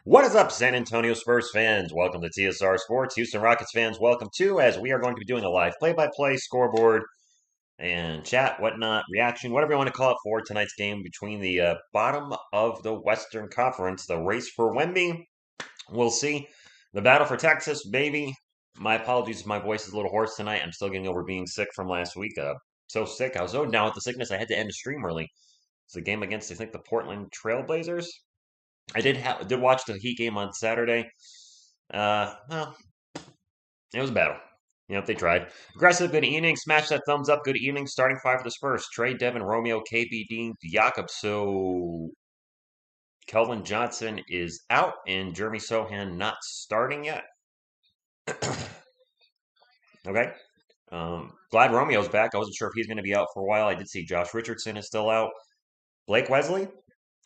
What is up, San Antonio Spurs fans? Welcome to TSR Sports. Houston Rockets fans, welcome too, as we are going to be doing a live play-by-play scoreboard and chat, whatnot, reaction, whatever you want to call it for tonight's game between the bottom of the Western Conference, the race for Wemby. We'll see. The battle for Texas, baby. My apologies, my voice is a little hoarse tonight. I'm still getting over being sick from last week. So sick. I was so down with the sickness, I had to end the stream early. It's a game against, I think, the Portland Trailblazers. I did watch the Heat game on Saturday. Well, it was a battle. Yep, they tried. Aggressive, good evening. Smash that thumbs up. Good evening. Starting five for the Spurs. Trey, Devin, Romeo, KB, Dean, Jakob. So Kelvin Johnson is out, and Jeremy Sohan not starting yet. Okay. Glad Romeo's back. I wasn't sure if he's going to be out for a while. I did see Josh Richardson is still out. Blake Wesley,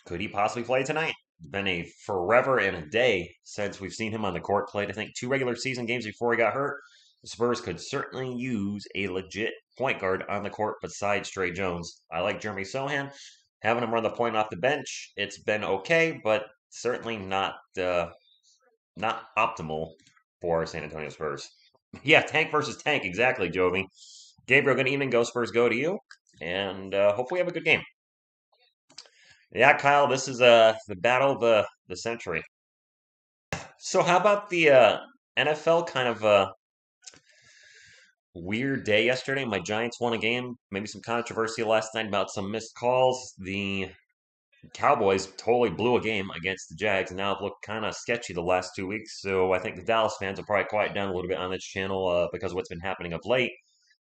could he possibly play tonight? Been a forever and a day since we've seen him on the court. Played, I think, 2 regular season games before he got hurt. The Spurs could certainly use a legit point guard on the court besides Trey Jones. I like Jeremy Sohan. Having him run the point off the bench, it's been okay, but certainly not optimal for San Antonio Spurs. Yeah, tank versus tank, exactly, Jovi. Gabriel, good evening. Go Spurs, go to you, and hopefully have a good game. Yeah, Kyle, this is the battle of the century. So how about the NFL kind of weird day yesterday? My Giants won a game, maybe some controversy last night about some missed calls. The Cowboys totally blew a game against the Jags, and now have looked kind of sketchy the last 2 weeks. So I think the Dallas fans will probably quiet down a little bit on this channel because of what's been happening of late.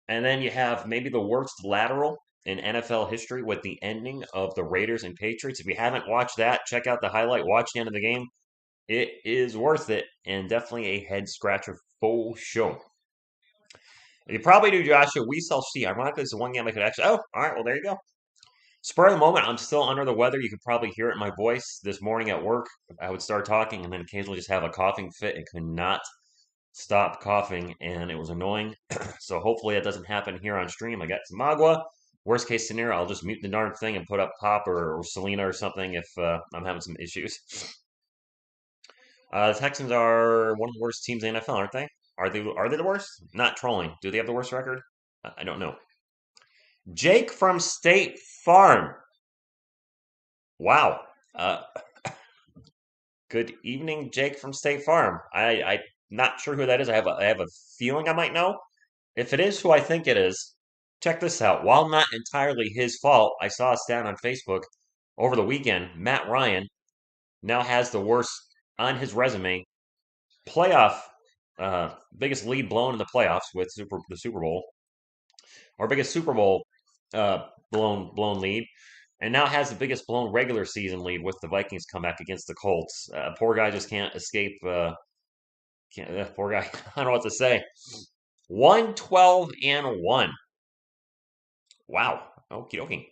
And then you have maybe the worst lateral in NFL history with the ending of the Raiders and Patriots. If you haven't watched that, check out the highlight, watch the end of the game. It is worth it and definitely a head scratcher for sure. You probably do, Joshua. We shall see. Ironically, it's the one game I could actually. Oh, all right. Well, there you go. Spur of the moment, I'm still under the weather. You could probably hear it in my voice. This morning at work, I would start talking and then occasionally just have a coughing fit and could not stop coughing, and it was annoying. So hopefully that doesn't happen here on stream. I got some agua. Worst case scenario, I'll just mute the darn thing and put up Pop or Selena or something if I'm having some issues. The Texans are one of the worst teams in the NFL, aren't they? Are they the worst? Not trolling. Do they have the worst record? I don't know. Jake from State Farm. Wow. Good evening, Jake from State Farm. I'm not sure who that is. I have a feeling I might know. If it is who I think it is, check this out. While not entirely his fault, I saw a stat on Facebook over the weekend. Matt Ryan now has the worst on his resume playoff biggest lead blown in the playoffs with the Super Bowl, or biggest Super Bowl blown lead, and now has the biggest blown regular season lead with the Vikings comeback against the Colts. Poor guy just can't escape. Poor guy. I don't know what to say. 112-1. Wow. Okie dokie.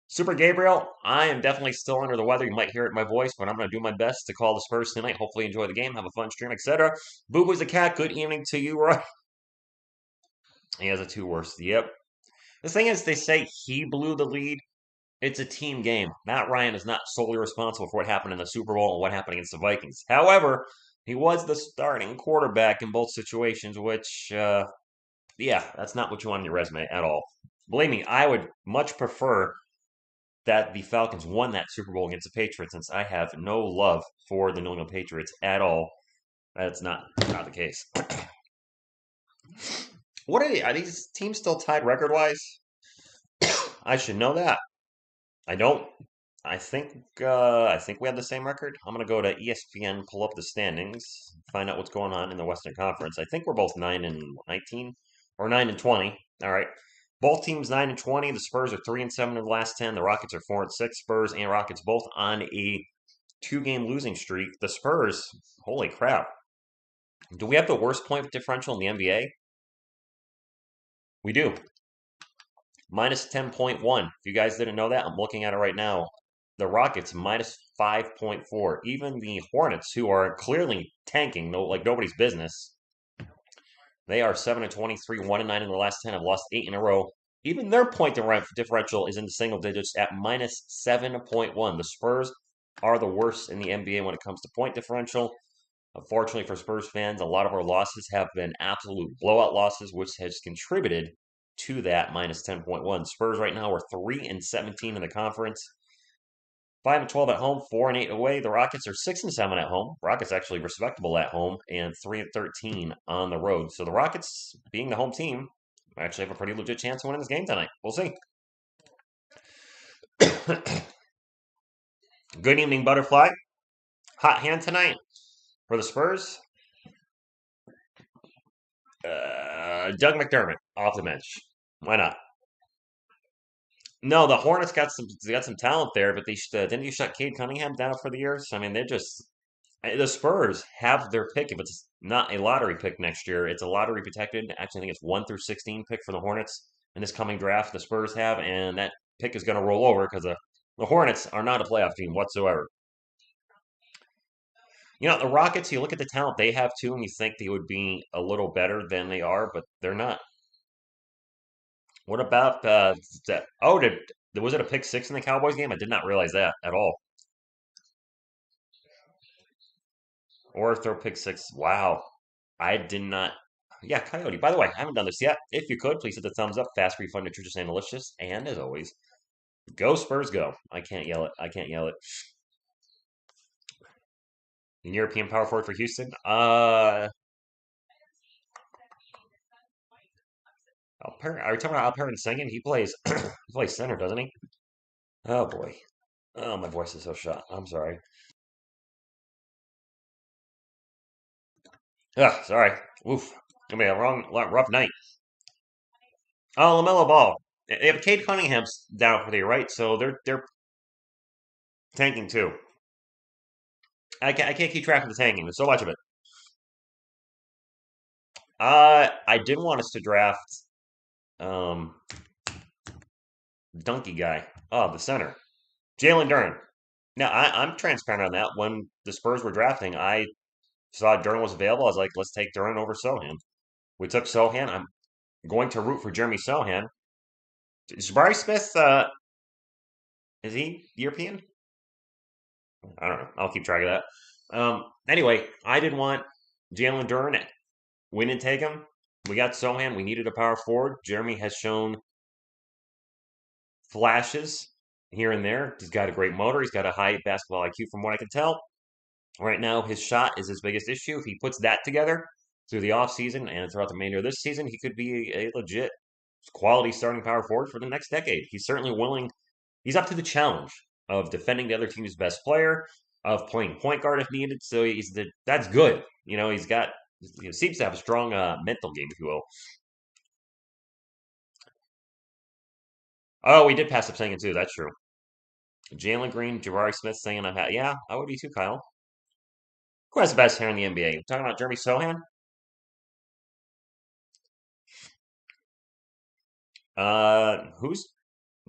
Super Gabriel, I am definitely still under the weather. You might hear it in my voice, but I'm going to do my best to call the Spurs tonight. Hopefully, enjoy the game, have a fun stream, etc. Boo Boo's a cat. Good evening to you, Roy. He has a two worst. Yep. The thing is, they say he blew the lead. It's a team game. Matt Ryan is not solely responsible for what happened in the Super Bowl and what happened against the Vikings. However, he was the starting quarterback in both situations, which, yeah, that's not what you want on your resume at all. Believe me, I would much prefer that the Falcons won that Super Bowl against the Patriots, since I have no love for the New England Patriots at all. That's not the case. What are these teams still tied record wise? I should know that. I don't. I think we have the same record. I'm gonna go to ESPN, pull up the standings, find out what's going on in the Western Conference. I think we're both 9-19 or 9-20. All right. Both teams 9-20. The Spurs are 3-7 in the last 10. The Rockets are 4-6. Spurs and Rockets both on a 2-game losing streak. The Spurs, holy crap. Do we have the worst point differential in the NBA? We do. Minus 10.1. If you guys didn't know that, I'm looking at it right now. The Rockets minus 5.4. Even the Hornets, who are clearly tanking, like nobody's business, they are 7-23, 1-9 in the last 10. Have lost 8 in a row. Even their point differential is in the single digits at minus 7.1. The Spurs are the worst in the NBA when it comes to point differential. Unfortunately for Spurs fans, a lot of our losses have been absolute blowout losses, which has contributed to that minus 10.1. Spurs right now are 3-17 in the conference. 5-12 at home, 4-8 away. The Rockets are 6-7 at home. Rockets actually respectable at home, and 3-13 on the road. So the Rockets, being the home team, actually have a pretty legit chance of winning this game tonight. We'll see. Good evening, Butterfly. Hot hand tonight for the Spurs. Doug McDermott off the bench. Why not? No, the Hornets got some talent there, but didn't you shut Cade Cunningham down for the years? I mean, the Spurs have their pick. If it's not a lottery pick next year, it's a lottery protected. Actually, I think it's 1-16 pick for the Hornets in this coming draft. The Spurs have, and that pick is going to roll over because the Hornets are not a playoff team whatsoever. You know, the Rockets. You look at the talent they have too, and you think they would be a little better than they are, but they're not. What about that? Oh, was it a pick six in the Cowboys game? I did not realize that at all. Or throw pick six. Wow. I did not. Yeah, Coyote. By the way, I haven't done this yet. If you could, please hit the thumbs up. Fast, refund, nutritious, and delicious. And as always, go Spurs, go. I can't yell it. I can't yell it. In European power forward for Houston. Are we talking about Alperen singing? He plays he plays center, doesn't he? Oh boy. Oh, my voice is so shot. I'm sorry. Ugh, sorry. Oof. Gonna be a rough night. Oh, LaMelo Ball. They have Cade Cunningham's down for the right, so they're tanking too. I can't keep track of the tanking. There's so much of it. I did want us to draft um Donkey guy. Oh, the center, Jalen Duren. Now I'm transparent on that. When the Spurs were drafting, I saw Duren was available. I was like, let's take Duren over Sohan. We took Sohan. I'm going to root for Jeremy Sohan. Jabari Smith, is he European? I don't know. I'll keep track of that. Anyway, I did want Jalen Duren. We didn't take him. We got Sohan. We needed a power forward. Jeremy has shown flashes here and there. He's got a great motor. He's got a high basketball IQ from what I can tell. Right now, his shot is his biggest issue. If he puts that together through the offseason and throughout the remainder of this season, he could be a legit quality starting power forward for the next decade. He's certainly willing. He's up to the challenge of defending the other team's best player, of playing point guard if needed. So that's good. You know, he seems to have a strong mental game, if you will. Oh, we did pass up Sengun too. That's true. Jalen Green, Jabari Smith saying yeah, I would be too, Kyle. Who has the best hair in the NBA? You talking about Jeremy Sohan? Who's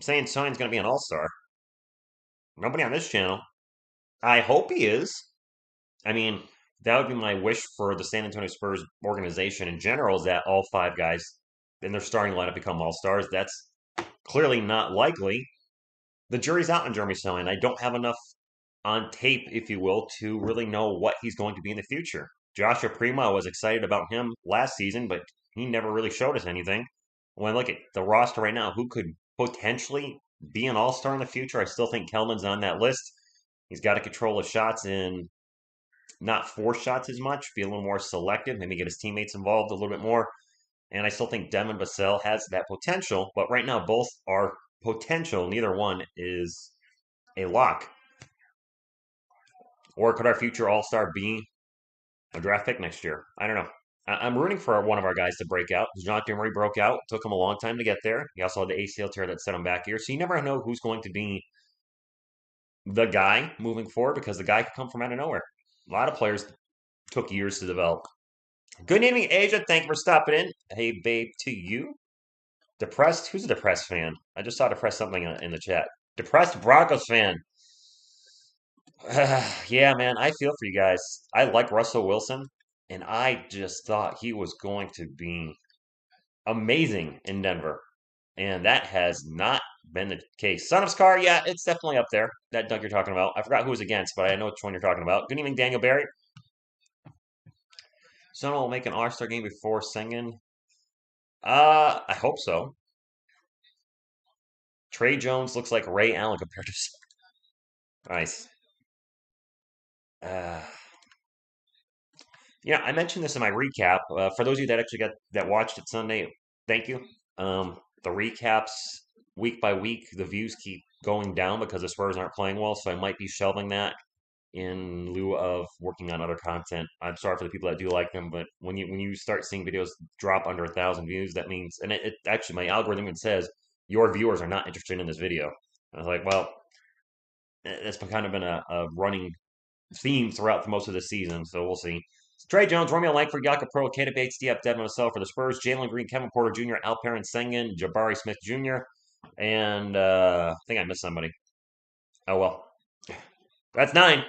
saying Sohan's going to be an all-star? Nobody on this channel. I hope he is. I mean, that would be my wish for the San Antonio Spurs organization in general, is that all five guys in their starting lineup become all-stars. That's clearly not likely. The jury's out on Jeremy Sohan. I don't have enough on tape, if you will, to really know what he's going to be in the future. Joshua Primo, was excited about him last season, but he never really showed us anything. When I look at the roster right now, who could potentially be an all-star in the future? I still think Kelman's on that list. He's got to control his shots and not force shots as much, be a little more selective, maybe get his teammates involved a little bit more. And I still think Devin Vassell has that potential, but right now both are potential. Neither one is a lock. Or could our future all-star be a draft pick next year? I don't know. I'm rooting for one of our guys to break out. DeJounte Murray broke out. Took him a long time to get there. He also had the ACL tear that set him back here. So you never know who's going to be the guy moving forward because the guy could come from out of nowhere. A lot of players took years to develop. Good evening, Asia. Thank you for stopping in. Hey, babe, to you. Depressed? Who's a depressed fan? I just saw depressed something in the chat. Depressed Broncos fan. Yeah, man, I feel for you guys. I like Russell Wilson, and I just thought he was going to be amazing in Denver. And that has not been the case. Son of Scar, yeah, it's definitely up there. That dunk you're talking about. I forgot who was against, but I know which one you're talking about. Good evening, Daniel Barry. Son will make an All-Star game before singing. I hope so. Trey Jones looks like Ray Allen compared to. Nice. Uh, I mentioned this in my recap. For those of you that actually that watched it Sunday, thank you. The recaps week by week, the views keep going down because the Spurs aren't playing well, so I might be shelving that in lieu of working on other content. I'm sorry for the people that do like them, but when you start seeing videos drop under 1,000 views, that means, and it actually my algorithm even says your viewers are not interested in this video. I was like, well, it's kind of been a running theme throughout most of the season, so we'll see. Trey Jones, Romeo Langford, Jakob Pro, Kata Bates, Diep, Devin Vassell for the Spurs, Jalen Green, Kevin Porter Jr., Alperen Sengun, Jabari Smith Jr., and I think I missed somebody. Oh well. That's 9.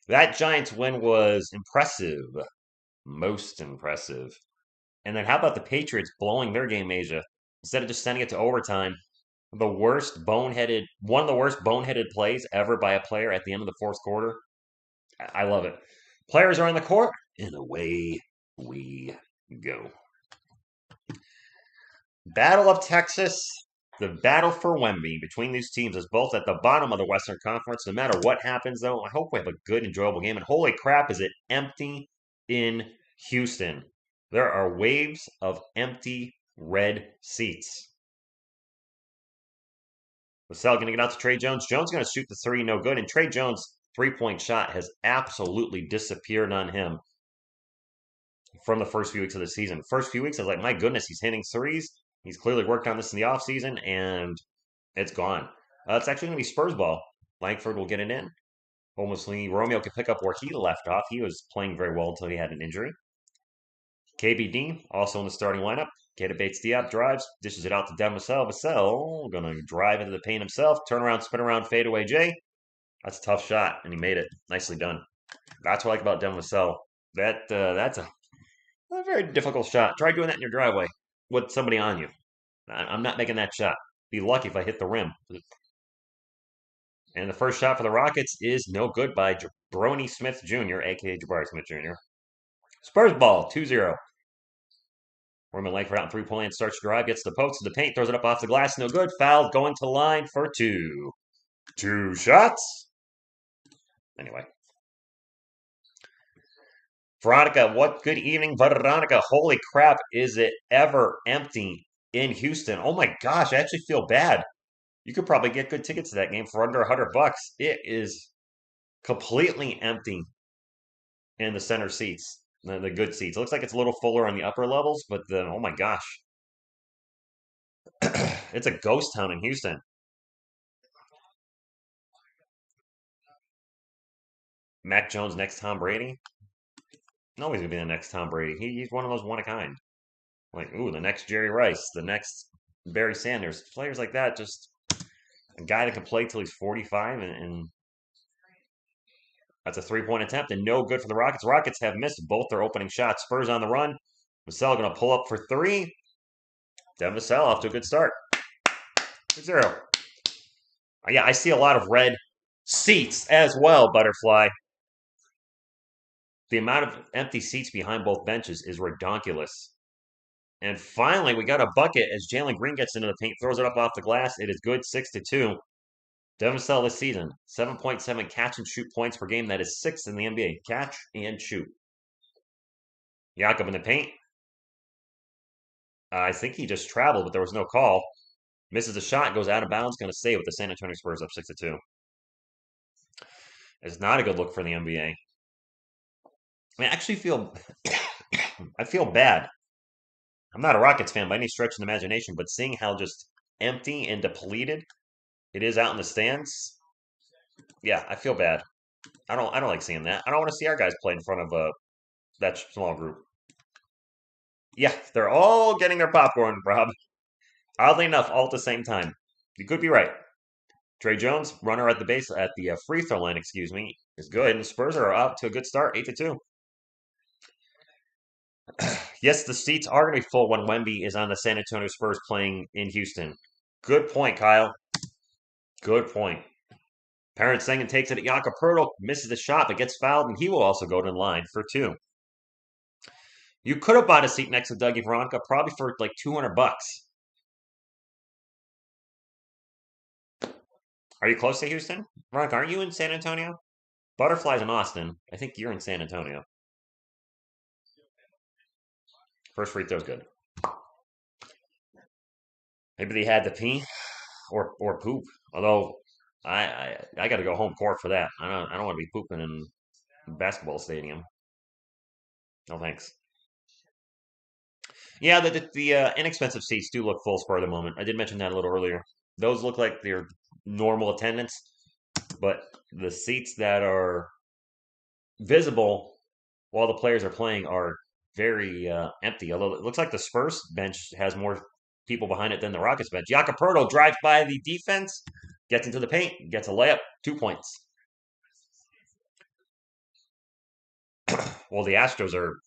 That Giants win was impressive. Most impressive. And then how about the Patriots blowing their game, Asia? Instead of just sending it to overtime, one of the worst boneheaded plays ever by a player at the end of the fourth quarter. I love it. Players are in the court, and away we go. Battle of Texas. The battle for Wemby between these teams is both at the bottom of the Western Conference. No matter what happens, though, I hope we have a good, enjoyable game. And holy crap, is it empty in Houston. There are waves of empty red seats. Vassell going to get out to Trey Jones. Jones going to shoot the three, no good. And Trey Jones' three-point shot has absolutely disappeared on him from the first few weeks of the season. First few weeks, I was like, my goodness, he's hitting threes. He's clearly worked on this in the offseason, and it's gone. It's actually going to be Spurs ball. Langford will get it in. Hopefully, Romeo can pick up where he left off. He was playing very well until he had an injury. KBD, also in the starting lineup. Kata Bates Diop drives, dishes it out to Devin Vassell. Vassell going to drive into the paint himself. Turn around, spin around, fade away, Jay. That's a tough shot, and he made it. Nicely done. That's what I like about Devin Vassell. That's a very difficult shot. Try doing that in your driveway with somebody on you. I'm not making that shot. Be lucky if I hit the rim. And the first shot for the Rockets is no good by Jabroni Smith Jr., a.k.a. Jabari Smith Jr. Spurs ball, 2-0. Roman Langford out in three-point, starts to drive, gets the post to the paint, throws it up off the glass, no good. Foul, going to line for 2. 2 shots. Anyway. Veronica, what good evening, Veronica. Holy crap, is it ever empty in Houston? Oh my gosh, I actually feel bad. You could probably get good tickets to that game for under $100. It is completely empty in the center seats, the good seats. It looks like it's a little fuller on the upper levels, but oh my gosh. It's a ghost town in Houston. Mac Jones next Tom Brady? No, he's going to be the next Tom Brady. He's one of those one-of-kind. Like, ooh, the next Jerry Rice, the next Barry Sanders. Players like that, just a guy that can play till he's 45, and that's a three-point attempt, and no good for the Rockets. Rockets have missed both their opening shots. Spurs on the run. Vassell going to pull up for 3. Devin Vassell off to a good start. 2-0. Yeah, I see a lot of red seats as well, Butterfly. The amount of empty seats behind both benches is redonkulous. And finally, we got a bucket as Jalen Green gets into the paint, throws it up off the glass. It is good, 6-2. Devin Vassell this season, 7.7 catch and shoot points per game. That is 6th in the NBA. Catch and shoot. Jakob in the paint. I think he just traveled, but there was no call. Misses a shot, goes out of bounds, going to stay with the San Antonio Spurs up 6-2. It's not a good look for the NBA. I actually feel I feel bad. I'm not a Rockets fan by any stretch of the imagination, but seeing how just empty and depleted it is out in the stands, yeah, I feel bad. I don't like seeing that. I don't want to see our guys play in front of that small group. Yeah, they're all getting their popcorn, Rob. Oddly enough, all at the same time. You could be right. Trey Jones, runner at the base at the free throw line, excuse me, is good. And the Spurs are up to a good start, 8-2. Yes, the seats are going to be full when Wemby is on the San Antonio Spurs playing in Houston. Good point, Kyle. Good point. Parent Sengen takes it at Jakob Pertl, misses the shot, but gets fouled, and he will also go to the line for two. You could have bought a seat next to Dougie Veronica, probably for like $200. Are you close to Houston? Veronica, aren't you in San Antonio? Butterflies in Austin. I think you're in San Antonio. First free throw's good. Maybe they had to pee or poop. Although I got to go home court for that. I don't want to be pooping in a basketball stadium. No thanks. Yeah, the inexpensive seats do look full spur at the moment. I did mention that a little earlier. Those look like they're normal attendance, but the seats that are visible while the players are playing are very empty. Although it looks like the Spurs bench has more people behind it than the Rockets bench. Jakob Pertl drives by the defense, gets into the paint, gets a layup, 2 points. Well, the Astros are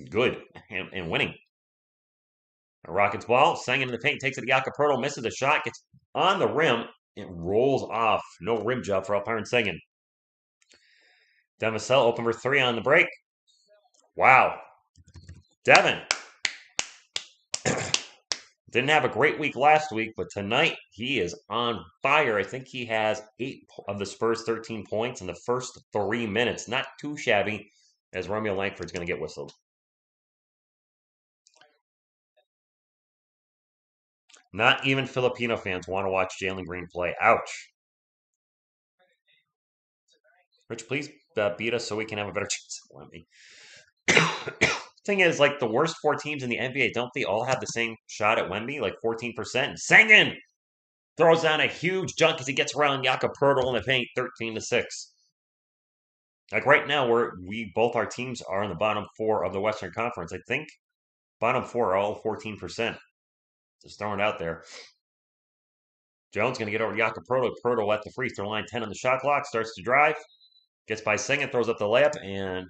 good and winning. A Rockets ball, Sengen in the paint, takes it to Jakob Pertl, misses the shot, gets on the rim, it rolls off. No rim job for Alperen Sengen. Devin Vassell open for three on the break. Wow. Devin. Didn't have a great week last week, but tonight he is on fire. I think he has 8 of the Spurs' 13 points in the first 3 minutes. Not too shabby, as Romeo Langford's going to get whistled. Not even Filipino fans want to watch Jalen Green play. Ouch. Rich, please beat us so we can have a better chance at winning. Thing is, like the worst 4 teams in the NBA, don't they all have the same shot at Wemby, like 14%? Sengen throws down a huge dunk as he gets around Jakob Pertl in the paint, 13-6. Like right now, we both our teams are in the bottom 4 of the Western Conference. I think bottom 4 are all 14%. Just throwing it out there. Jones going to get over to Jakob Pertl. Pertl at the free throw line, 10 on the shot clock, starts to drive, gets by Sengen, throws up the layup, and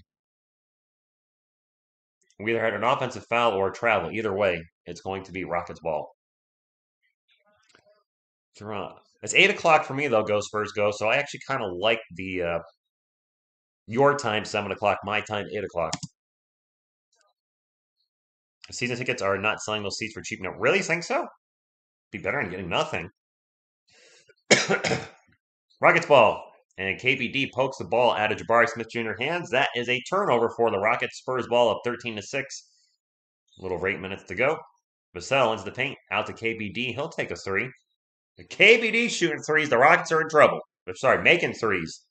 we either had an offensive foul or travel. Either way, it's going to be Rockets ball. It's 8 o'clock for me, though, go Spurs go. So I actually kind of like the your time, 7 o'clock, my time, 8 o'clock. Season tickets are not selling those seats for cheap. No, really think so? Be better than getting nothing. Rockets ball. And KBD pokes the ball out of Jabari Smith Jr. hands. That is a turnover for the Rockets. Spurs ball up 13-6. A little over 8 minutes to go. Vassell into the paint. Out to KBD. He'll take a three. The KBD shooting threes. The Rockets are in trouble. Sorry, making threes.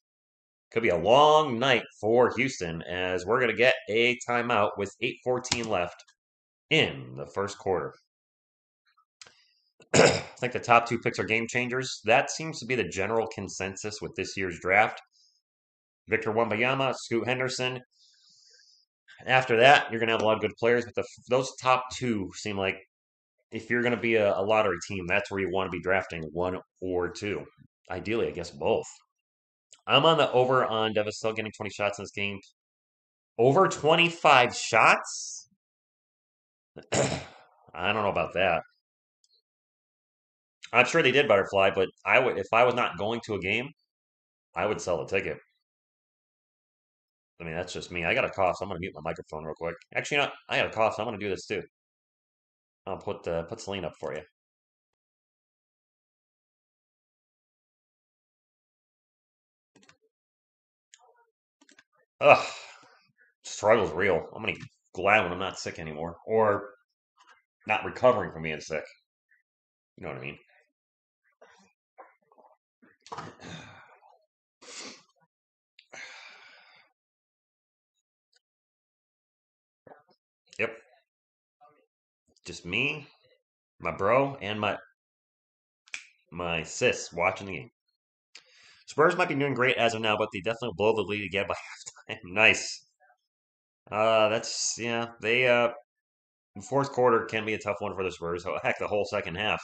Could be a long night for Houston as we're going to get a timeout with 8:14 left in the first quarter. I think the top 2 picks are game changers. That seems to be the general consensus with this year's draft. Victor Wembanyama, Scoot Henderson. After that, you're going to have a lot of good players, but those top 2 seem like if you're going to be a lottery team, that's where you want to be drafting 1 or 2. Ideally, I guess both. I'm on the over on Devin Vassell getting 20 shots in this game. Over 25 shots? I don't know about that. I'm sure they did Butterfly, but I would if I was not going to a game, I would sell a ticket. I mean, that's just me. I got a cough, so I'm gonna mute my microphone real quick. Actually, you know, I got a cough, so I'm gonna do this too. I'll put Celine up for you. Ugh, struggle's real. I'm gonna be glad when I'm not sick anymore, or not recovering from being sick. You know what I mean? Yep, just me, my bro, and my sis watching the game. Spurs might be doing great as of now, but they definitely blow the lead again by halftime. Nice. That's yeah. The fourth quarter can be a tough one for the Spurs. Heck, the whole second half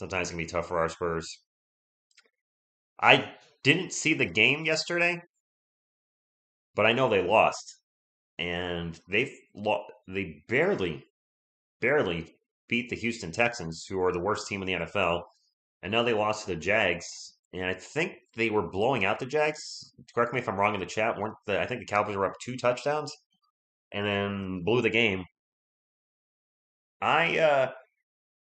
sometimes can be tough for our Spurs. I didn't see the game yesterday, but I know they lost, and they barely beat the Houston Texans, who are the worst team in the NFL, and now they lost to the Jags. And I think they were blowing out the Jags. Correct me if I'm wrong in the chat. Weren't I think the Cowboys were up 2 touchdowns and then blew the game. I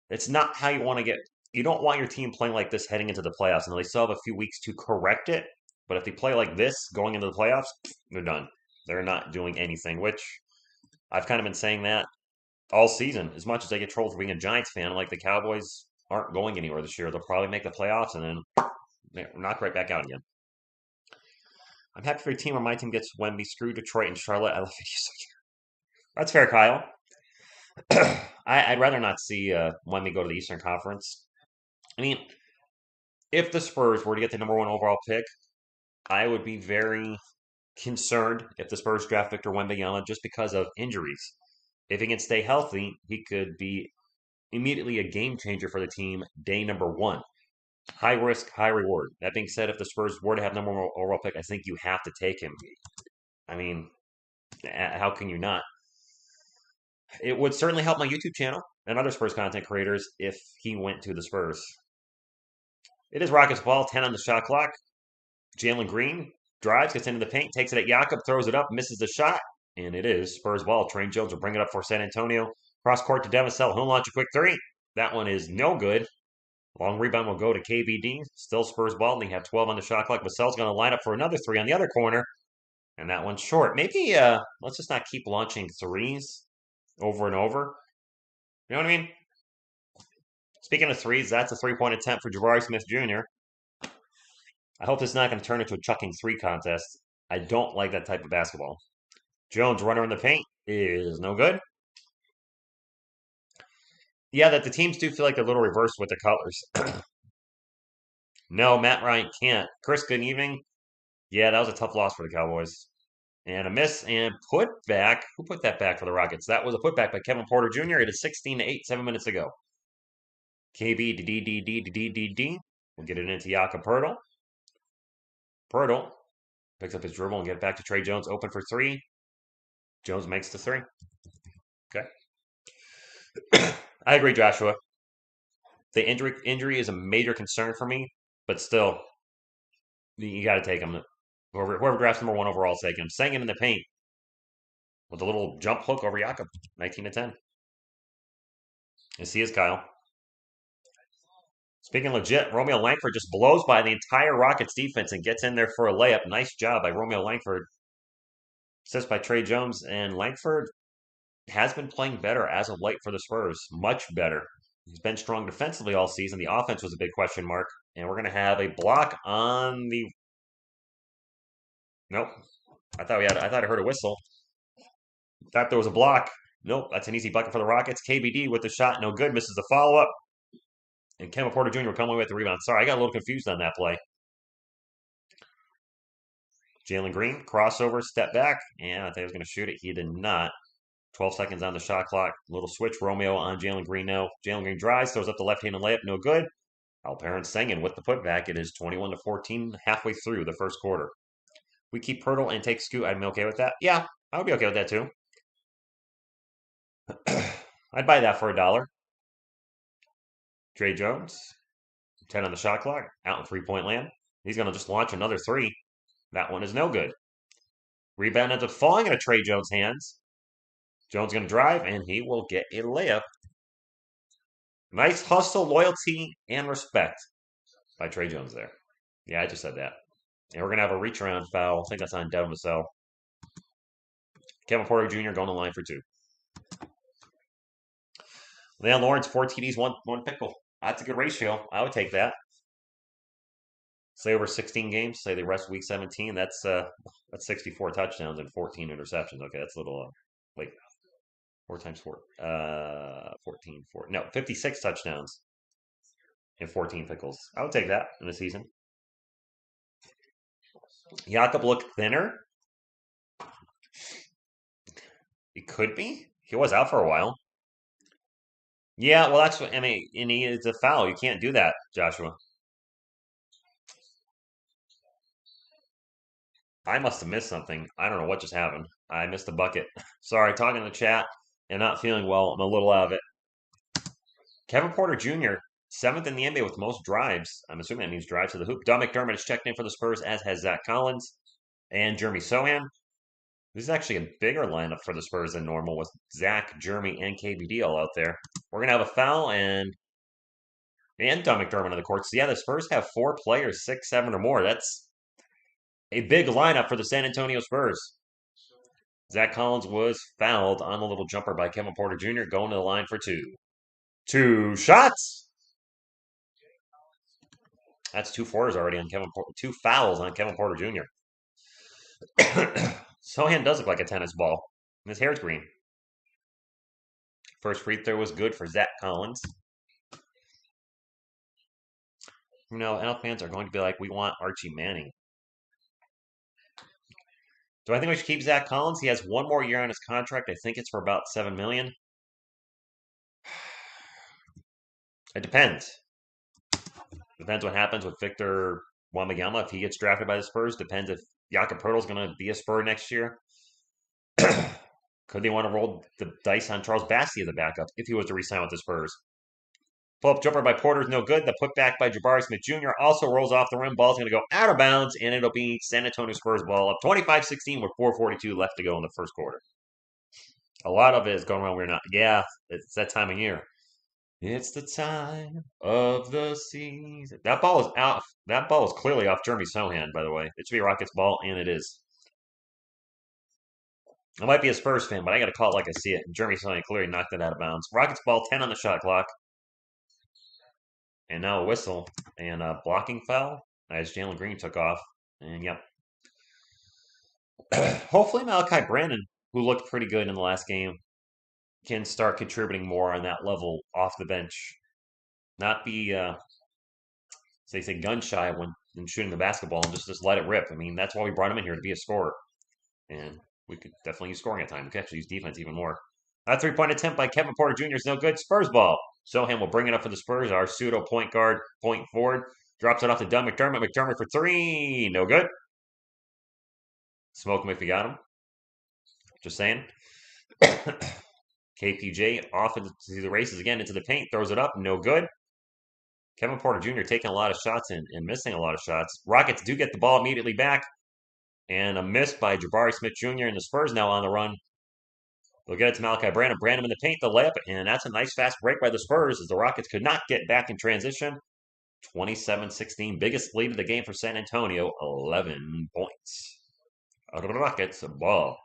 It's not how you want to get. You don't want your team playing like this heading into the playoffs. And they still have a few weeks to correct it. But if they play like this going into the playoffs, they're done. They're not doing anything. Which I've kind of been saying that all season. As much as I get trolled for being a Giants fan, like the Cowboys aren't going anywhere this year. They'll probably make the playoffs and then knock right back out again. I'm happy for your team or my team gets Wemby. Screw Detroit and Charlotte. I love videos. That's fair, Kyle. I'd rather not see Wemby go to the Eastern Conference. I mean, if the Spurs were to get the number 1 overall pick, I would be very concerned if the Spurs draft Victor Wembanyama just because of injuries. If he can stay healthy, he could be immediately a game changer for the team day number 1. High risk, high reward. That being said, if the Spurs were to have number 1 overall pick, I think you have to take him. I mean, how can you not? It would certainly help my YouTube channel and other Spurs content creators if he went to the Spurs. It is Rockets ball, 10 on the shot clock. Jalen Green drives, gets into the paint, takes it at Jakob, throws it up, misses the shot, and it is Spurs ball. Train Jones will bring it up for San Antonio. Cross court to Devasell. He'll launch a quick 3. That one is no good. Long rebound will go to KBD. Still Spurs ball. They have 12 on the shot clock. Vassell's going to line up for another 3 on the other corner. And that one's short. Maybe let's just not keep launching 3s over and over. You know what I mean? Speaking of 3s, that's a 3-point attempt for Jabari Smith Jr. I hope this is not going to turn into a chucking 3 contest. I don't like that type of basketball. Jones, runner in the paint, is no good. Yeah, that the teams do feel like they're a little reversed with their colors. No, Matt Ryan can't. Chris, good evening. Yeah, that was a tough loss for the Cowboys. And a miss and put back. Who put that back for the Rockets? That was a putback by Kevin Porter Jr. It is 16-8, 7 minutes ago. KB D. We'll get it into Jakob Poeltl. Poeltl picks up his dribble and get it back to Trey Jones. Open for 3. Jones makes the 3. Okay. I agree, Joshua. The injury is a major concern for me, but still, you got to take him. Whoever drafts number 1 overall is taking him. Singing in the paint with a little jump hook over Jakob. 19-10. And see his Kyle. Speaking legit, Romeo Langford just blows by the entire Rockets defense and gets in there for a layup. Nice job by Romeo Langford. Assist by Trey Jones, and Langford has been playing better as of late for the Spurs. Much better. He's been strong defensively all season. The offense was a big question mark. And we're going to have a block on the... Nope. I thought I heard a whistle. Thought there was a block. Nope, that's an easy bucket for the Rockets. KBD with the shot, no good. Misses the follow-up. And Kevin Porter Jr. will come away with the rebound. Sorry, I got a little confused on that play. Jalen Green, crossover, step back. And I thought he was going to shoot it. He did not. 12 seconds on the shot clock. Little switch. Romeo on Jalen Green now. Jalen Green drives, throws up the left-handed layup. No good. Alperen Sengun with the putback. It is 21-14 halfway through the first quarter. We keep Poeltl and take Scoot. I'd be okay with that. Yeah, I would be okay with that too. I'd buy that for $1. Trey Jones, 10 on the shot clock, out in 3-point land. He's going to just launch another 3. That one is no good. Rebound ends up falling into Trey Jones' hands. Jones going to drive, and he will get a layup. Nice hustle, loyalty, and respect by Trey Jones there. Yeah, I just said that. And we're going to have a reach-around foul. I think that's on Devin Vassell. Kevin Porter Jr. going to line for 2. Leon Lawrence, 4 TDs, 1 pickle. That's a good ratio. I would take that. Say over 16 games. Say they rest week 17. That's 64 touchdowns and 14 interceptions. Okay, that's a little. Wait, 4 times 4. 14, 4. No, 56 touchdowns and 14 pickles. I would take that in a season. Jakob looked thinner. It could be. He was out for a while. Yeah, well, that's what I mean. And it's a foul. You can't do that, Joshua. I must have missed something. I don't know what just happened. I missed the bucket. Sorry, talking in the chat. and not feeling well. I'm a little out of it. Kevin Porter Jr., 7th in the NBA with most drives. I'm assuming that means drives to the hoop. Don McDermott has checked in for the Spurs, as has Zach Collins and Jeremy Sohan. This is actually a bigger lineup for the Spurs than normal with Zach, Jeremy, and KBD all out there. We're going to have a foul and Don McDermott on the court. So, yeah, the Spurs have 4 players, 6, 7, or more. That's a big lineup for the San Antonio Spurs. Zach Collins was fouled on the little jumper by Kevin Porter Jr. going to the line for 2. 2 shots. That's 2 fours already on Kevin Porter. 2 fouls on Kevin Porter Jr. Sohan does look like a tennis ball. And his hair's green. First free throw was good for Zach Collins. NFL fans are going to be like, we want Archie Manning. Do I think we should keep Zach Collins? He has 1 more year on his contract. I think it's for about $7 million. It depends. Depends what happens with Victor Wembanyama if he gets drafted by the Spurs. Depends if Jakob Poeltl's going to be a Spur next year. Could they want to roll the dice on Charles Bassey as a backup if he was to resign with the Spurs? Pull-up jumper by Porter is no good. The putback by Jabari Smith-Jr. also rolls off the rim. Ball's going to go out of bounds, and it'll be San Antonio Spurs ball up 25-16 with 4:42 left to go in the first quarter. A lot of it is going around. We're not. Yeah, it's that time of year. It's the time of the season. That ball is out. That ball is clearly off Jeremy Sohan, by the way. It should be Rockets ball, and it is. I might be a Spurs fan, but I got to call it like I see it. Jeremy Sohan clearly knocked it out of bounds. Rockets ball, 10 on the shot clock. And now a whistle and a blocking foul as Jalen Green took off. And yep. Hopefully Malachi Brannon, who looked pretty good in the last game, can start contributing more on that level off the bench. Not be, they say, gun shy when shooting the basketball and just let it rip. I mean, that's why we brought him in here, to be a scorer. And we could definitely use scoring at time. We could actually use defense even more. That 3-point attempt by Kevin Porter Jr. is no good. Spurs ball. Sohan will bring it up for the Spurs. Our pseudo point guard, point forward. Drops it off to Don McDermott. McDermott for 3. No good. Smoke him if you got him. Just saying. KPJ off into the races again into the paint. Throws it up. No good. Kevin Porter Jr. taking a lot of shots and missing a lot of shots. Rockets do get the ball immediately back. And a miss by Jabari Smith Jr. And the Spurs now on the run. They'll get it to Malachi Branham. Branham in the paint, the layup, and that's a nice fast break by the Spurs as the Rockets could not get back in transition. 27-16, biggest lead of the game for San Antonio, 11 points. Rockets ball.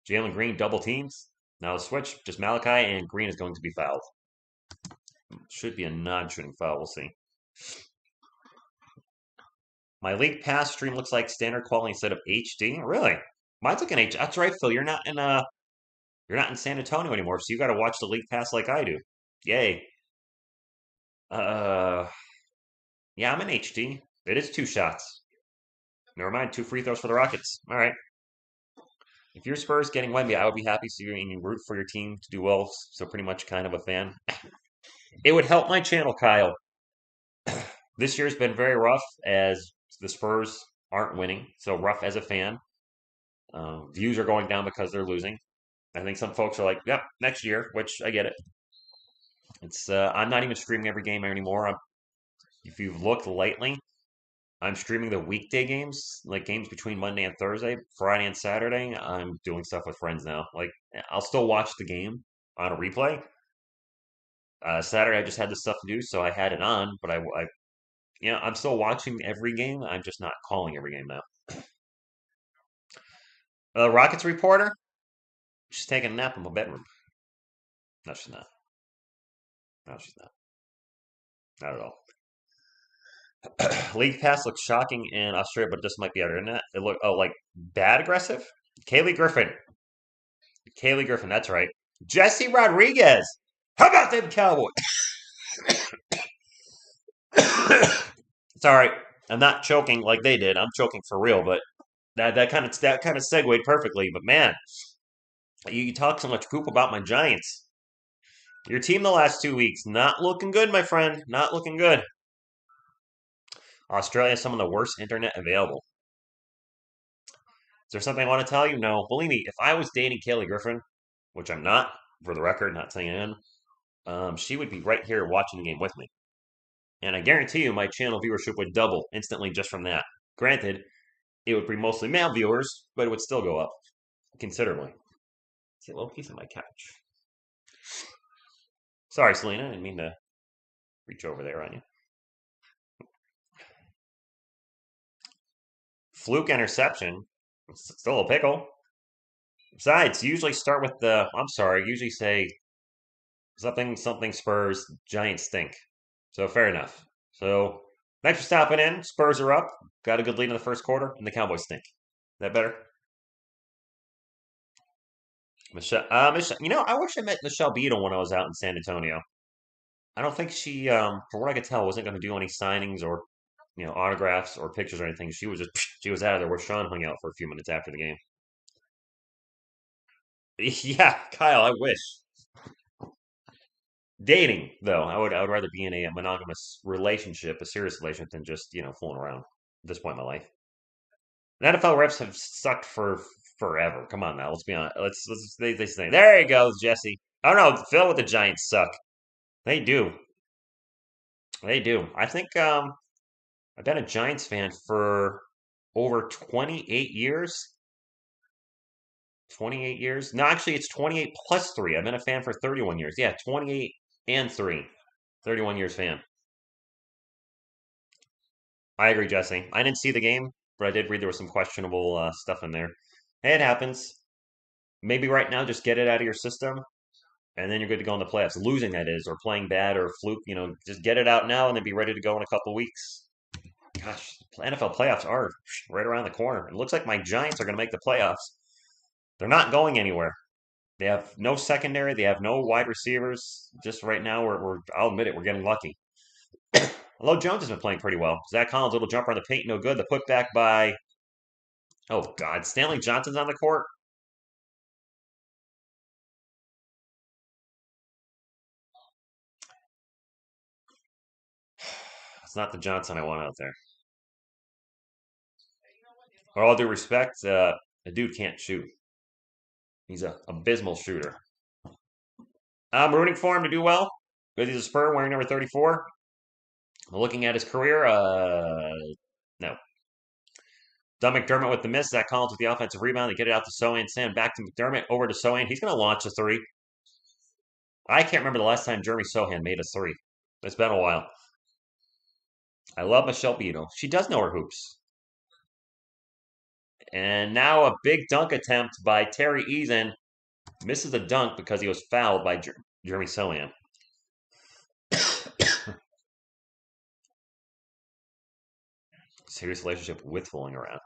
Jalen Green double teams. Now the switch, just Malachi, and Green is going to be fouled. Should be a non-shooting foul, we'll see. My League Pass stream looks like standard quality instead of HD. Really? Mine's looking HD. That's right, Phil. You're not in San Antonio anymore, so you got to watch the League Pass like I do. Yay. Yeah, I'm in HD. It is 2 shots. Never mind, 2 free throws for the Rockets. All right. If you're Spurs getting Wemby, I would be happy seeing you root for your team to do well, so pretty much kind of a fan. It would help my channel, Kyle. This year's been very rough as the Spurs aren't winning, so rough as a fan. Views are going down because they're losing. I think some folks are like, yep, next year, which I get it. It's I'm not even streaming every game anymore. If you've looked lately, I'm streaming the weekday games, like games between Monday and Thursday, Friday and Saturday. I'm doing stuff with friends now. Like, I'll still watch the game on a replay. Saturday, I just had this stuff to do, so I had it on, but I'm still watching every game. I'm just not calling every game now. Rockets reporter, she's taking a nap in my bedroom. No, she's not. No, she's not. Not at all. League Pass looks shocking in Australia, but this might be our internet. It look like bad aggressive. Kaylee Griffin, that's right. Jesse Rodriguez. How about them Cowboys? It's all right. I'm not choking like they did. I'm choking for real, but that kind of segued perfectly. But man, you talk so much poop about my Giants. Your team the last 2 weeks not looking good, my friend. Not looking good. Australia has some of the worst internet available. Is there something I want to tell you? No. Believe me, if I was dating Kaylee Griffin, which I'm not, for the record, not saying I am, she would be right here watching the game with me. And I guarantee you my channel viewership would double instantly just from that. Granted, it would be mostly male viewers, but it would still go up considerably. See a little piece of my couch. Sorry, Selena, I didn't mean to reach over there on you. Fluke interception. It's still a pickle. Besides, usually start with usually say something Spurs, Giants stink. So fair enough. So thanks for stopping in. Spurs are up. Got a good lead in the first quarter, and the Cowboys stink. Is that better? Michelle, I wish I met Michelle Beadle when I was out in San Antonio. I don't think she, from what I could tell, wasn't going to do any signings or, autographs or pictures or anything. She was just, she was out of there where Sean hung out for a few minutes after the game. Yeah, Kyle, I wish. Dating, though, I would rather be in a monogamous relationship, a serious relationship, than just, fooling around at this point in my life. The NFL refs have sucked for forever. Come on now, let's be honest. They say, there you go, Jesse. Oh no, Phil with the Giants suck. They do. They do. I think I've been a Giants fan for over 28 years. 28 years? No, actually, it's 28 plus 3. I've been a fan for 31 years. Yeah, 28 and 3. 31 years fan. I agree, Jesse. I didn't see the game, but I did read there was some questionable stuff in there. Hey, it happens. Maybe right now, just get it out of your system, and then you're good to go in the playoffs. Losing, that is, or playing bad or fluke, just get it out now and then be ready to go in a couple weeks. Gosh, NFL playoffs are right around the corner. It looks like my Giants are going to make the playoffs. They're not going anywhere. They have no secondary. They have no wide receivers. Just right now, I'll admit it, we're getting lucky. Although Jones has been playing pretty well. Zach Collins, little jumper on the paint, no good. The putback by, oh God, Stanley Johnson's on the court. It's not the Johnson I want out there. With all due respect, the dude can't shoot. He's an abysmal shooter. I'm rooting for him to do well because he's a Spur wearing number 34. Looking at his career, no. Don McDermott with the miss. Zach Collins with the offensive rebound. They get it out to Sohan. Sam back to McDermott. Over to Sohan. He's going to launch a three. I can't remember the last time Jeremy Sohan made a three. It's been a while. I love Michelle Beadle. She does know her hoops. And now a big dunk attempt by Terry Eason. Misses a dunk because he was fouled by Jeremy Sohan. Serious relationship with fooling around.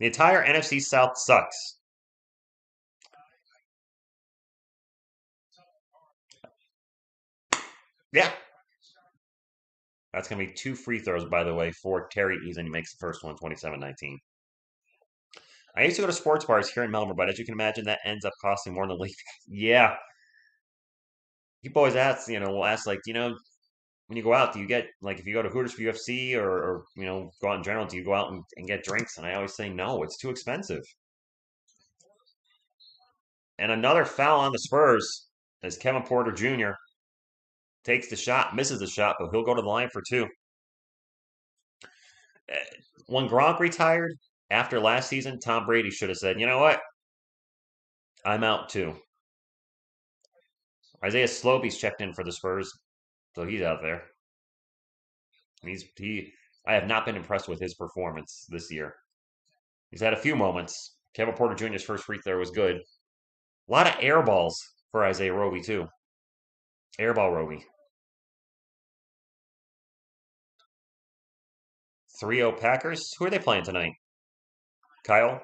The entire NFC South sucks. Yeah. That's going to be 2 free throws, by the way, for Terry Eason. He makes the first one, 27-19. I used to go to sports bars here in Melbourne, but as you can imagine, that ends up costing more than the league. Yeah. People always ask, will ask, like, when you go out, do you get, like, if you go to Hooters for UFC or go out in general, do you go out and get drinks? And I always say, no, it's too expensive. And another foul on the Spurs as Kevin Porter Jr. takes the shot, misses the shot, but he'll go to the line for 2. When Gronk retired after last season, Tom Brady should have said, you know what? I'm out too. Isaiah Sloby's checked in for the Spurs, so he's out there. I have not been impressed with his performance this year. He's had a few moments. Kevin Porter Jr.'s first free throw was good. A lot of air balls for Isaiah Roby, too. Airball Roby. 3-0 Packers. Who are they playing tonight? Kyle?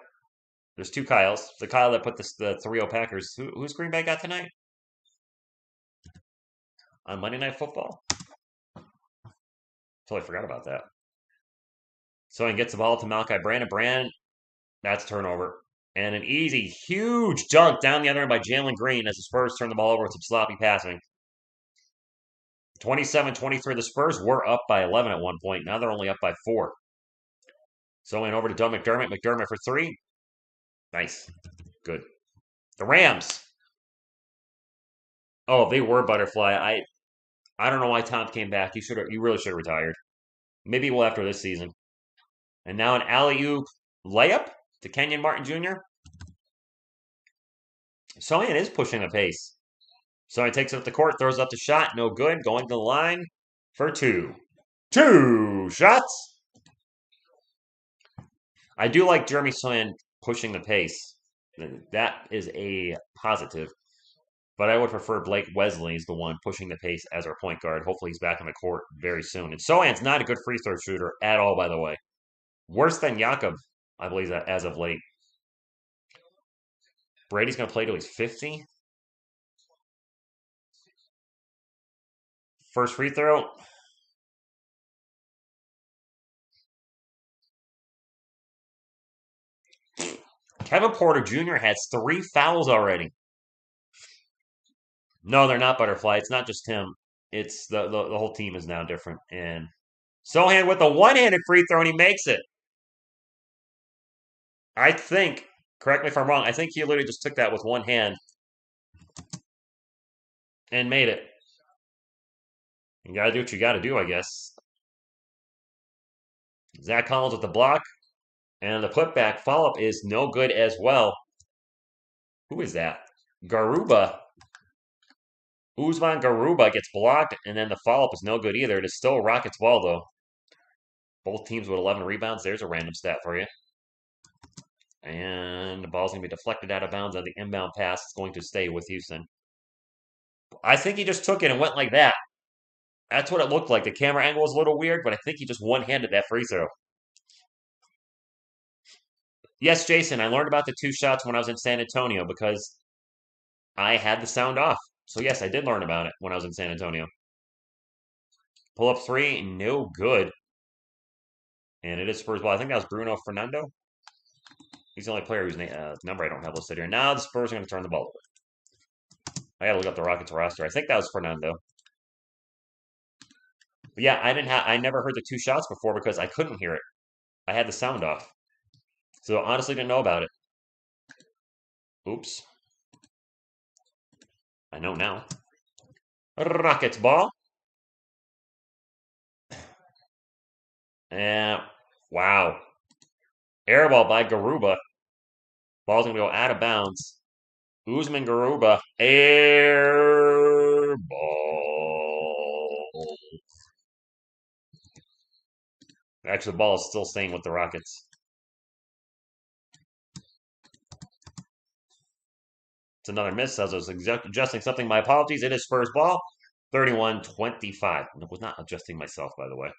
There's 2 Kyles. The Kyle that put the 3-0 Packers. Who's Green Bay got tonight? On Monday Night Football? Totally forgot about that. So he gets the ball to Malachi Brandon. Brandon, that's turnover. And an easy, huge dunk down the other end by Jalen Green as the Spurs turn the ball over with some sloppy passing. 27-23. The Spurs were up by 11 at one point. Now they're only up by 4. So in over to Doug McDermott. McDermott for 3. Nice. Good. The Rams. Oh, if they were butterfly, I don't know why Tom came back. He really should have retired. Maybe well after this season. And now an alley-oop layup to Kenyon Martin Jr. Sohan is pushing the pace. Sohan takes it up the court, throws up the shot, no good. Going to the line for two. Two shots. I do like Jeremy Sohan pushing the pace. That is a positive. But I would prefer Blake Wesley is the one pushing the pace as our point guard. Hopefully he's back on the court very soon. And Sohan's not a good free throw shooter at all, by the way. Worse than Jakub, I believe, as of late. Brady's going to play till he's 50. First free throw. Kevin Porter Jr. has 3 fouls already. No, they're not butterfly. It's not just him. It's the whole team is now different. And Sohan with a one-handed free throw, and he makes it. I think, correct me if I'm wrong, I think he literally just took that with one hand and made it. You gotta do what you gotta do, I guess. Zach Collins with the block. And the putback follow-up is no good as well. Who is that? Garuba. Usman Garuba gets blocked, and then the follow-up is no good either. It is still a Rockets ball, though. Both teams with 11 rebounds. There's a random stat for you. And the ball's going to be deflected out of bounds on the inbound pass. It's going to stay with Houston. I think he just took it and went like that. That's what it looked like. The camera angle was a little weird, but I think he just one-handed that free throw. Yes, Jason, I learned about the 2 shots when I was in San Antonio because I had the sound off. So yes, I did learn about it when I was in San Antonio. Pull up 3, no good. And it is Spurs ball. I think that was Bruno Fernando. He's the only player whose number I don't have listed here. Now the Spurs are going to turn the ball over. I got to look up the Rockets roster. I think that was Fernando. But yeah, I never heard the 2 shots before because I couldn't hear it. I had the sound off. So honestly didn't know about it. Oops. I know now. Rockets ball. And wow. Air ball by Garuba. Ball's going to go out of bounds. Usman Garuba. Air ball. Actually, the ball is still staying with the Rockets. It's another miss. As I was adjusting something, my apologies. It is Spurs ball. 31-25. I was not adjusting myself, by the way.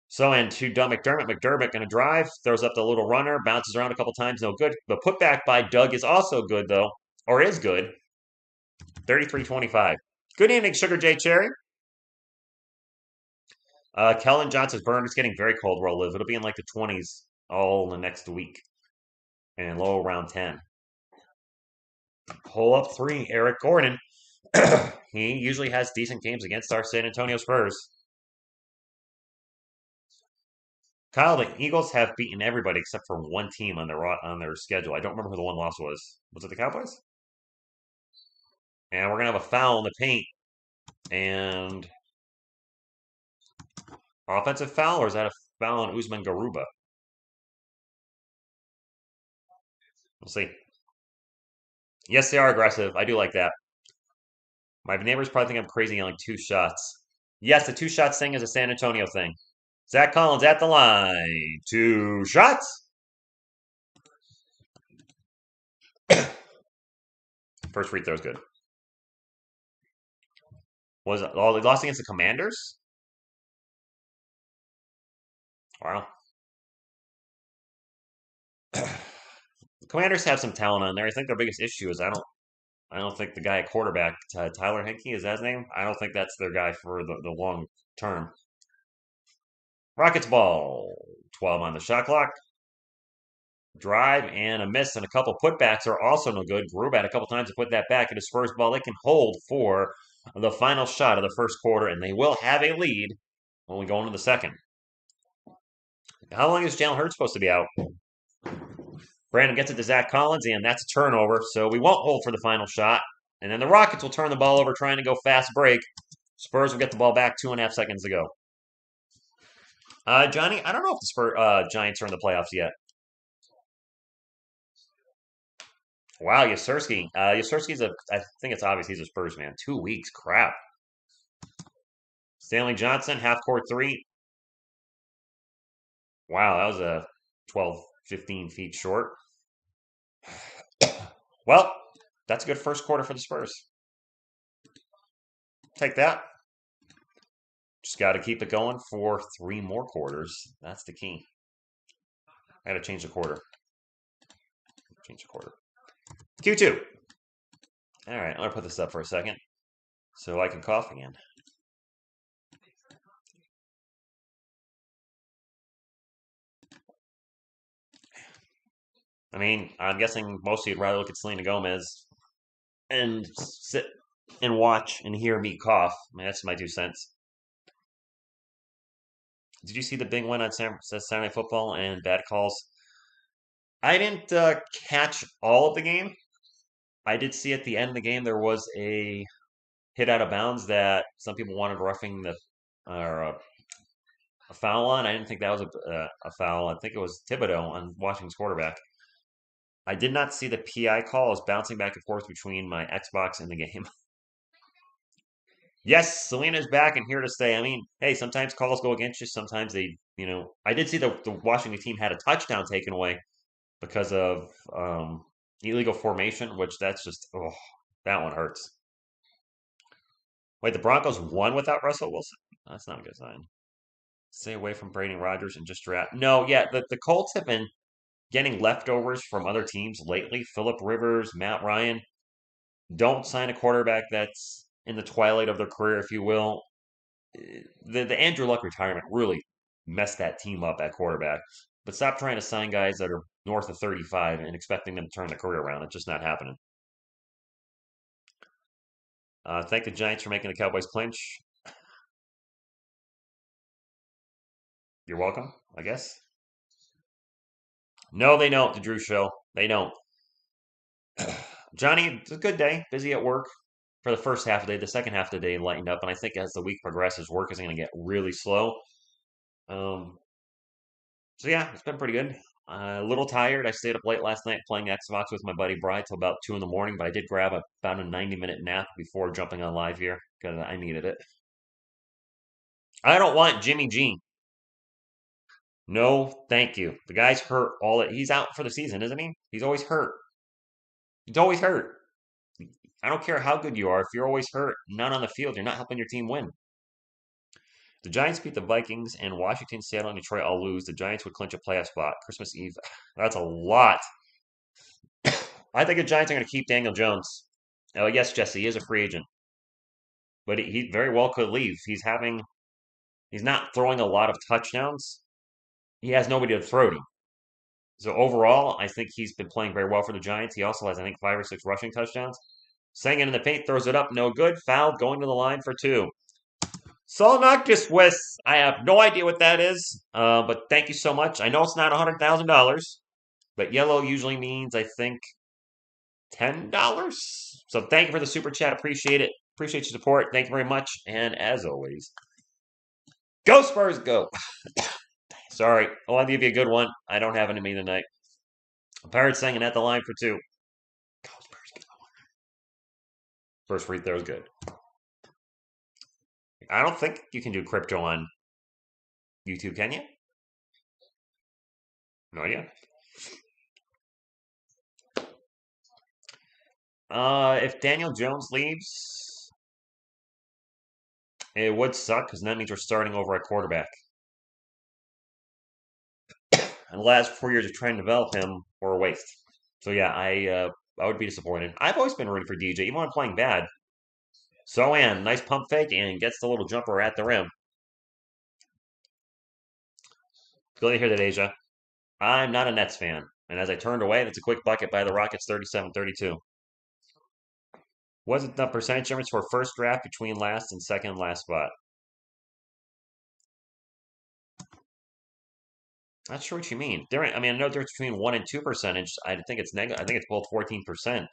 So, and to Doug McDermott. McDermott going to drive, throws up the little runner, bounces around a couple times, no good. The putback by Doug is also good, though, or is good. 33-25. Good evening, Sugar J Cherry. Kellen Johnson's burn is getting very cold where I live. It'll be in like the 20s all the next week. And low around 10. Pull up 3, Eric Gordon. He usually has decent games against our San Antonio Spurs. Kyle, the Eagles have beaten everybody except for one team on their schedule. I don't remember who the one loss was. Was it the Cowboys? And we're gonna have a foul in the paint. And offensive foul, or is that a foul on Usman Garuba? We'll see. Yes, they are aggressive. I do like that. My neighbors probably think I'm crazy on like 2 shots. Yes, the 2 shots thing is a San Antonio thing. Zach Collins at the line. 2 shots. First free throw is good. Was it all they lost against the Commanders? Wow. The Commanders have some talent on there. I think their biggest issue is I don't think the guy at quarterback, Tyler Hinkey, is that his name? I don't think that's their guy for the long term. Rockets ball. 12 on the shot clock. Drive and a miss and a couple putbacks are also no good. Grube had a couple times to put that back. It is first ball. They can hold for the final shot of the first quarter, and they will have a lead when we go into the second. How long is Jalen Hurts supposed to be out? Brandon gets it to Zach Collins, and that's a turnover, so we won't hold for the final shot. And then the Rockets will turn the ball over trying to go fast break. Spurs will get the ball back 2.5 seconds to go. Johnny, I don't know if the Giants are in the playoffs yet. Wow, Yasirski. Yasirski's I think it's obvious he's a Spurs man. 2 weeks, crap. Stanley Johnson, half court three. Wow, that was a 12, 15 feet short. Well, that's a good first quarter for the Spurs. Take that. Just got to keep it going for 3 more quarters. That's the key. I got to change the quarter. Change the quarter. Q2. All right, I'm going to put this up for a second so I can cough again. I mean, I'm guessing most of you'd rather look at Selena Gomez and sit and watch and hear me cough. I mean, that's my 2 cents. Did you see the big win on Saturday Night Football and bad calls? I didn't catch all of the game. I did see at the end of the game there was a hit out of bounds that some people wanted roughing the or a foul on. I didn't think that was a foul. I think it was Thibodeau on Washington's quarterback. I did not see the PI call. I was bouncing back and forth between my Xbox and the game. Yes, Selena's back and here to stay. I mean, hey, sometimes calls go against you. Sometimes I did see the Washington team had a touchdown taken away because of illegal formation, which that's just, oh, that one hurts. Wait, the Broncos won without Russell Wilson? That's not a good sign. Stay away from Brady Rodgers and just draft. No, yeah, the Colts have been getting leftovers from other teams lately. Philip Rivers, Matt Ryan. Don't sign a quarterback that's in the twilight of their career, if you will. The Andrew Luck retirement really messed that team up at quarterback. But stop trying to sign guys that are north of 35 and expecting them to turn the career around. It's just not happening. Thank the Giants for making the Cowboys clinch. You're welcome, I guess. No, they don't, the Drew Show. They don't. Johnny, it's a good day. Busy at work for the first half of the day. The second half of the day lightened up, and I think as the week progresses, work is going to get really slow. Um, so yeah, it's been pretty good. A little tired. I stayed up late last night playing Xbox with my buddy Bry till about 2 in the morning, but I did grab about a 90-minute nap before jumping on live here because I needed it. I don't want Jimmy G. No, thank you. The guy's hurt he's out for the season, isn't he? He's always hurt. He's always hurt. I don't care how good you are. If you're always hurt, not on the field, you're not helping your team win. The Giants beat the Vikings, and Washington, Seattle, and Detroit all lose. The Giants would clinch a playoff spot. Christmas Eve. That's a lot. I think the Giants are going to keep Daniel Jones. Oh, yes, Jesse, he is a free agent. But he very well could leave. He's not throwing a lot of touchdowns. He has nobody to throw to. So overall, I think he's been playing very well for the Giants. He also has, I think, 5 or 6 rushing touchdowns. Saying it in the paint, throws it up, no good. Foul, going to the line for 2. Saul Swiss. I have no idea what that is, but thank you so much. I know it's not $100,000, but yellow usually means, I think, $10. So thank you for the super chat. Appreciate it. Appreciate your support. Thank you very much. And as always, go Spurs, go. Sorry, I want to give you a good one. I don't have any tonight. Pirates singing at the line for 2. Go Spurs, go. First free throw is good. I don't think you can do crypto on YouTube, can you? No idea. If Daniel Jones leaves, it would suck because that means we're starting over at quarterback. And the last 4 years of trying to develop him were a waste. So yeah, I would be disappointed. I've always been rooting for DJ, even when I'm playing bad. So and nice pump fake and gets the little jumper at the rim. Glad to hear that, Asia. I'm not a Nets fan, and as I turned away, that's a quick bucket by the Rockets, 37-32. Wasn't the percentage difference for first draft between last and second and last spot? Not sure what you mean. I mean, I know there's between 1 and 2 percentage. I think it's negative. I think it's both 14%.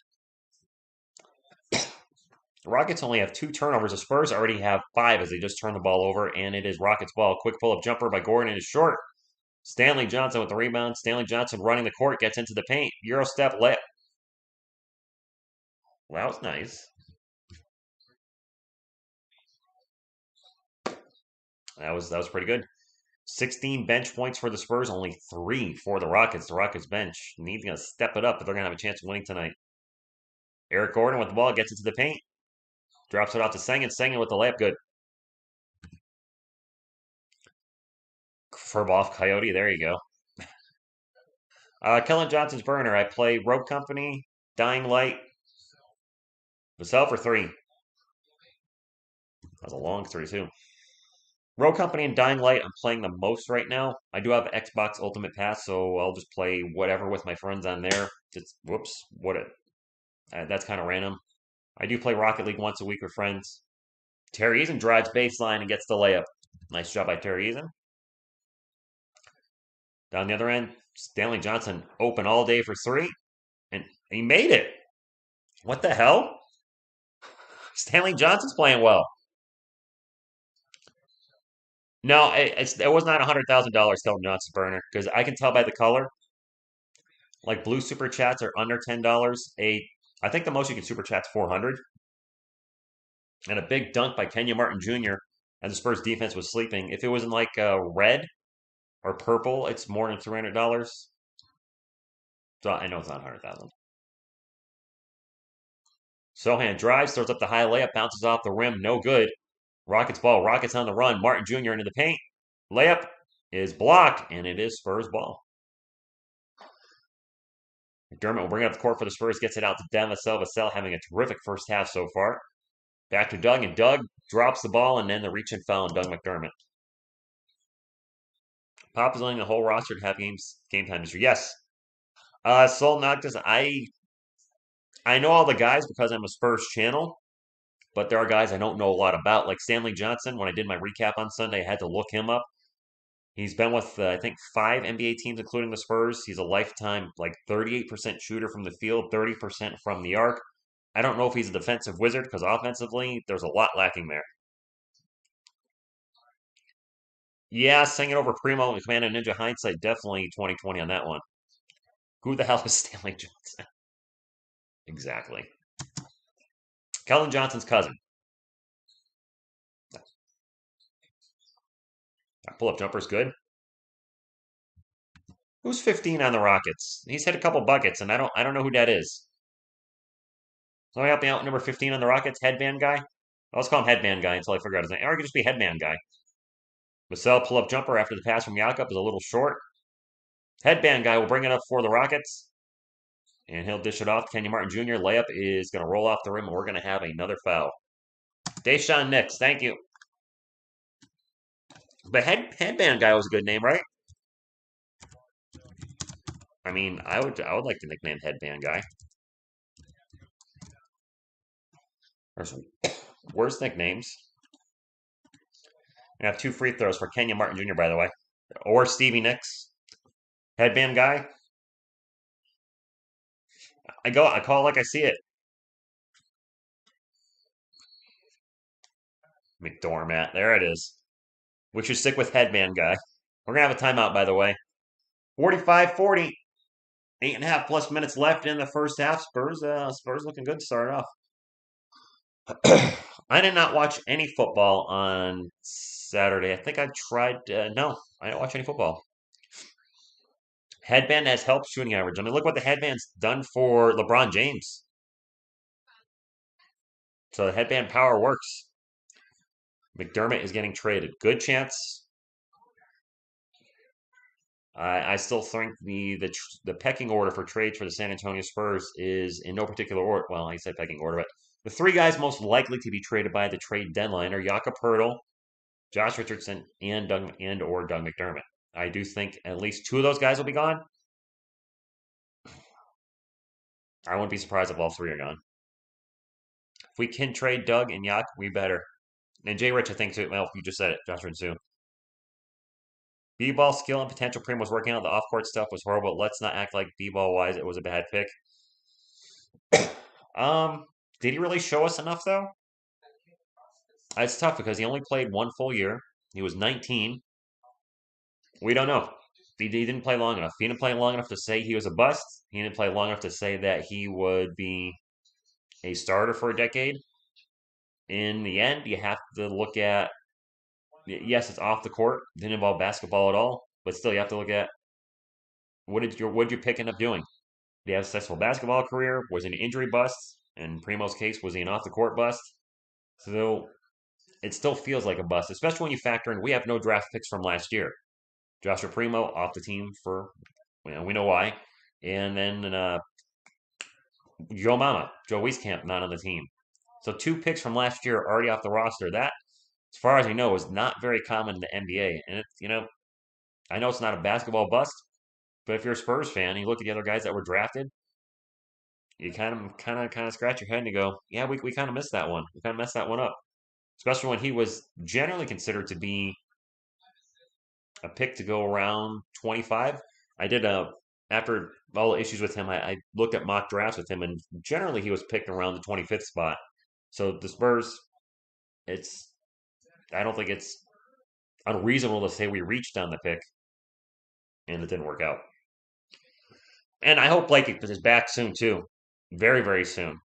The Rockets only have 2 turnovers. The Spurs already have 5 as they just turn the ball over, and it is Rockets ball. Quick pull-up jumper by Gordon and is short. Stanley Johnson with the rebound. Stanley Johnson running the court, gets into the paint. Euro step layup. Well, that was nice. That was pretty good. 16 bench points for the Spurs, only 3 for the Rockets. The Rockets bench needs to step it up if they're going to have a chance of winning tonight. Eric Gordon with the ball, gets into the paint. Drops it off to Sengun. Sengun with the layup, good. Furb off Coyote, there you go. Kellen Johnson's burner. I play Rogue Company, Dying Light. Vassell for 3. That was a long 3, too. Rogue Company and Dying Light, I'm playing the most right now. I do have Xbox Ultimate Pass, so I'll just play whatever with my friends on there. Whoops, that's kind of random. I do play Rocket League once a week with friends. Terry Eason drives baseline and gets the layup. Nice job by Terry Eason. Down the other end, Stanley Johnson open all day for 3, and he made it. What the hell? Stanley Johnson's playing well. No, it was not $100,000 Kellen Johnson burner because I can tell by the color. Like blue super chats are under $10. I think the most you can super chat's 400. And a big dunk by Kenya Martin Jr. and the Spurs defense was sleeping. If it was in like red or purple, it's more than $300. So I know it's not 100,000. Sohan drives, throws up the high layup, bounces off the rim, no good. Rockets ball. Rockets on the run. Martin Jr. into the paint. Layup is blocked, and it is Spurs ball. McDermott will bring it up the court for the Spurs, gets it out to Dan Vassell. Vassell having a terrific first half so far. Back to Doug, and Doug drops the ball, and then the reach and foul on Doug McDermott. Pop is letting the whole roster to have game time history. Yes. Soul Noctis, I know all the guys because I'm a Spurs channel, but there are guys I don't know a lot about. Like Stanley Johnson, when I did my recap on Sunday, I had to look him up. He's been with, I think, 5 NBA teams, including the Spurs. He's a lifetime, like, 38% shooter from the field, 30% from the arc. I don't know if he's a defensive wizard because offensively, there's a lot lacking there. Yeah, singing over Primo and Command and Ninja hindsight, definitely 2020 on that one. Who the hell is Stanley Johnson? Exactly. Kellen Johnson's cousin. Pull-up jumper's good. Who's 15 on the Rockets? He's hit a couple buckets, and I don't know who that is. Somebody help me out. Number 15 on the Rockets, headband guy. Let's call him headband guy until I figure out his name. Or it could just be headband guy. Vassell pull-up jumper after the pass from Jakob is a little short. Headband guy will bring it up for the Rockets. And he'll dish it off. Kenya Martin Jr. Layup is going to roll off the rim, and we're going to have another foul. Deshaun Nix, thank you. But headband guy was a good name, right? I mean, I would like to nickname headband guy. There's worse nicknames. I have 2 free throws for Kenya Martin Jr., by the way. Or Stevie Nicks. Headband guy. I call it like I see it. McDormand. There it is. We should stick with headband guy. We're going to have a timeout, by the way. 45-40. 8.5 plus minutes left in the first half. Spurs looking good to start off. I did not watch any football on Saturday. I think I tried. No, I didn't watch any football. Headband has helped shooting average. I mean, look what the headband's done for LeBron James. So the headband power works. McDermott is getting traded. Good chance. I still think the pecking order for trades for the San Antonio Spurs is in no particular order. Well, I said pecking order, but the 3 guys most likely to be traded by the trade deadline are Jakob Poeltl, Josh Richardson, and Doug McDermott. I do think at least 2 of those guys will be gone. I wouldn't be surprised if all 3 are gone. If we can trade Doug and Yak, we better. And Jay Rich, I think, too. Well, you just said it. Josh Richardson. B-ball skill and potential Primo was working out. The off-court stuff was horrible. Let's not act like B-ball wise it was a bad pick. Did he really show us enough though? It's tough because he only played one full year. He was 19. We don't know. He didn't play long enough. He didn't play long enough to say he was a bust. He didn't play long enough to say that he would be a starter for a decade. In the end, you have to look at, yes, it's off the court, didn't involve basketball at all, but still you have to look at what did your pick end up doing? Did he have a successful basketball career? Was he an injury bust? In Primo's case, was he an off the court bust? So it still feels like a bust, especially when you factor in we have no draft picks from last year. Joshua Primo off the team for, we know why. And then Joe Wieskamp not on the team. So two picks from last year already off the roster. That, as far as we know, is not very common in the NBA. And it's, I know it's not a basketball bust, but if you're a Spurs fan and you look at the other guys that were drafted, you kind of scratch your head and you go, yeah, we kind of missed that one. We kind of messed that one up, especially when he was generally considered to be a pick to go around 25. I did after all the issues with him, I looked at mock drafts with him, and generally he was picked around the 25th spot. So the Spurs, it's I don't think it's unreasonable to say we reached down the pick, and it didn't work out. And I hope Blake is back soon too, very very soon.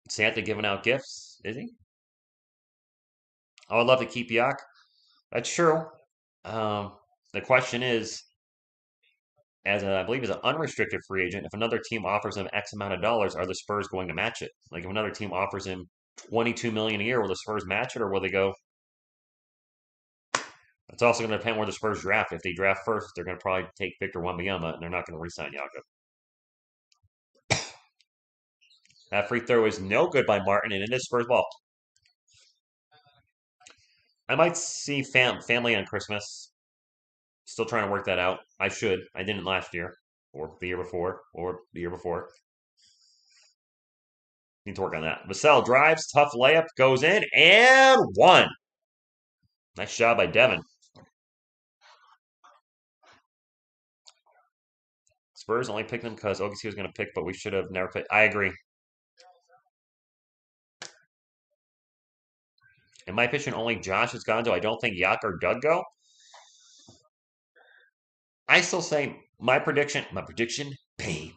Santa giving out gifts, is he? I would love to keep Yak. That's true. The question is, I believe as an unrestricted free agent, if another team offers him X amount of dollars, are the Spurs going to match it? Like if another team offers him 22 million a year, will the Spurs match it, or will they go? It's also going to depend where the Spurs draft. If they draft first, they're going to probably take Victor Wembanyama, and they're not going to re-sign Jakob. That free throw is no good by Martin, and it is Spurs ball. I might see family on Christmas. Still trying to work that out. I should. I didn't last year, or the year before, or the year before. Need to work on that. Vassell drives, tough layup, goes in, and one. Nice job by Devin. Spurs only picked them because OKC was going to pick, but we should have never picked. I agree. In my opinion, only Josh has gone, so I don't think Yak or Doug go. I still say my prediction, pain.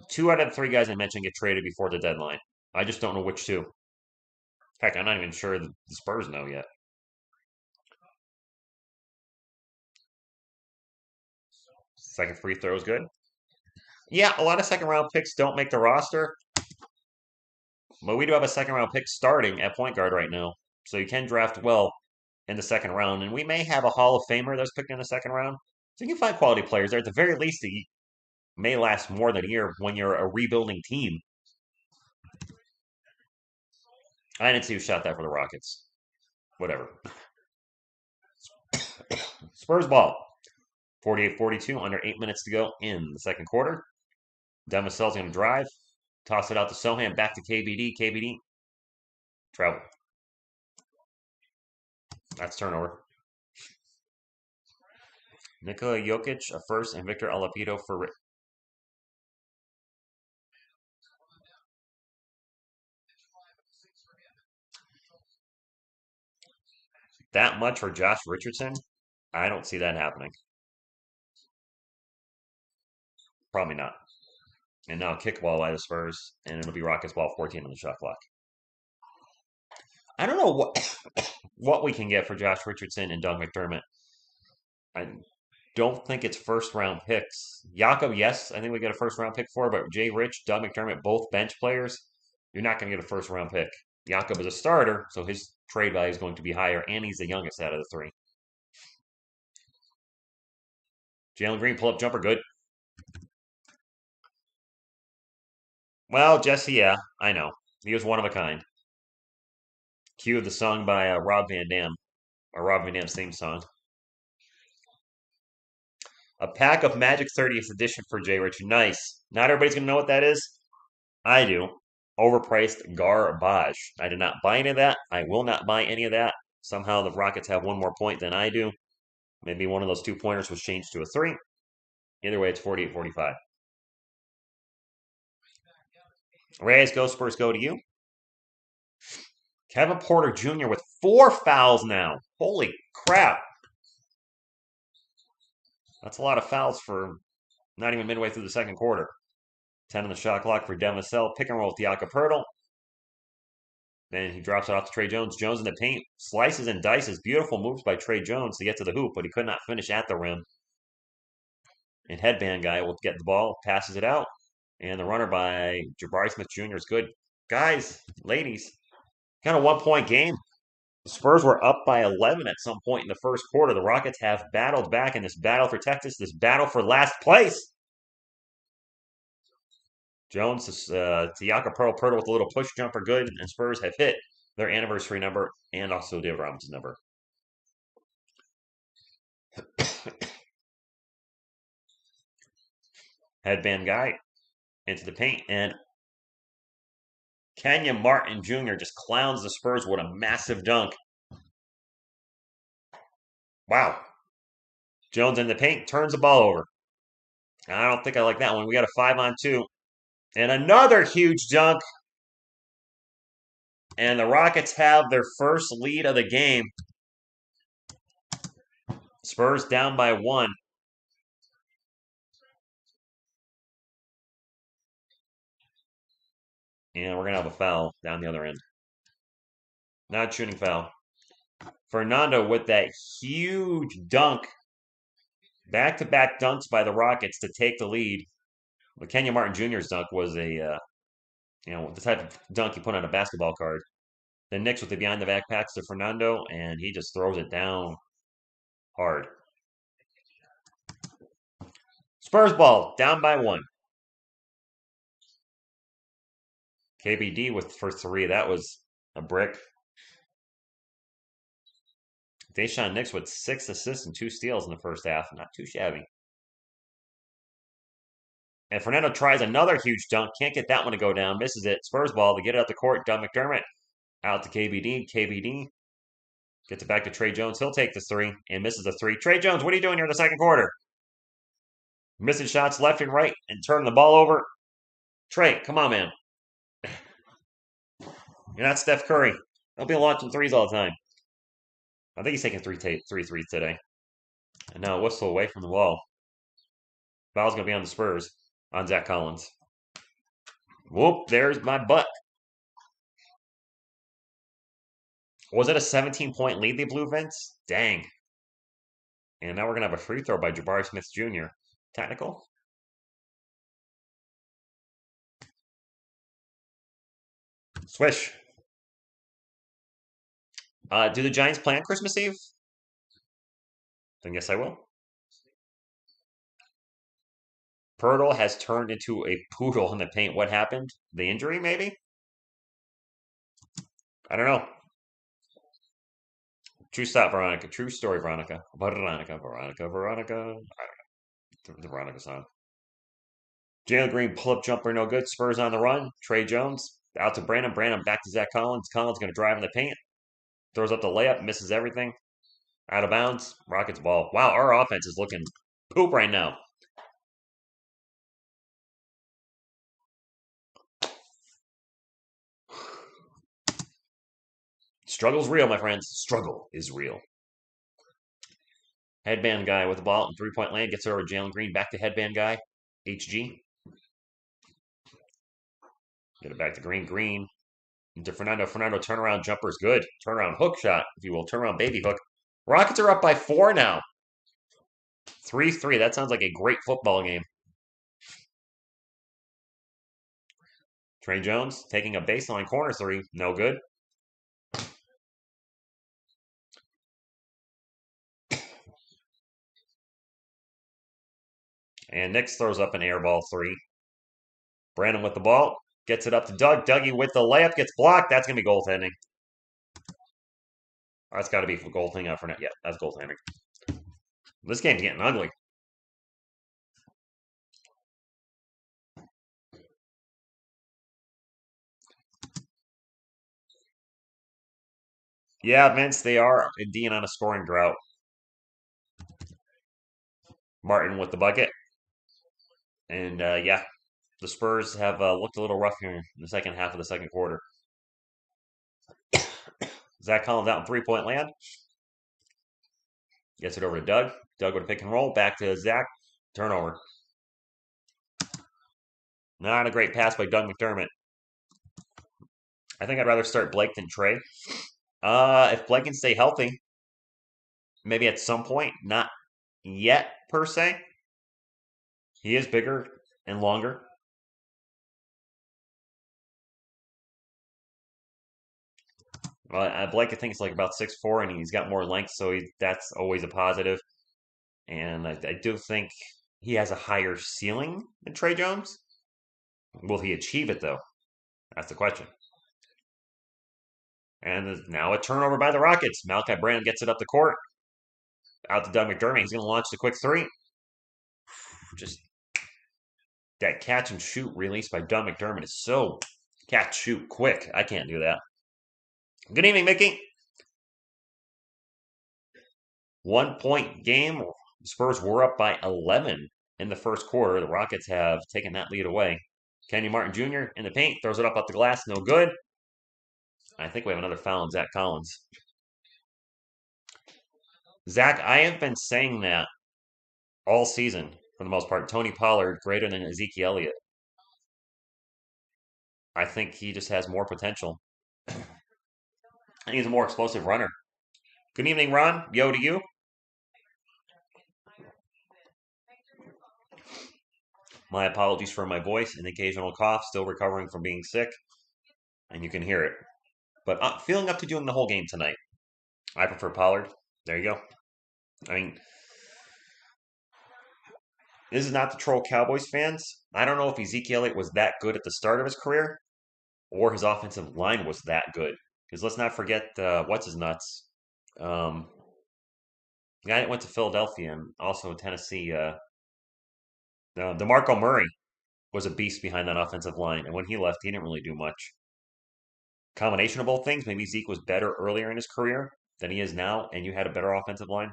2 out of the 3 guys I mentioned get traded before the deadline. I just don't know which 2. In fact, I'm not even sure the Spurs know yet. Second free throw is good. Yeah, a lot of second round picks don't make the roster, but we do have a second round pick starting at point guard right now. So you can draft well in the second round, and we may have a Hall of Famer that's picked in the second round. So you can find quality players there. At the very least, they may last more than a year when you're a rebuilding team. I didn't see who shot that for the Rockets. Whatever. Spurs ball. 48-42, under 8 minutes to go in the second quarter. Demasell's going to drive. Toss it out to Sohan, back to KBD. KBD. Travel. That's turnover. Nikola Jokic, a first, and Victor Oladipo for that much for Josh Richardson. I don't see that happening. Probably not. And now kickball by the Spurs, and it'll be Rockets ball 14 on the shot clock. I don't know what we can get for Josh Richardson and Doug McDermott. I don't think it's first round picks. Jakob, yes, I think we get a first round pick for, but Jay Rich, Doug McDermott, both bench players. You're not going to get a first round pick. Jakob is a starter, so his trade value is going to be higher, and he's the youngest out of the 3. Jalen Green pull up jumper, good. Well, Jesse, yeah, I know. He was one of a kind. Cue the song by Rob Van Dam, or Rob Van Dam's theme song. A pack of Magic 30th edition for Jay Rich. Nice. Not everybody's going to know what that is. I do. Overpriced garbage. I did not buy any of that. I will not buy any of that. Somehow the Rockets have one more point than I do. Maybe one of those 2-pointers was changed to a 3. Either way, it's 48-45. Reyes, go Spurs, go to you. Kevin Porter Jr. with 4 fouls now. Holy crap. That's a lot of fouls for not even midway through the second quarter. 10 on the shot clock for Devin Vassell. Pick and roll with Jakob Poeltl. Then he drops it off to Trey Jones. Jones in the paint. Slices and dices. Beautiful moves by Trey Jones to get to the hoop, but he could not finish at the rim. And headband guy will get the ball. Passes it out. And the runner by Jabari Smith Jr. is good. Guys, ladies, kind of 1-point game. The Spurs were up by 11 at some point in the first quarter. The Rockets have battled back in this battle for Texas, this battle for last place. Jones is to Jakob Poeltl with a little push jumper, good, and Spurs have hit their anniversary number and also David Robinson's number. Headband guy into the paint, and Kenyon Martin Jr. just clowns the Spurs with a massive dunk. Wow. Jones in the paint, turns the ball over. I don't think I like that one. We got a 5-on-2. And another huge dunk. And the Rockets have their first lead of the game. Spurs down by 1. And we're going to have a foul down the other end. Not shooting foul. Fernando with that huge dunk. Back-to-back dunks by the Rockets to take the lead. But Kenyon Martin Jr.'s dunk was a, the type of dunk you put on a basketball card. Then Knicks with the behind the back pass to Fernando, and he just throws it down hard. Spurs ball, down by 1. KBD for 3. That was a brick. Daishan Nix with 6 assists and 2 steals in the first half. Not too shabby. And Fernando tries another huge dunk. Can't get that one to go down. Misses it. Spurs ball to get it up the court. Doug McDermott out to KBD. KBD gets it back to Trey Jones. He'll take the 3 and misses the 3. Trey Jones, what are you doing here in the second quarter? Missing shots left and right and turning the ball over. Trey, come on, man. You're not Steph Curry. Don't be launching threes all the time. I think he's taking three threes today. And now a whistle away from the wall. Foul's going to be on the Spurs, on Zach Collins. Whoop, there's my butt. Was it a 17-point lead they blew, Vince? Dang. And now we're going to have a free throw by Jabari Smith Jr. Technical? Swish. Do the Giants play on Christmas Eve? Then yes, I will. Poeltl has turned into a poodle in the paint. What happened? The injury, maybe? I don't know. True stop, Veronica. True story, Veronica. Veronica. The Veronica song. Jalen Green pull-up jumper, no good. Spurs on the run. Trey Jones out to Brandon. Brandon back to Zach Collins. Collins going to drive in the paint. Throws up the layup, misses everything. Out of bounds. Rockets ball. Wow, our offense is looking poop right now. Struggle's real, my friends. Struggle is real. Headband guy with the ball in three-point lane. Gets over to Jalen Green. Back to headband guy. HG. Get it back to Green. Green. Into Fernando. Fernando turnaround jumper is good. Turnaround hook shot, if you will. Turnaround baby hook. Rockets are up by 4 now. 3-3. That sounds like a great football game. Trey Jones taking a baseline corner 3. No good. And Nix throws up an air ball 3. Brandon with the ball. Gets it up to Doug. Dougie with the layup. Gets blocked. That's going to be goaltending. That's got to be for goaltending for net. Yeah, that's goaltending. This game's getting ugly. Yeah, Vince, they are indeed on a scoring drought. Martin with the bucket. And, yeah, the Spurs have looked a little rough here in the second half of the second quarter. Zach Collins out in three-point land. Gets it over to Doug. Doug with a pick and roll. Back to Zach. Turnover. Not a great pass by Doug McDermott. I think I'd rather start Blake than Trey. If Blake can stay healthy, maybe at some point, not yet per se. He is bigger and longer. Blake, I think, is like about 6'4", and he's got more length, so that's always a positive. And I do think he has a higher ceiling than Trey Jones. Will he achieve it, though? That's the question. And now a turnover by the Rockets. Malachi Branham gets it up the court. Out to Doug McDermott. He's going to launch the quick three. Just that catch and shoot release by Doug McDermott is so catch shoot quick. I can't do that. Good evening, Mickey. 1-point game. Spurs were up by 11 in the first quarter. The Rockets have taken that lead away. Kenyon Martin Jr. in the paint. Throws it up the glass. No good. I think we have another foul on Zach Collins. Zach, I have been saying that all season for the most part. Tony Pollard greater than Ezekiel Elliott. I think he just has more potential. And he's a more explosive runner. Good evening, Ron. Yo to you. My apologies for my voice, an occasional cough, still recovering from being sick, and you can hear it. But I'm feeling up to doing the whole game tonight. I prefer Pollard. There you go. I mean, this is not to troll Cowboys fans. I don't know if Ezekiel Elliott was that good at the start of his career, or his offensive line was that good. Because let's not forget, what's his nuts? The guy that went to Philadelphia and also Tennessee, DeMarco Murray was a beast behind that offensive line. And when he left, he didn't really do much. Combination of both things. Maybe Zeke was better earlier in his career than he is now, and you had a better offensive line.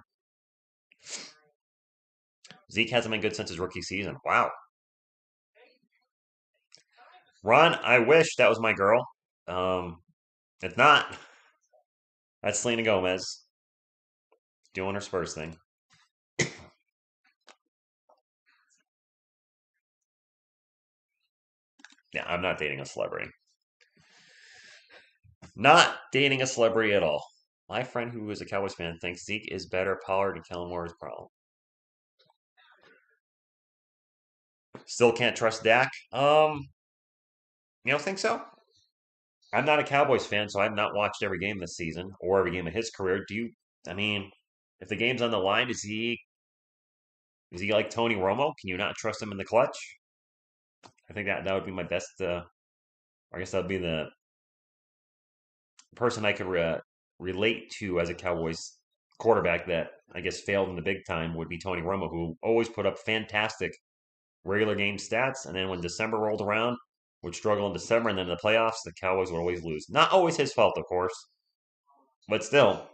Zeke hasn't been good since his rookie season. Wow. Ron, I wish that was my girl. It's not. That's Selena Gomez doing her Spurs thing. Yeah, I'm not dating a celebrity. Not dating a celebrity at all. My friend who is a Cowboys fan thinks Zeke is better. Pollard and Kellen Moore's problem. Still can't trust Dak. You don't think so? I'm not a Cowboys fan, so I've not watched every game this season or every game of his career. Do you? I mean, if the game's on the line, is he like Tony Romo? Can you not trust him in the clutch? I think that would be my best. I guess that would be the person I could relate to as a Cowboys quarterback that I guess failed in the big time would be Tony Romo, who always put up fantastic regular game stats, and then when December rolled around, would struggle in December, and then in the playoffs, the Cowboys would always lose. Not always his fault, of course, but still,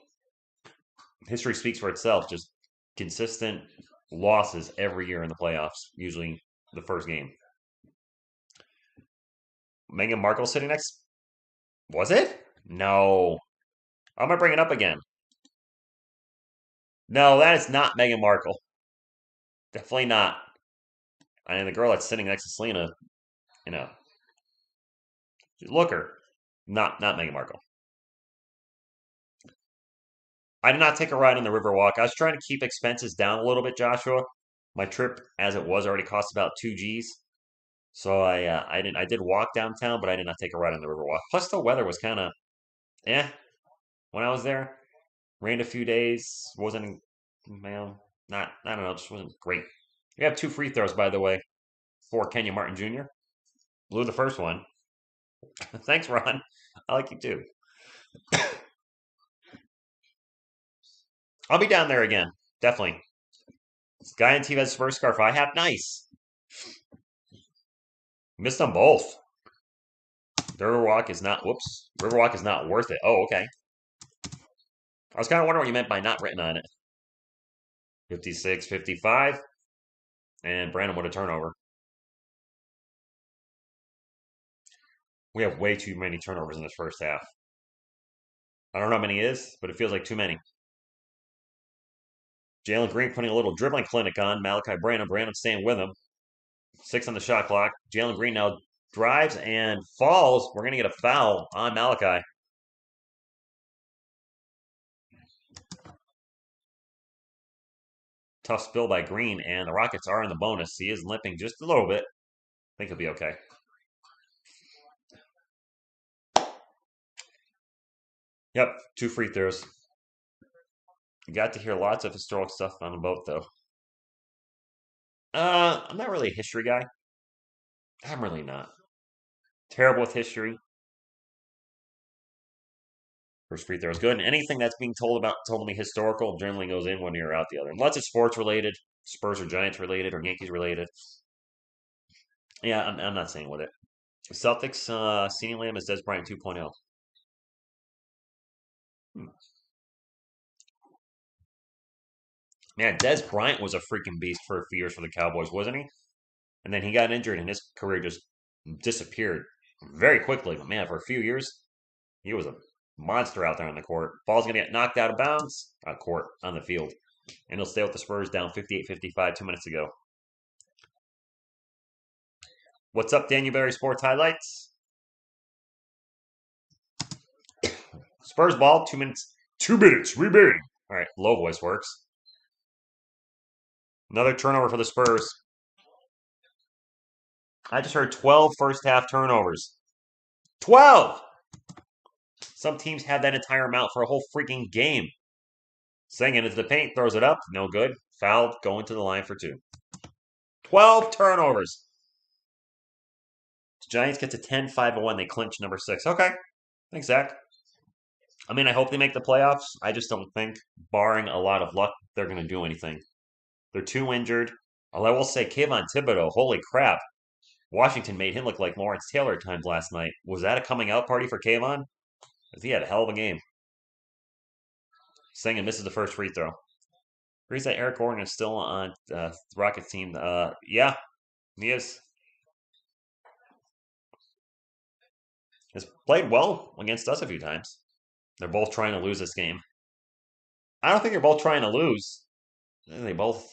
history speaks for itself. Just consistent losses every year in the playoffs, usually the first game. Meghan Markle sitting next. Was it? No. I'm gonna bring it up again. No, that is not Meghan Markle. Definitely not. And the girl that's sitting next to Selena, you know, look her. Not Meghan Markle. I did not take a ride on the Riverwalk. I was trying to keep expenses down a little bit, Joshua. My trip, as it was, already cost about 2 G's. So I did walk downtown, but I did not take a ride on the Riverwalk. Plus, the weather was kind of when I was there. Rained a few days. Wasn't, man, not, I don't know, just wasn't great. We have 2 free throws, by the way, for Kenyon Martin Jr. Blew the first one. Thanks, Ron. I like you too. I'll be down there again. Definitely. This guy on TV has his first scarf I have. Nice. Missed them both. The Riverwalk is not, whoops. Riverwalk is not worth it. Oh, okay. I was kind of wondering what you meant by not written on it. 56, 55. And Brandon with a turnover. We have way too many turnovers in this first half. I don't know how many he is, but it feels like too many. Jalen Green putting a little dribbling clinic on Malachi Branham. Branham staying with him. 6 on the shot clock. Jalen Green now drives and falls. We're going to get a foul on Malachi. Tough spill by Green, and the Rockets are in the bonus. He is limping just a little bit. I think he'll be okay. Yep, 2 free throws. You got to hear lots of historical stuff on the boat, though. I'm not really a history guy. I'm really not. Terrible with history. First free throw is good. And anything that's being told me historical generally goes in one ear out the other. Unless it's sports related, Spurs or Giants related, or Yankees related. Yeah, I'm not saying with it. Celtics, CeeDee Lamb is Des Bryant 2.0. Hmm. Man, Des Bryant was a freaking beast for a few years for the Cowboys, wasn't he? And then he got injured and his career just disappeared very quickly. But man, for a few years, he was a monster out there on the court. Ball's going to get knocked out of bounds, on the field. And he'll stay with the Spurs down 58-55 2 minutes ago. What's up, Daniel Berry Sports Highlights? Spurs ball, 2 minutes. 2 minutes remaining. All right, low voice works. Another turnover for the Spurs. I just heard 12 first half turnovers. 12! Some teams had that entire amount for a whole freaking game. Singing into the paint, throws it up, no good. Fouled, going to the line for 2. 12 turnovers. Giants get to 10-5-1. They clinch number 6. Okay. Thanks, Zach. I mean, I hope they make the playoffs. I just don't think, barring a lot of luck, they're going to do anything. They're too injured. Although I will say, Kayvon Thibodeau, holy crap. Washington made him look like Lawrence Taylor at times last night. Was that a coming out party for Kayvon? Because he had a hell of a game. Singing misses the first free throw. Agrees that Eric Gordon is still on the Rockets team. Yeah, he is. Has played well against us a few times. They're both trying to lose this game. I don't think they're both trying to lose. They both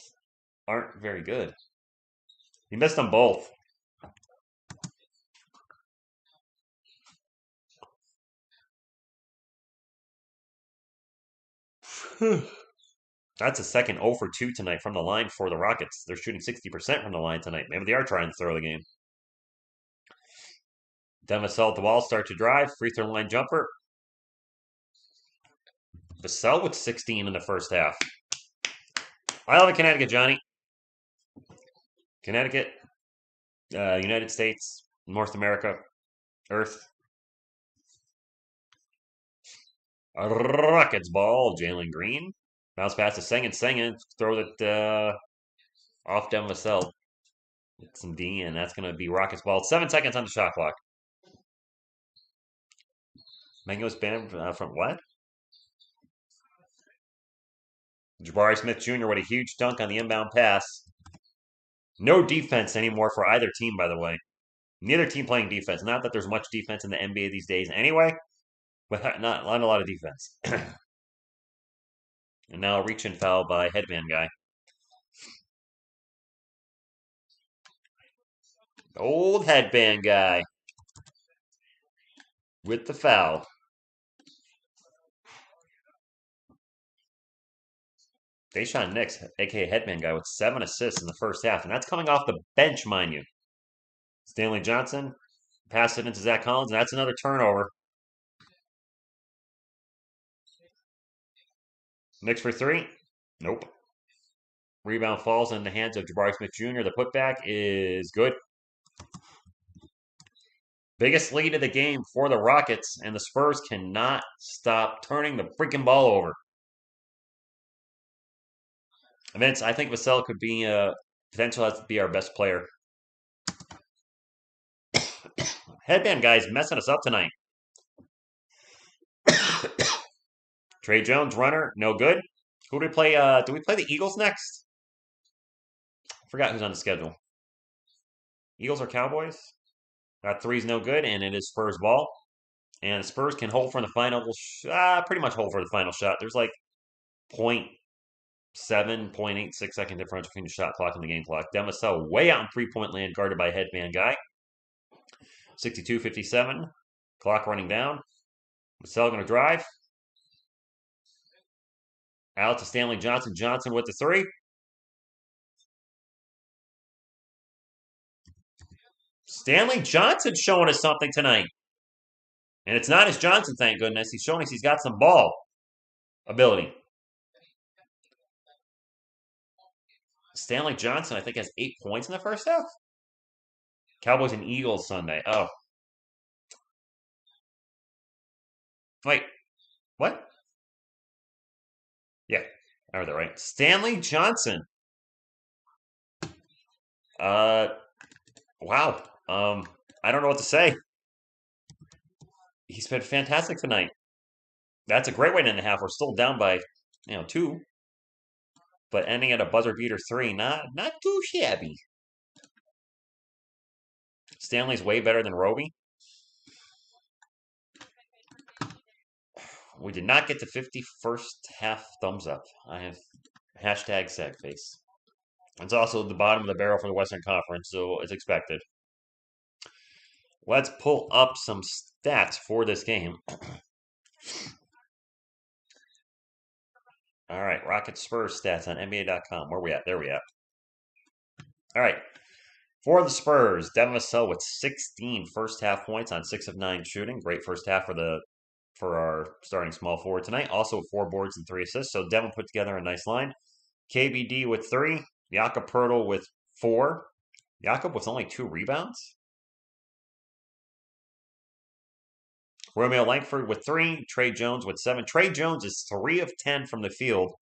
aren't very good. He missed them both. That's a second 0 for 2 tonight from the line for the Rockets. They're shooting 60% from the line tonight. Maybe they are trying to throw the game. Vassell at the wall, start to drive. Free throw line jumper. Vassell with 16 in the first half. I love it, Connecticut, Johnny. Connecticut, United States, North America, Earth. Rockets ball, Jalen Green. Bounce pass to Singing. Throw it off Vassell. Some D, and that's going to be Rockets ball. 7 seconds on the shot clock. Mango's banned from what? Jabari Smith Jr. What a huge dunk on the inbound pass. No defense anymore for either team, by the way. Neither team playing defense. Not that there's much defense in the NBA these days anyway, but not a lot of defense. And now a reach-in foul by headband guy. Old headband guy with the foul. Dayshawn Nix, a.k.a. headband guy, with 7 assists in the first half, and that's coming off the bench, mind you. Stanley Johnson passed it into Zach Collins, and that's another turnover. Nix for 3. Nope. Rebound falls in the hands of Jabari Smith Jr. The putback is good. Biggest lead of the game for the Rockets, and the Spurs cannot stop turning the freaking ball over. Vince, I think Vassell could be potential to be our best player. Headband guy's messing us up tonight. Trey Jones, runner, no good. Who do we play? Do we play the Eagles next? I forgot who's on the schedule. Eagles or Cowboys? That 3's no good, and it is Spurs ball. And the Spurs can hold for the final, pretty much hold for the final shot. There's like point 0.86 second difference between the shot clock and the game clock. Demasel way out in 3-point land, guarded by headman guy. 62-57. Clock running down. Masel going to drive. Out to Stanley Johnson. Johnson with the three. Stanley Johnson showing us something tonight. And it's not his Johnson, thank goodness. He's showing us he's got some ball ability. Stanley Johnson, I think, has 8 points in the first half. Cowboys and Eagles Sunday. Oh. Wait. What? Yeah. I heard that right. Stanley Johnson. Wow. I don't know what to say. He's been fantastic tonight. That's a great way to end the half. We're still down by, 2. But ending at a buzzer beater 3, not too shabby. Stanley's way better than Roby. We did not get the 51st half thumbs up. I have hashtag sad face. It's also the bottom of the barrel for the Western Conference, so it's expected. Let's pull up some stats for this game. All right, Rocket Spurs stats on NBA.com. Where we at? There we at. All right. For the Spurs, Devin Vassell with 16 first half points on 6 of 9 shooting. Great first half for our starting small forward tonight. Also with 4 boards and 3 assists. So Devin put together a nice line. KBD with 3. Jakob Pertl with 4. Jakob with only 2 rebounds. Romeo Langford with 3. Trey Jones with 7. Trey Jones is 3 of 10 from the field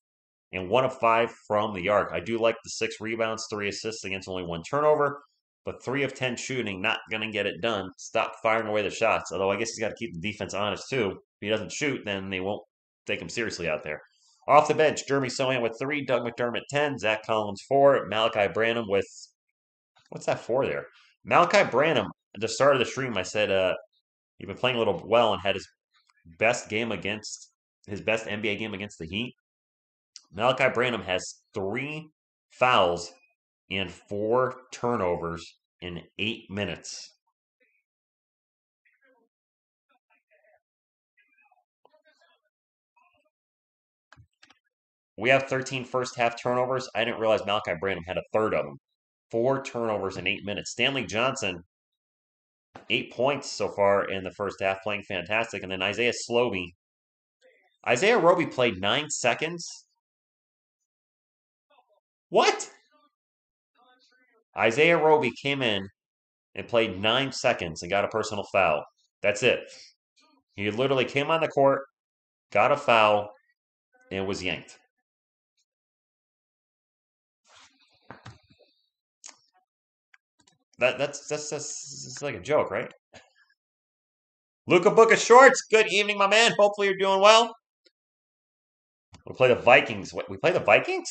and 1 of 5 from the arc. I do like the 6 rebounds, 3 assists against only 1 turnover, but 3 of 10 shooting, not going to get it done. Stop firing away the shots. Although I guess he's got to keep the defense honest too. If he doesn't shoot, then they won't take him seriously out there. Off the bench, Jeremy Sohan with 3, Doug McDermott 10, Zach Collins 4, Malachi Branham with, what's that 4 there? Malachi Branham, at the start of the stream, I said he'd been playing a little well and had his best NBA game against the Heat. Malachi Branham has 3 fouls and 4 turnovers in 8 minutes. We have 13 first half turnovers. I didn't realize Malachi Branham had a third of them. 4 turnovers in 8 minutes. Stanley Johnson, 8 points so far in the first half, playing fantastic. And then Isaiah Roby played 9 seconds. What? Isaiah Roby came in and played 9 seconds and got a personal foul. That's it. He literally came on the court, got a foul, and was yanked. That's like a joke, right? Luka Book of Shorts, good evening, my man. Hopefully you're doing well. We'll play the Vikings. What, we play the Vikings?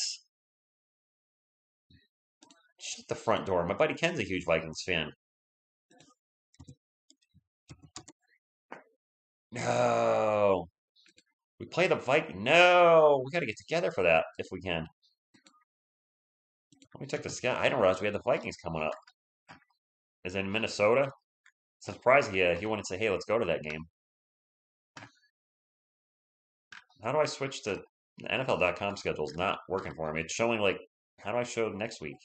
Shut the front door. My buddy Ken's a huge Vikings fan. No. We play the Vikings. No. We got to get together for that if we can. Let me check the schedule. I didn't realize we had the Vikings coming up. Is it in Minnesota? It's a surprise he wanted to say, hey, let's go to that game. How do I switch to the NFL.com schedule? Is not working for me. It's showing like, how do I show next week?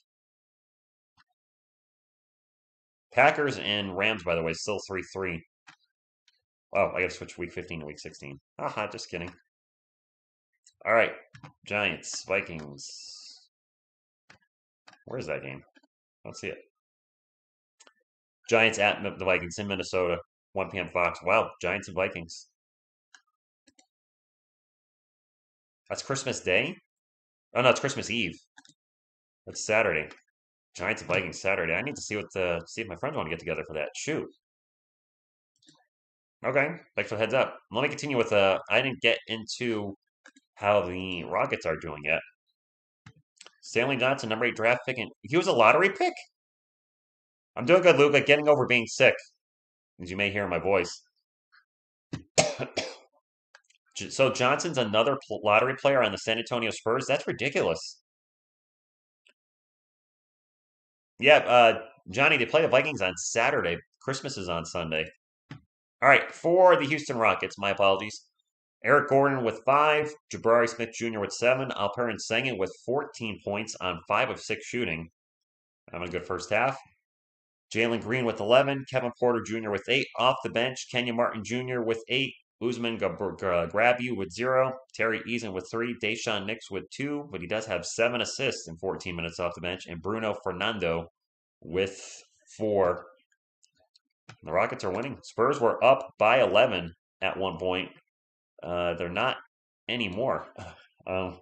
Packers and Rams, by the way, still 3-3. Oh, I gotta switch week 15 to week 16. Haha, just kidding. All right, Giants, Vikings. Where's that game? I don't see it. Giants at the Vikings in Minnesota, 1 p.m. Fox. Wow, Giants and Vikings. That's Christmas Day? Oh, no, it's Christmas Eve. That's Saturday. Giants and Vikings Saturday. I need to see see if my friends want to get together for that. Shoot. Okay, thanks for the heads up. Let me continue with I didn't get into how the Rockets are doing yet. Stanley Johnson, number 8 draft pick, and he was a lottery pick? I'm doing good, Luca. Getting over being sick, as you may hear in my voice. So Johnson's another lottery player on the San Antonio Spurs. That's ridiculous. Yeah, Johnny, they play the Vikings on Saturday. Christmas is on Sunday. All right, for the Houston Rockets, my apologies. Eric Gordon with 5, Jabari Smith Jr. with 7, Alperen Sengun with 14 points on 5 of 6 shooting. Having a good first half. Jalen Green with 11, Kevin Porter Jr. with 8 off the bench, Kenya Martin Jr. with 8, Usman Grabu with 0, Terry Eason with 3, Deshaun Nix with 2, but he does have 7 assists in 14 minutes off the bench, and Bruno Fernando with 4. The Rockets are winning. Spurs were up by 11 at one point. They're not anymore. Um,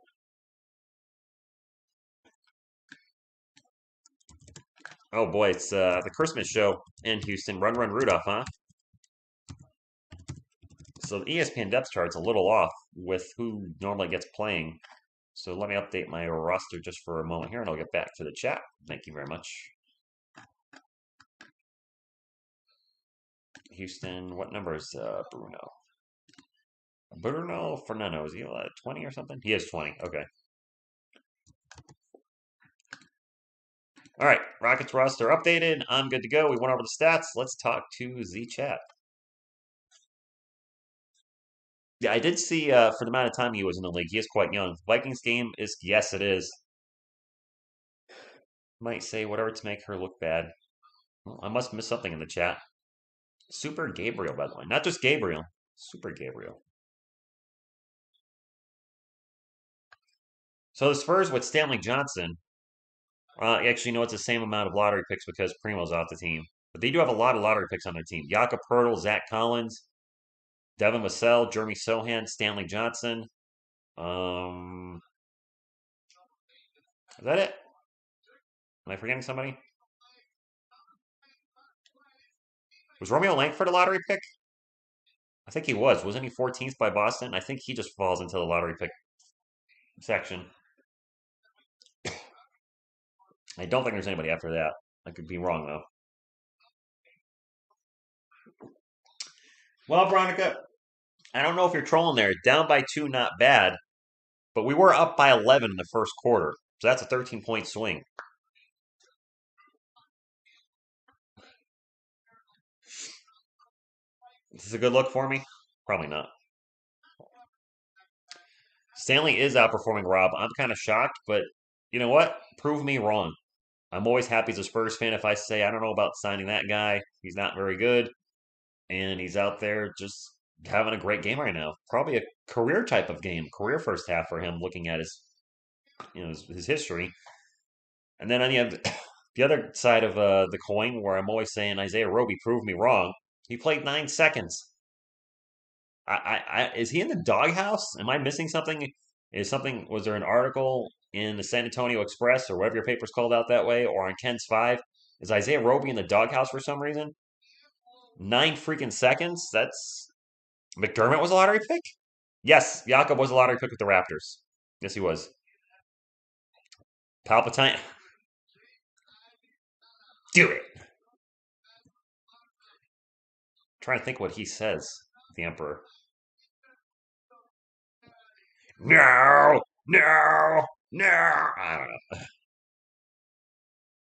oh boy, it's the Christmas show in Houston. Run, run, Rudolph, huh? So the ESPN depth chart's a little off with who normally gets playing. So let me update my roster just for a moment here, and I'll get back to the chat. Thank you very much. Houston, what number is Bruno? Bruno Fernando, is he 20 or something? He is 20, okay. All right, Rockets roster updated. I'm good to go. We went over the stats. Let's talk to Z Chat. Yeah, I did see for the amount of time he was in the league, he is quite young. Vikings game is, yes, it is. Might say whatever to make her look bad. Well, I must miss something in the chat. Super Gabriel, by the way. Not just Gabriel. Super Gabriel. So the Spurs with Stanley Johnson. Actually, no, it's the same amount of lottery picks because Primo's off the team. But they do have a lot of lottery picks on their team. Jakob Pertl, Zach Collins, Devin Vassell, Jeremy Sohan, Stanley Johnson. Is that it? Am I forgetting somebody? Was Romeo Langford a lottery pick? I think he was. Wasn't he 14th by Boston? I think he just falls into the lottery pick section. I don't think there's anybody after that. I could be wrong, though. Well, Veronica, I don't know if you're trolling there. Down by 2, not bad. But we were up by 11 in the first quarter. So that's a 13-point swing. Is this a good look for me? Probably not. Stanley is outperforming Rob. I'm kind of shocked, but you know what? Prove me wrong. I'm always happy as a Spurs fan if I say, I don't know about signing that guy. He's not very good. And he's out there just having a great game right now. Probably a career type of game, career first half for him, looking at his history. And then on the other side of the coin, where I'm always saying Isaiah Roby proved me wrong, he played 9 seconds. Is he in the doghouse? Am I missing something? Was there an article in the San Antonio Express or whatever your paper's called out that way, or on Ken's Five? Is Isaiah Roby in the doghouse for some reason? 9 freaking seconds? That's McDermott was a lottery pick? Yes, Jakob was a lottery pick with the Raptors. Yes, he was. Palpatine. Do it. Trying to think what he says, the Emperor. No, no, no. I don't know.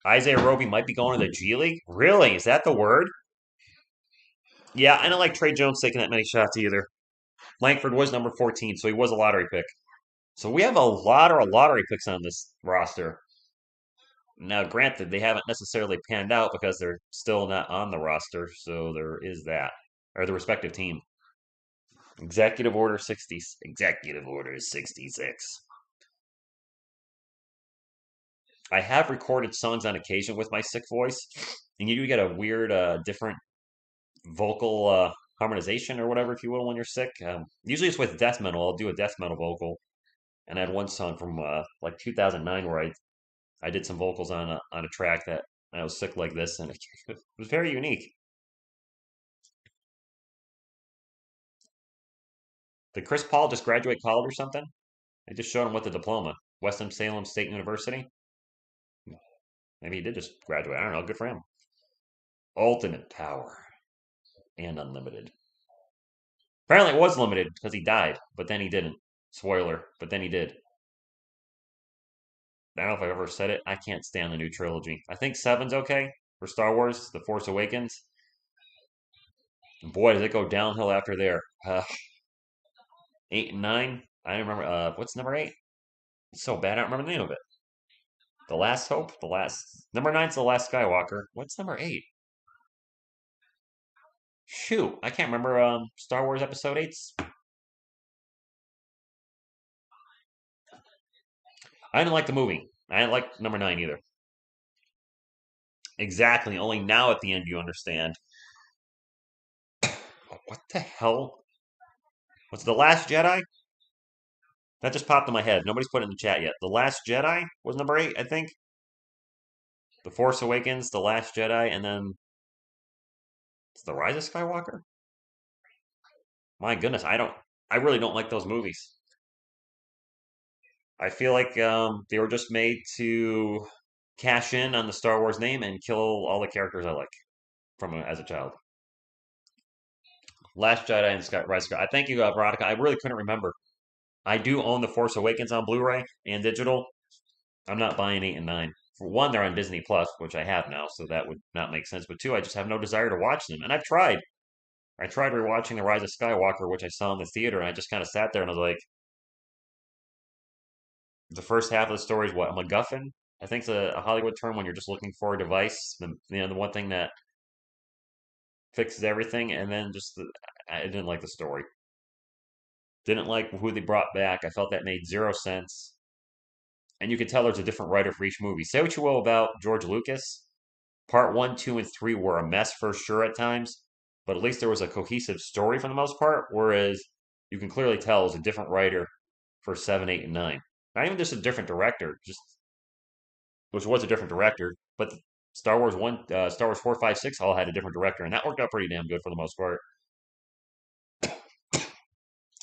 Isaiah Roby might be going to the G League. Really? Is that the word? Yeah, I don't like Trey Jones taking that many shots either. Langford was number 14, so he was a lottery pick. So we have a lot of lottery picks on this roster. Now, granted, they haven't necessarily panned out because they're still not on the roster, so there is that. Or the respective team. Executive Order 60. Executive Order 66. I have recorded songs on occasion with my sick voice, and you do get a weird, different vocal harmonization or whatever, if you will, when you're sick. Usually it's with death metal. I'll do a death metal vocal, and I had one song from like 2009 where I did some vocals on a track that I was sick like this, and it was very unique. Did Chris Paul just graduate college or something? I just showed him with the diploma. Winston-Salem State University. Maybe he did just graduate. I don't know. Good for him. Ultimate power and unlimited. Apparently, it was limited because he died, but then he didn't. Spoiler, but then he did. I don't know if I've ever said it. I can't stand the new trilogy. I think seven's okay for Star Wars: The Force Awakens. Boy, does it go downhill after there. Eight and nine. I don't remember. What's number eight? It's so bad. I don't remember the name of it. The Last Hope. The last number nine's The Last Skywalker. What's number eight? Shoot, I can't remember. Star Wars Episode 8's. I didn't like the movie. I didn't like number nine either. Exactly. Only now at the end you understand. What the hell? Was it The Last Jedi? That just popped in my head. Nobody's put it in the chat yet. The Last Jedi was number eight, I think. The Force Awakens, The Last Jedi, and then it's The Rise of Skywalker. My goodness, I really don't like those movies. I feel like they were just made to cash in on the Star Wars name and kill all the characters I like from as a child. Last Jedi and Rise of Skywalker. I thank you, Veronica. I really couldn't remember. I do own The Force Awakens on Blu-ray and digital. I'm not buying eight and nine. For one, they're on Disney Plus, which I have now, so that would not make sense. But two, I just have no desire to watch them. And I've tried. I tried rewatching The Rise of Skywalker, which I saw in the theater, and I just kind of sat there and I was like, the first half of the story is what? A MacGuffin? I think it's a Hollywood term when you're just looking for a device, the one thing that fixes everything, and then I didn't like the story. Didn't like who they brought back. I felt that made zero sense. And you could tell there's a different writer for each movie. Say what you will about George Lucas. Part one, two, and three were a mess for sure at times, but at least there was a cohesive story for the most part. Whereas you can clearly tell it was a different writer for seven, eight, and nine. Not even just a different director, just which was a different director, but Star Wars 4, 5, 6 all had a different director, and that worked out pretty damn good for the most part.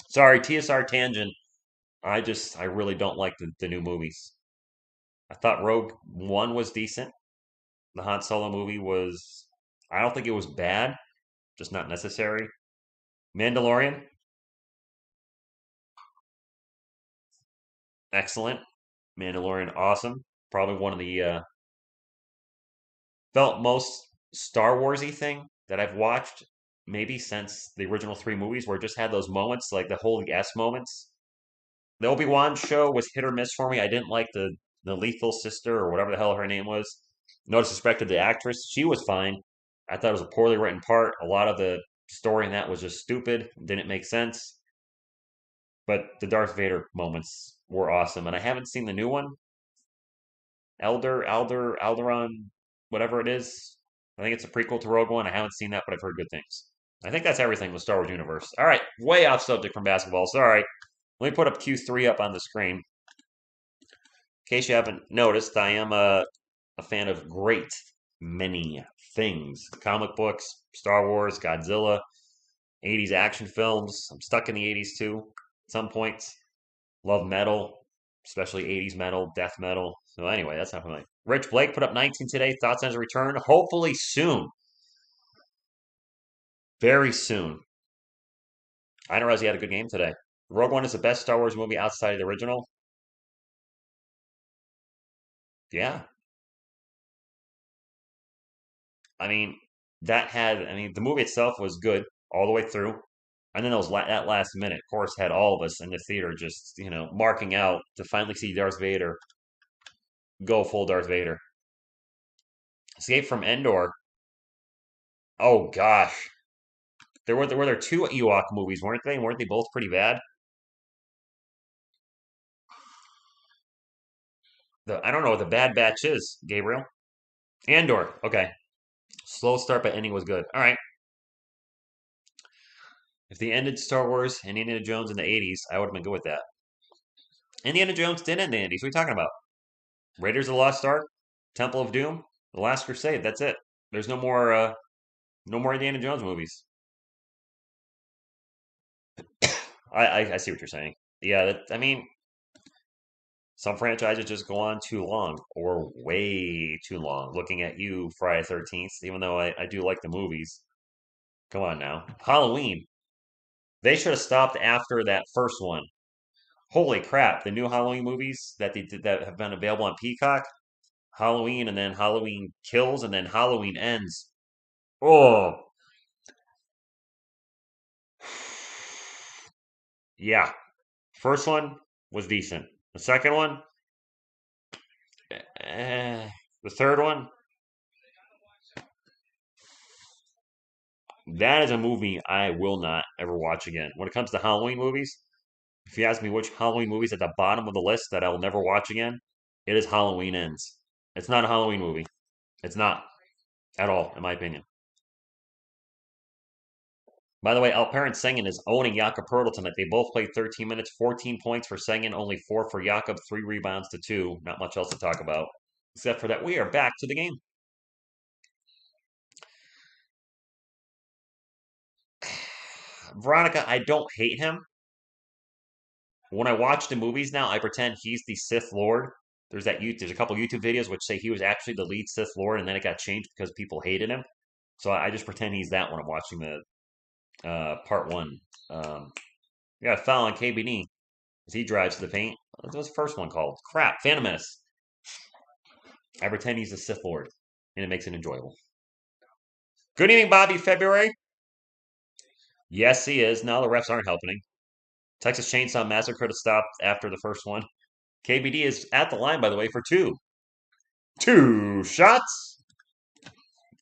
Sorry, TSR tangent. I really don't like the new movies. I thought Rogue One was decent. The Han Solo movie was, I don't think it was bad, just not necessary. Mandalorian, excellent. Mandalorian, awesome. Probably one of the felt most Star Warsy thing that I've watched maybe since the original three movies, where it just had those moments like the Holy S moments. The Obi-Wan show was hit or miss for me. I didn't like the lethal sister or whatever the hell her name was. No disrespect to the actress, she was fine. I thought it was a poorly written part. A lot of the story in that was just stupid, didn't make sense. But the Darth Vader moments were awesome, and I haven't seen the new one, Alderon, whatever it is. I think it's a prequel to Rogue One. I haven't seen that, but I've heard good things. I think that's everything with Star Wars universe. All right, way off subject from basketball. Sorry. Let me put up Q3 up on the screen. In case you haven't noticed, I am a fan of great many things. Comic books, Star Wars, Godzilla, 80s action films. I'm stuck in the 80s too at some points. Love metal, especially 80s metal, death metal. So anyway, that's not for me. Rich Blake put up 19 today. Thoughts on his return? Hopefully soon. Very soon. I didn't realize he had a good game today. Rogue One is the best Star Wars movie outside of the original. Yeah. I mean, the movie itself was good all the way through. And then that last minute, of course, had all of us in the theater just, marking out to finally see Darth Vader go full Darth Vader. Escape from Endor. Oh gosh, were there two Ewok movies, weren't they? Weren't they both pretty bad? I don't know what the Bad Batch is, Gabriel. Andor. Okay, slow start but ending was good. All right. If they ended Star Wars and Indiana Jones in the 80s, I would have been good with that. Indiana Jones did end the 80s. What are you talking about? Raiders of the Lost Ark, Temple of Doom, The Last Crusade. That's it. There's no more Indiana Jones movies. I see what you're saying. Yeah, some franchises just go on too long or way too long. Looking at you, Friday 13th, even though I do like the movies. Come on now. Halloween. They should have stopped after that first one. Holy crap! The new Halloween movies that they did that have been available on Peacock, Halloween, and then Halloween Kills, and then Halloween Ends. Oh, yeah. First one was decent. The second one, eh. The third one, that is a movie I will not ever watch again. When it comes to Halloween movies, if you ask me which Halloween movie's at the bottom of the list that I will never watch again, it is Halloween Ends. It's not a Halloween movie. It's not at all, in my opinion. By the way, Alperen Sengun is owning Jakob Pertl tonight. They both played 13 minutes, 14 points for Sengun, only 4 for Jakob, 3 rebounds to 2. Not much else to talk about. Except for that, we are back to the game. Veronica, I don't hate him. When I watch the movies now, I pretend he's the Sith Lord. There's a couple YouTube videos which say he was actually the lead Sith Lord, and then it got changed because people hated him. So I just pretend he's that when I'm watching the part one. We got a foul on KBD as he drives to the paint. What was the first one called? Crap, Phantom Menace. I pretend he's the Sith Lord, and it makes it enjoyable. Good evening, Bobby. February. Yes, he is. No, the refs aren't helping him. Texas Chainsaw Massacre to stop after the first one. KBD is at the line, by the way, for two. Two shots.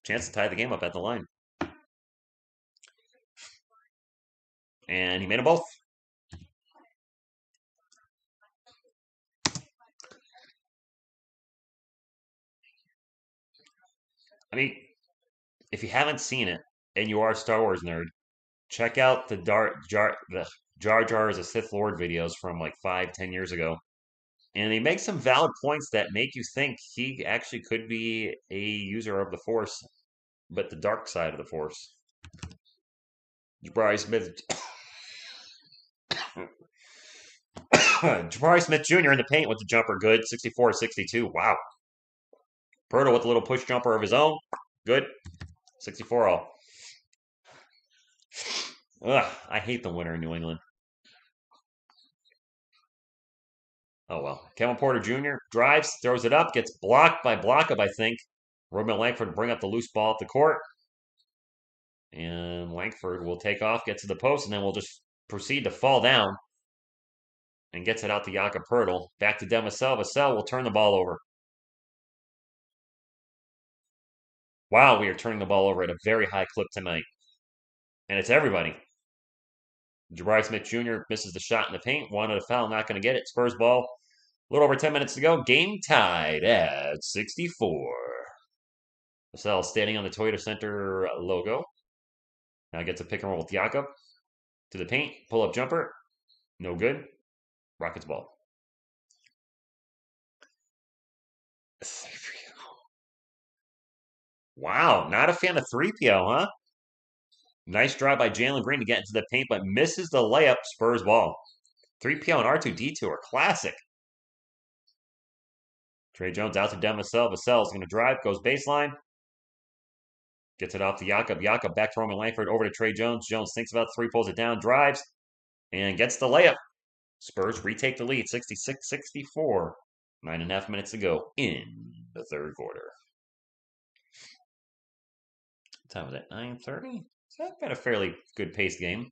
Chance to tie the game up at the line. And he made them both. I mean, if you haven't seen it and you are a Star Wars nerd, check out the Jar Jar is a Sith Lord videos from like 5, 10 years ago. And he makes some valid points that make you think he actually could be a user of the Force, but the dark side of the Force. Jabari Smith. Jabari Smith Jr. in the paint with the jumper. Good. 64-62. Wow. Proto with a little push jumper of his own. Good. 64 all. Ugh, I hate the winter in New England. Oh well. Kevin Porter Jr. drives, throws it up, gets blocked by Blockup, I think. Romeo Langford to bring up the loose ball at the court. And Langford will take off, get to the post, and then we'll just proceed to fall down. And gets it out to Jakob Pertl. Back to Demisel. Vassell will turn the ball over. Wow, we are turning the ball over at a very high clip tonight. And it's everybody. Jabari Smith Jr. misses the shot in the paint. Wanted a foul, not going to get it. Spurs ball. A little over 10 minutes to go. Game tied at 64. Vassell standing on the Toyota Center logo. Now gets a pick and roll with Jakob. To the paint. Pull up jumper. No good. Rockets ball. Wow, not a fan of 3PO, huh? Nice drive by Jalen Green to get into the paint, but misses the layup. Spurs ball. 3PO and R2D2 are classic. Trey Jones out to Demisel. Vassell is going to drive, goes baseline. Gets it off to Jakob. Jakob back to Roman Langford, over to Trey Jones. Jones thinks about three, pulls it down, drives, and gets the layup. Spurs retake the lead, 66-64. 9.5 minutes to go in the third quarter. What time was it? 9:30? So that's been a fairly good paced game,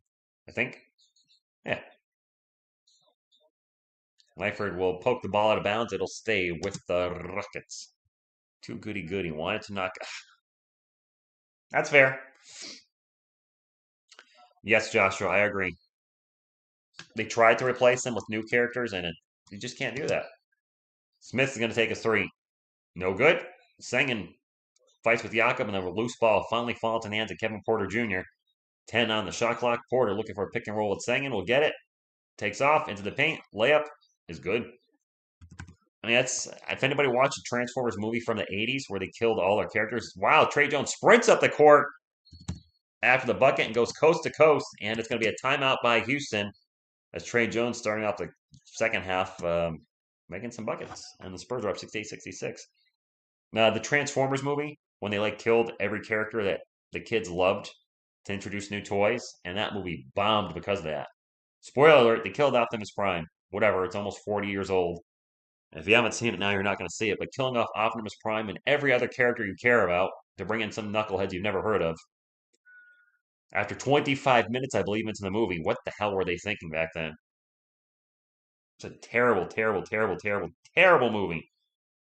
I think. Yeah. Langford will poke the ball out of bounds. It'll stay with the Rockets. Too goody-goody. Wanted to knock. That's fair. Yes, Joshua, I agree. They tried to replace him with new characters, and you just can't do that. Smith is going to take a three. No good. Sengun fights with Jakob, and then a loose ball finally falls in the hands of Kevin Porter Jr. 10 on the shot clock. Porter looking for a pick and roll with Sengun. Will get it. Takes off into the paint. Layup is good. I mean, that's if anybody watched the Transformers movie from the 80s where they killed all their characters. Wow, Trey Jones sprints up the court after the bucket and goes coast to coast, and it's going to be a timeout by Houston as Trey Jones starting off the second half making some buckets, and the Spurs are up 68-66. Now, the Transformers movie, when they like killed every character that the kids loved, to introduce new toys, and that movie bombed because of that. Spoiler alert, they killed Optimus Prime. Whatever, it's almost 40 years old. If you haven't seen it now, you're not going to see it. But killing off Optimus Prime and every other character you care about to bring in some knuckleheads you've never heard of. After 25 minutes, I believe, into the movie, what the hell were they thinking back then? It's a terrible, terrible, terrible, terrible, terrible movie.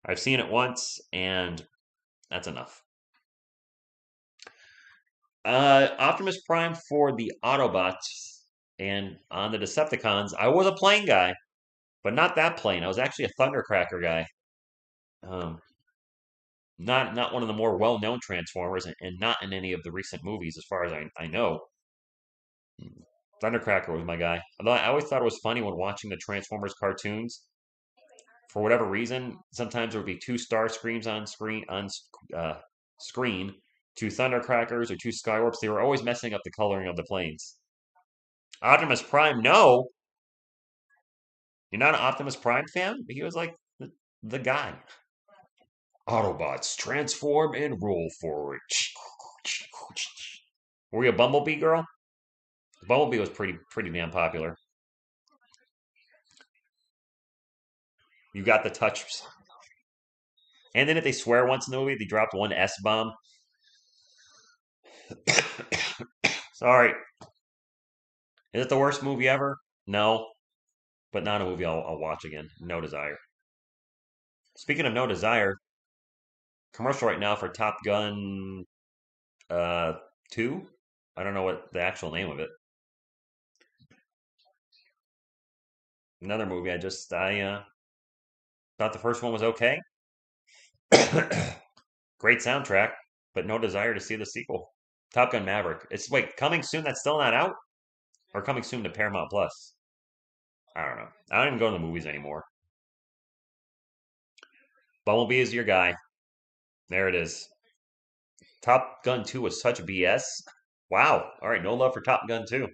I've seen it once, and that's enough. Optimus Prime for the Autobots and on the Decepticons. I was a plane guy, but not that plane. I was actually a Thundercracker guy. Um, not one of the more well-known Transformers, and not in any of the recent movies, as far as I know. Thundercracker was my guy. Although I always thought it was funny when watching the Transformers cartoons. For whatever reason, sometimes there would be two star screams on screen, two Thundercrackers or two Skywarps. They were always messing up the coloring of the planes. Optimus Prime, no. You're not an Optimus Prime fan? He was like the guy. Autobots, transform and roll forward. Were you a Bumblebee girl? Bumblebee was pretty damn popular. You got the touch. And then if they swear once in the movie, they dropped one S bomb. Sorry. Is it the worst movie ever? No. But not a movie I'll watch again. No desire. Speaking of no desire, commercial right now for Top Gun 2. I don't know what the actual name of it. Another movie I thought the first one was okay. Great soundtrack, but no desire to see the sequel. Top Gun Maverick. It's wait, coming soon that's still not out? Or coming soon to Paramount Plus? I don't know. I don't even go to the movies anymore. Bumblebee is your guy. There it is. Top Gun 2 was such BS. Wow. All right, no love for Top Gun 2.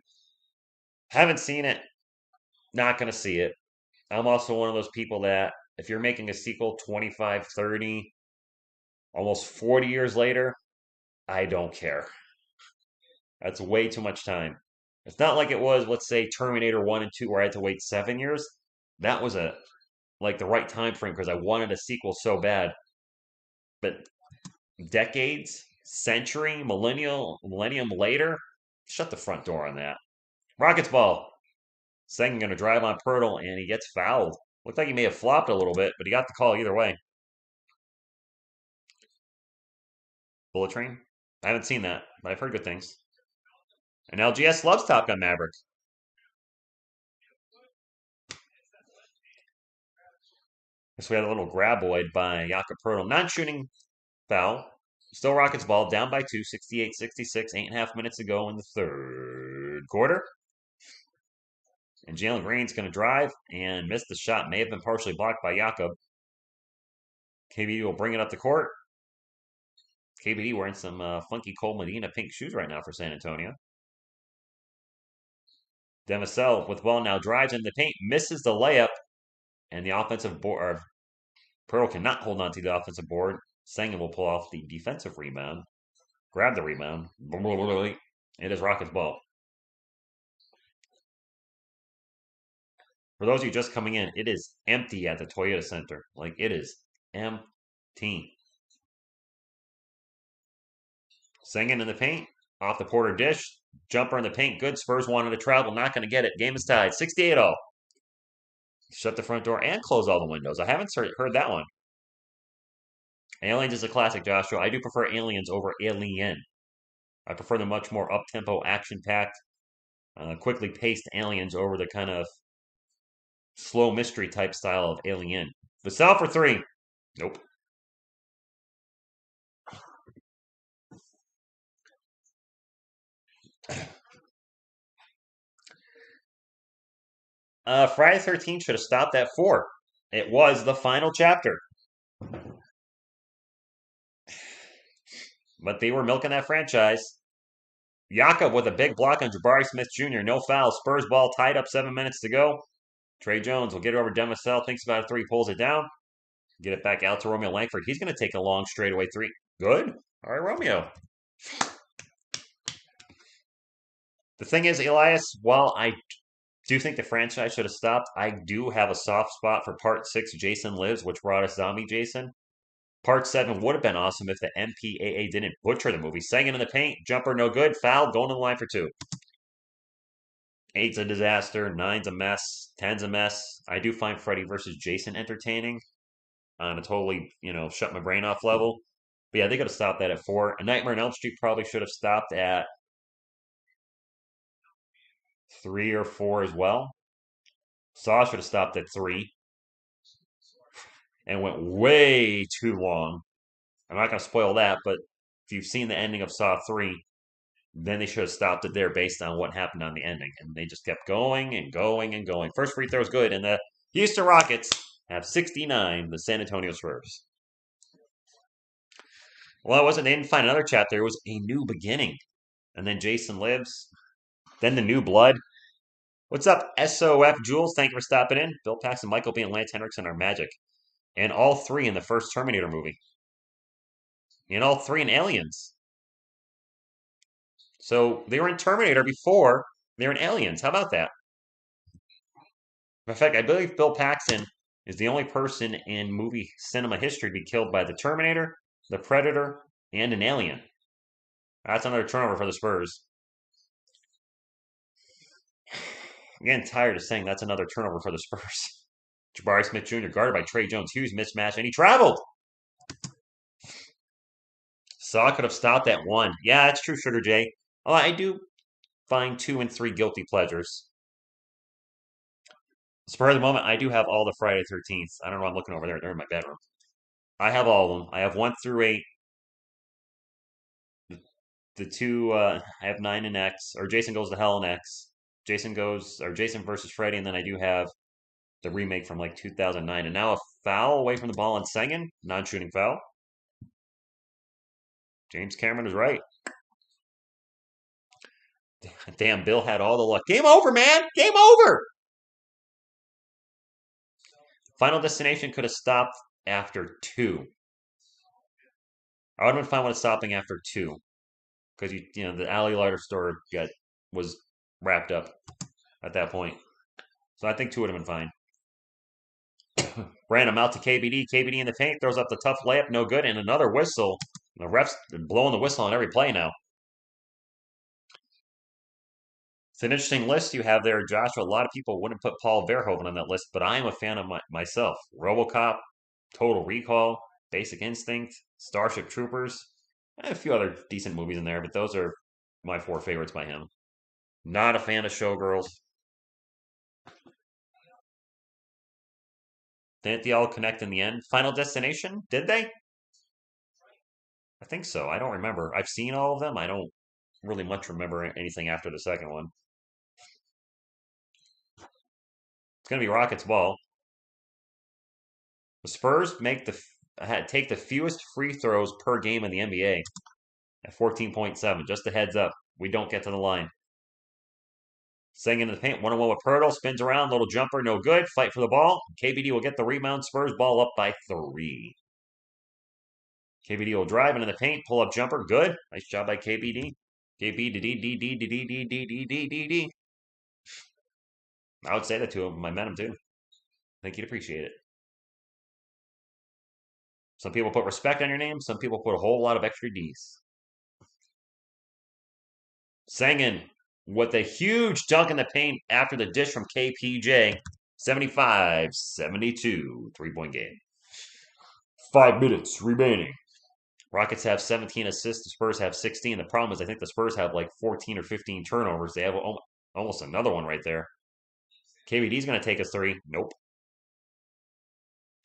Haven't seen it. Not going to see it. I'm also one of those people that if you're making a sequel 25, 30, almost 40 years later, I don't care. That's way too much time. It's not like it was, let's say, Terminator 1 and 2, where I had to wait 7 years. That was like the right time frame because I wanted a sequel so bad. But decades, century, millennium later, shut the front door on that. Rockets ball. Sengen going to drive on Pirtle, and he gets fouled. Looked like he may have flopped a little bit, but he got the call either way. Bullet Train? I haven't seen that, but I've heard good things. And LGS loves Top Gun Maverick. So we had a little graboid by Jakob Pertl. Non-shooting foul. Still Rockets ball, down by 2, 68-66, 8.5 minutes to go in the third quarter. And Jalen Green's going to drive and miss the shot. May have been partially blocked by Jakob. KBD will bring it up the court. KBD wearing some funky Cole Medina pink shoes right now for San Antonio. Demisel with ball now drives into the paint, misses the layup, and the offensive board. Pearl cannot hold on to the offensive board. Sengen will pull off the defensive rebound, grab the rebound. It is Rockets ball. For those of you just coming in, it is empty at the Toyota Center. Like, it is empty. Sengen in the paint, off the Porter dish, jumper in the paint, good. Spurs wanted to travel, not going to get it. Game is tied, 68-0. Shut the front door and close all the windows. I haven't heard that one. Aliens is a classic, Joshua. I do prefer Aliens over Alien. I prefer the much more up-tempo, action-packed, quickly paced Aliens over the kind of slow mystery type style of Alien. Vassell for 3. Nope. Friday 13 should have stopped at 4. It was the final chapter. But they were milking that franchise. Jakob with a big block on Jabari Smith Jr. No foul. Spurs ball tied up 7 minutes to go. Trey Jones will get it over Demisel. Thinks about a 3, pulls it down. Get it back out to Romeo Langford. He's going to take a long straightaway 3. Good. All right, Romeo. The thing is, Elias, while I do think the franchise should have stopped, I do have a soft spot for Part 6, Jason Lives, which brought us Zombie Jason. Part 7 would have been awesome if the MPAA didn't butcher the movie. Singing in the paint, jumper no good, foul, going to the line for two. 8's a disaster, 9's a mess, 10's a mess. I do find Freddy versus Jason entertaining on a totally, shut my brain off level. But yeah, they could have stopped that at 4. A Nightmare on Elm Street probably should have stopped at 3 or 4 as well. Saw should have stopped at 3 and went way too long. I'm not going to spoil that, but if you've seen the ending of Saw 3, then they should have stopped it there based on what happened on the ending. And they just kept going and going and going. First free throw is good, and the Houston Rockets have 69, the San Antonio Spurs. Well, it wasn't, they didn't find another chapter. It was a new beginning. And then Jason Lives. Then the new blood. What's up, SOF Jules? Thank you for stopping in. Bill Paxton, Michael B. and Lance Henriksen are magic. And all 3 in the first Terminator movie. And all 3 in Aliens. So they were in Terminator before they were in Aliens. How about that? In fact, I believe Bill Paxton is the only person in movie cinema history to be killed by the Terminator, the Predator, and an alien. That's another turnover for the Spurs. Again, tired of saying that's another turnover for the Spurs. Jabari Smith Jr. guarded by Trey Jones. Hughes mismatch, and he traveled. Saw could have stopped at 1. Yeah, that's true, Sugar J. Oh, I do find 2 and 3 guilty pleasures. Spur of the moment, I do have all the Friday 13th. I don't know. I'm looking over there. They're in my bedroom. I have all of them. I have 1 through 8. The 2, I have 9 and X, or Jason Goes to Hell and X. Jason versus Freddy, and then I do have the remake from like 2009. And now a foul away from the ball on Sengen, non-shooting foul. James Cameron is right. Damn, Bill had all the luck. Game over, man. Game over. Final Destination could have stopped after 2. I would have been fine with stopping after 2 because the alley lighter store was wrapped up at that point. So I think 2 would have been fine. Random out to KBD. KBD in the paint throws up the tough layup, no good, and another whistle. The refs blowing the whistle on every play now. It's an interesting list you have there, Joshua. A lot of people wouldn't put Paul Verhoeven on that list, but I am a fan of myself. RoboCop, Total Recall, Basic Instinct, Starship Troopers, and a few other decent movies in there, but those are my 4 favorites by him. Not a fan of Showgirls. Didn't they all connect in the end? Final Destination? Did they? I think so. I don't remember. I've seen all of them. I don't really much remember anything after the second one. It's going to be Rockets ball. The Spurs take the fewest free throws per game in the NBA at 14.7. Just a heads up. We don't get to the line. Saying into the paint, 1-on-1 with Pirtle, spins around, little jumper, no good. Fight for the ball. KBD will get the rebound. Spurs ball up by 3. KBD will drive into the paint, pull up jumper, good. Nice job by KBD. KBD. I would say that to him. I met him too. I think he'd appreciate it. Some people put respect on your name. Some people put a whole lot of extra D's. Sengen with a huge dunk in the paint after the dish from KPJ. 75-72. 3-point game. 5 minutes remaining. Rockets have 17 assists. The Spurs have 16. The problem is I think the Spurs have like 14 or 15 turnovers. They have almost another one right there. KBD's going to take a 3. Nope.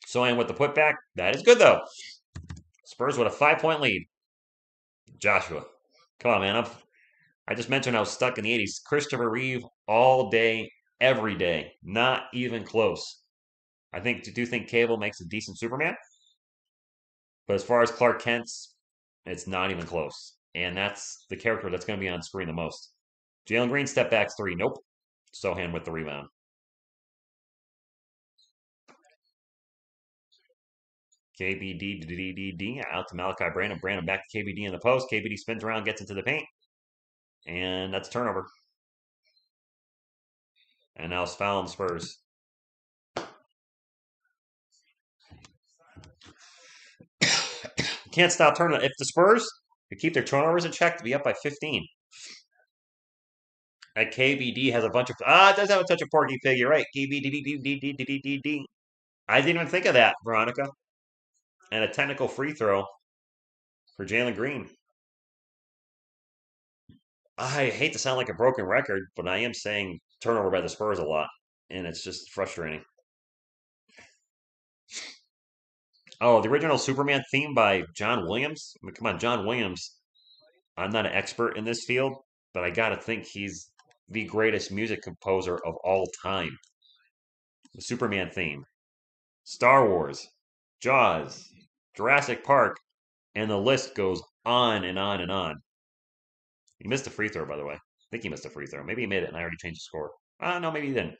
Sohan with the putback. That is good, though. Spurs with a 5-point lead. Joshua. Come on, man. I just mentioned I was stuck in the 80s. Christopher Reeve all day, every day. Not even close. I do think Cable makes a decent Superman. But as far as Clark Kent's, it's not even close. And that's the character that's going to be on screen the most. Jalen Green step back 3. Nope. Sohan with the rebound. KBD out to Malachi Brandon. Brandon back to KBD in the post. KBD spins around, gets into the paint. And that's a turnover. And now it's fouling Spurs. Can't stop turning. If the Spurs could keep their turnovers in check to be up by 15. That KBD has a bunch of it does have a touch of Porky Pig. You're right. KBD. I didn't even think of that, Veronica. And a technical free throw for Jalen Green. I hate to sound like a broken record, but I am saying turnover by the Spurs a lot, and it's just frustrating. Oh, the original Superman theme by John Williams. I mean, come on, John Williams. I'm not an expert in this field, but I gotta think he's the greatest music composer of all time. The Superman theme, Star Wars, Jaws, Jurassic Park, and the list goes on and on and on. He missed a free throw, by the way. I think he missed a free throw. Maybe he made it and I already changed the score. No, maybe he didn't.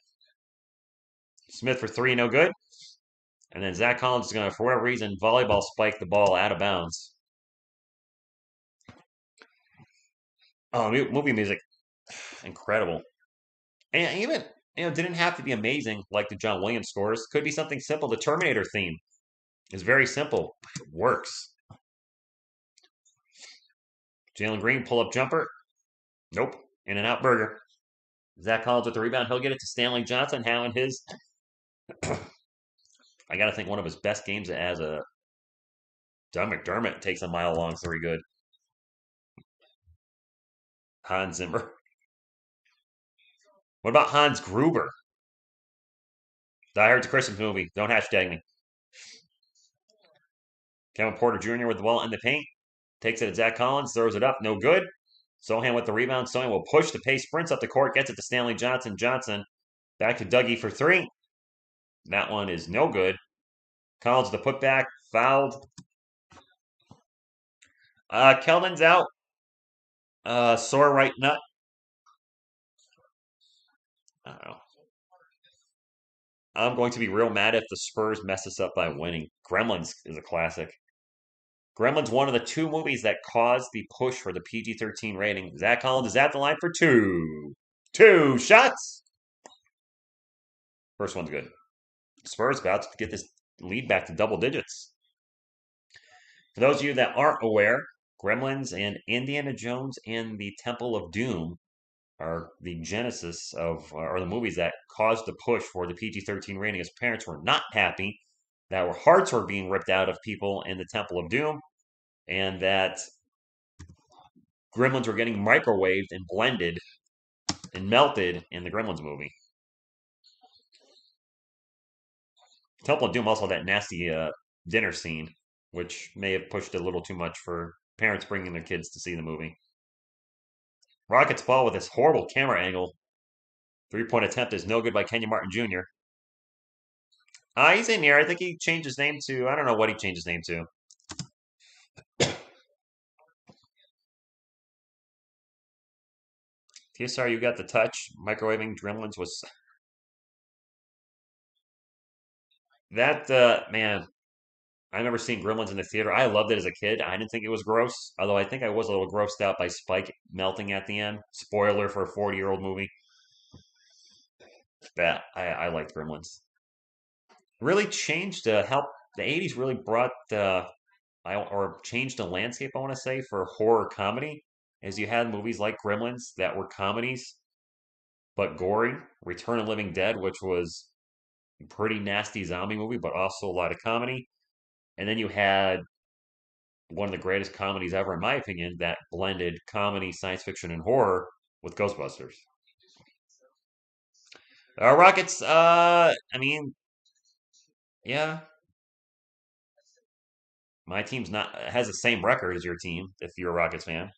Smith for three, no good. And then Zach Collins is going to, for whatever reason, volleyball spike the ball out of bounds. Oh, movie music, incredible. And even, didn't have to be amazing like the John Williams scores. Could be something simple. The Terminator theme is very simple. It works. Jalen Green, pull-up jumper. Nope. In and out burger. Zach Collins with the rebound. He'll get it to Stanley Johnson. How in his, I got to think one of his best games as a Doug McDermott takes a mile long three good. Hans Zimmer. What about Hans Gruber? Die Hard's a Christmas movie. Don't hashtag me. Kevin Porter Jr. with the ball in the paint. Takes it at Zach Collins. Throws it up. No good. Sohan with the rebound. Sohan will push the pace. Sprints up the court. Gets it to Stanley Johnson. Johnson back to Dougie for three. That one is no good. Collins the putback. Fouled. Keldon's out. Sore right nut. I don't know. I'm going to be real mad if the Spurs mess us up by winning. Gremlins is a classic. Gremlins, one of the two movies that caused the push for the PG-13 rating. Zach Collins is at the line for two. Two shots. First one's good. Spurs about to get this lead back to double digits. For those of you that aren't aware, Gremlins and Indiana Jones and the Temple of Doom are the genesis of, or the movies that caused the push for the PG-13 rating, as parents were not happy that our hearts were being ripped out of people in the Temple of Doom, and that Gremlins were getting microwaved and blended and melted in the Gremlins movie. Temple of Doom also had that nasty dinner scene, which may have pushed a little too much for parents bringing their kids to see the movie. Rockets ball with this horrible camera angle. Three-point attempt is no good by Kenyon Martin Jr. He's in here. I think he changed his name to, I don't know what he changed his name to. TSR, you got the touch. Microwaving Gremlins was... That, man, I remember seeing Gremlins in the theater. I loved it as a kid. I didn't think it was gross, although I think I was a little grossed out by Spike melting at the end. Spoiler for a 40-year-old movie. That, I liked Gremlins. Really changed, helped, the 80s really brought, or changed the landscape, I want to say, for horror comedy, as you had movies like Gremlins that were comedies, but gory. Return of the Living Dead, which was a pretty nasty zombie movie, but also a lot of comedy. And then you had one of the greatest comedies ever, in my opinion, that blended comedy, science fiction, and horror with Ghostbusters. Rockets, I mean, yeah, my team's not has the same record as your team, if you're a Rockets fan.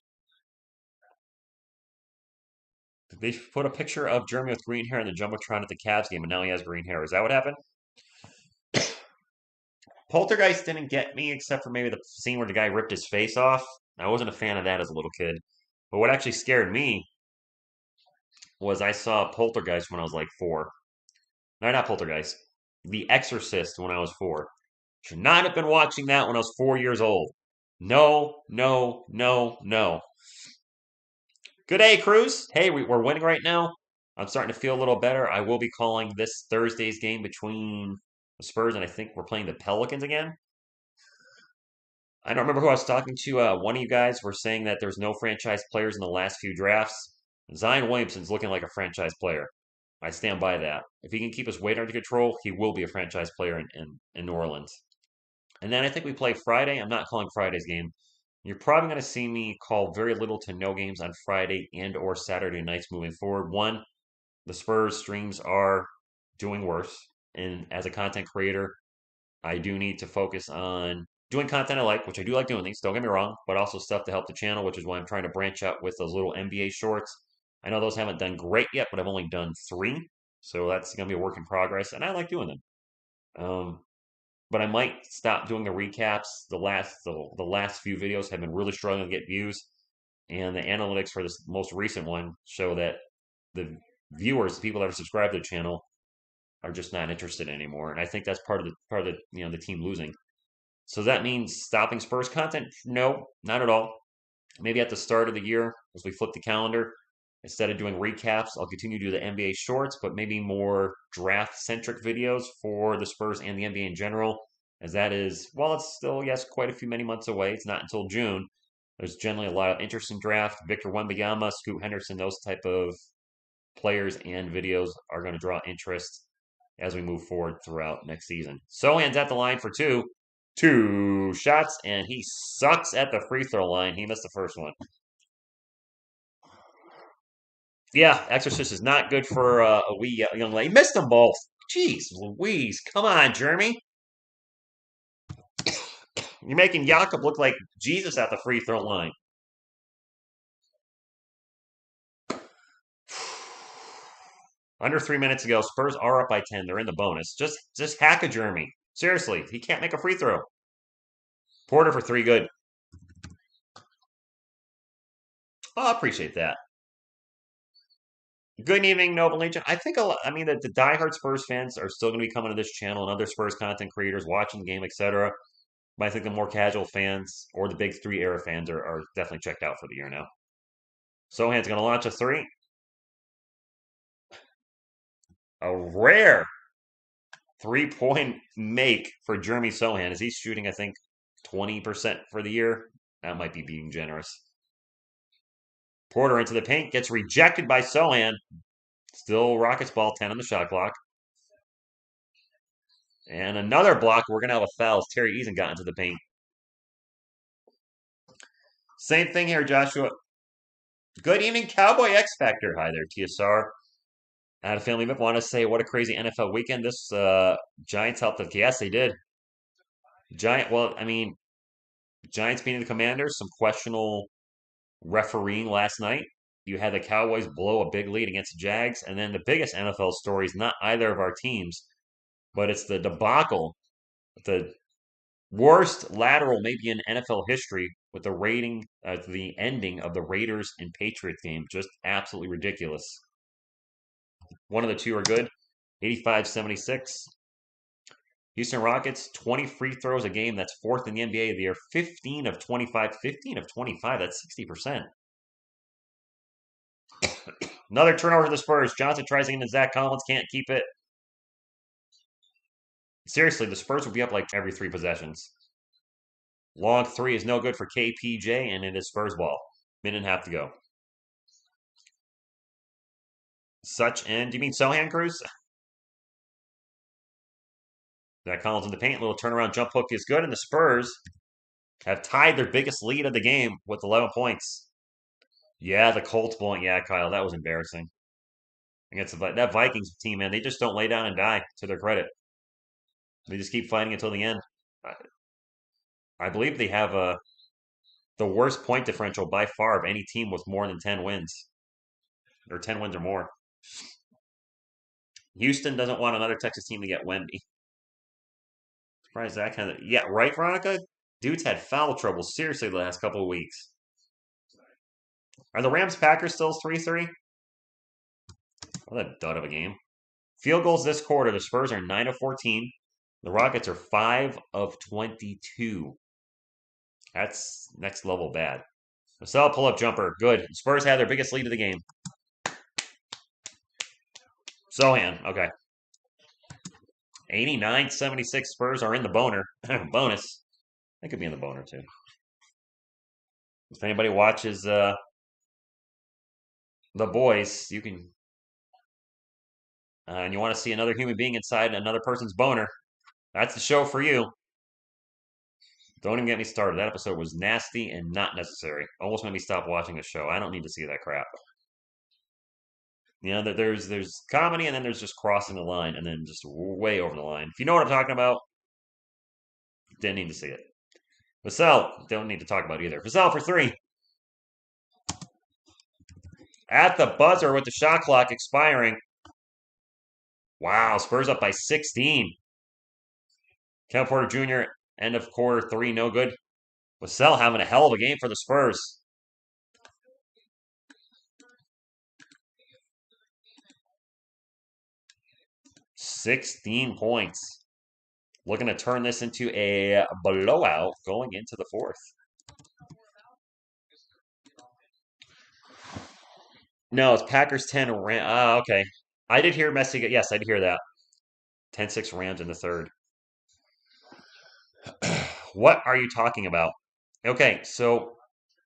They put a picture of Jeremy with green hair in the Jumbotron at the Cavs game, and now he has green hair. Is that what happened? Poltergeist didn't get me, except for maybe the scene where the guy ripped his face off. I wasn't a fan of that as a little kid. But what actually scared me was I saw Poltergeist when I was like 4. No, not Poltergeist. The Exorcist when I was 4. Should not have been watching that when I was 4 years old. No, no, no, no. Good day, Cruz. Hey, we're winning right now. I'm starting to feel a little better. I will be calling this Thursday's game between the Spurs and I think we're playing the Pelicans again. I don't remember who I was talking to. One of you guys were saying that there's no franchise players in the last few drafts. Zion Williamson's looking like a franchise player. I stand by that. If he can keep his weight under control, he will be a franchise player in New Orleans. And then I think we play Friday. I'm not calling Friday's game. You're probably going to see me call very little to no games on Friday and or Saturday nights moving forward. One, the Spurs streams are doing worse. And as a content creator, I do need to focus on doing content I like, which I do like doing these, don't get me wrong, but also stuff to help the channel, which is why I'm trying to branch out with those little NBA shorts. I know those haven't done great yet, but I've only done 3. So that's going to be a work in progress, and I like doing them. But I might stop doing the recaps. The last few videos have been really struggling to get views, and the analytics for this most recent one show that the viewers, the people that are subscribed to the channel, are just not interested anymore. And I think that's part of the team losing. So that means stopping Spurs content? No, not at all. Maybe at the start of the year, as we flip the calendar, instead of doing recaps, I'll continue to do the NBA shorts, but maybe more draft centric videos for the Spurs and the NBA in general. As that is, well, it's still, yes, quite a few many months away. It's not until June. There's generally a lot of interest in draft. Victor Wembanyama, Scoot Henderson, those type of players and videos are going to draw interest as we move forward throughout next season. Sohan's at the line for two shots, and he sucks at the free throw line. He missed the first one. Yeah, Exorcist is not good for a wee young lady. Missed them both. Jeez Louise. Come on, Jeremy. You're making Jakob look like Jesus at the free throw line. Under 3 minutes ago, Spurs are up by 10. They're in the bonus. Just hack a Jeremy. Seriously, he can't make a free throw. Porter for 3, good. Oh, I appreciate that. Good evening, Noble Legion. I think the diehard Spurs fans are still going to be coming to this channel and other Spurs content creators watching the game, etc. But I think the more casual fans or the big 3 era fans are definitely checked out for the year now. Sohan's going to launch a 3. A rare 3-point make for Jeremy Sohan as he's shooting, I think, 20% for the year. That might be being generous. Porter into the paint, gets rejected by Sohan. Still Rockets ball, 10 on the shot clock. And another block. We're going to have a foul as Terry Eason got into the paint. Same thing here, Joshua. Good evening, Cowboy X Factor. Hi there, TSR. I had a family member want to say, what a crazy NFL weekend. This Giants helped us. Yes, they did. Giants beating the Commanders, some questionable refereeing last night. You had the Cowboys blow a big lead against the Jags. And then the biggest NFL story is not either of our teams, but it's the debacle, the worst lateral maybe in NFL history with the ending of the Raiders and Patriots game. Just absolutely ridiculous. One of the two are good. 85-76. Houston Rockets, 20 free throws a game. That's 4th in the NBA of the year. 15 of 25. 15 of 25. That's 60%. Another turnover for the Spurs. Johnson tries again to Zach Collins. Can't keep it. Seriously, the Spurs will be up like every 3 possessions. Long 3 is no good for KPJ, and it is Spurs ball. Minute and a half to go. Do you mean Sohan Cruz? Zach Collins in the paint. Little turnaround jump hook is good, and the Spurs have tied their biggest lead of the game with 11 points. Yeah, the Colts blowing. Yeah, Kyle, that was embarrassing. Against that Vikings team, man, they just don't lay down and die, to their credit. They just keep fighting until the end. I believe they have the worst point differential by far of any team with more than 10 wins. Or 10 wins or more. Houston doesn't want another Texas team to get Wemby. Surprised that kind of... Yeah, right, Veronica? Dude's had foul trouble, seriously, the last couple of weeks. Are the Rams-Packers still 3-3? What a dud of a game. Field goals this quarter. The Spurs are 9 of 14. The Rockets are 5 of 22. That's next level bad. Marcel pull-up jumper. Good. Spurs had their biggest lead of the game. Sohan, okay. 89-76 Spurs are in the boner. Bonus. They could be in the boner too. If anybody watches The Boys, you can, and you want to see another human being inside another person's boner, that's the show for you. Don't even get me started. That episode was nasty and not necessary. Almost made me stop watching the show. I don't need to see that crap. You know, there's comedy and then there's just crossing the line and then just way over the line. If you know what I'm talking about, didn't need to see it. Vassell, don't need to talk about either. Vassell for three. At the buzzer with the shot clock expiring. Wow, Spurs up by 16. Kevin Porter Jr., end of quarter three, no good. Vassell having a hell of a game for the Spurs. 16 points. Looking to turn this into a blowout going into the fourth. No, it's Packers 10. Okay. I did hear Messi. Yes, I did hear that. 10-6 Rams in the third. What are you talking about? Okay, so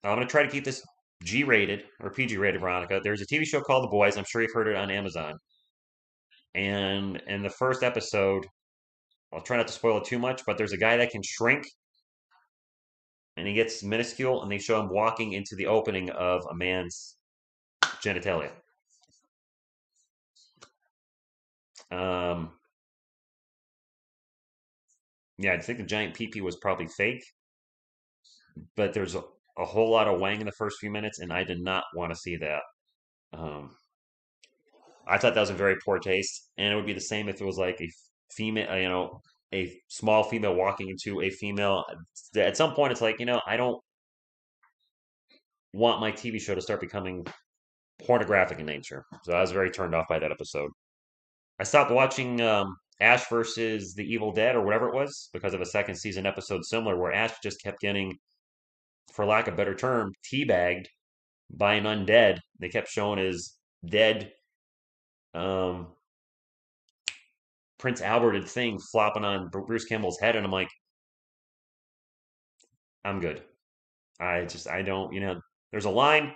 I'm going to try to keep this G rated or PG rated, Veronica. There's a TV show called The Boys. I'm sure you've heard it on Amazon. And in the first episode, I'll try not to spoil it too much, but there's a guy that can shrink and he gets minuscule and they show him walking into the opening of a man's genitalia. Um, yeah, I think the giant PP was probably fake, but there's a whole lot of Wang in the first few minutes, and I did not want to see that. Um, I thought that was in very poor taste, and it would be the same if it was like a female, a small female walking into a female. At some point, it's like, I don't want my TV show to start becoming pornographic in nature. So I was very turned off by that episode. I stopped watching Ash versus the Evil Dead or whatever it was because of a second season episode similar where Ash just kept getting, for lack of a better term, teabagged by an undead. They kept showing his dead um, Prince Albert thing flopping on Bruce Campbell's head, and I'm like, I'm good. I don't, there's a line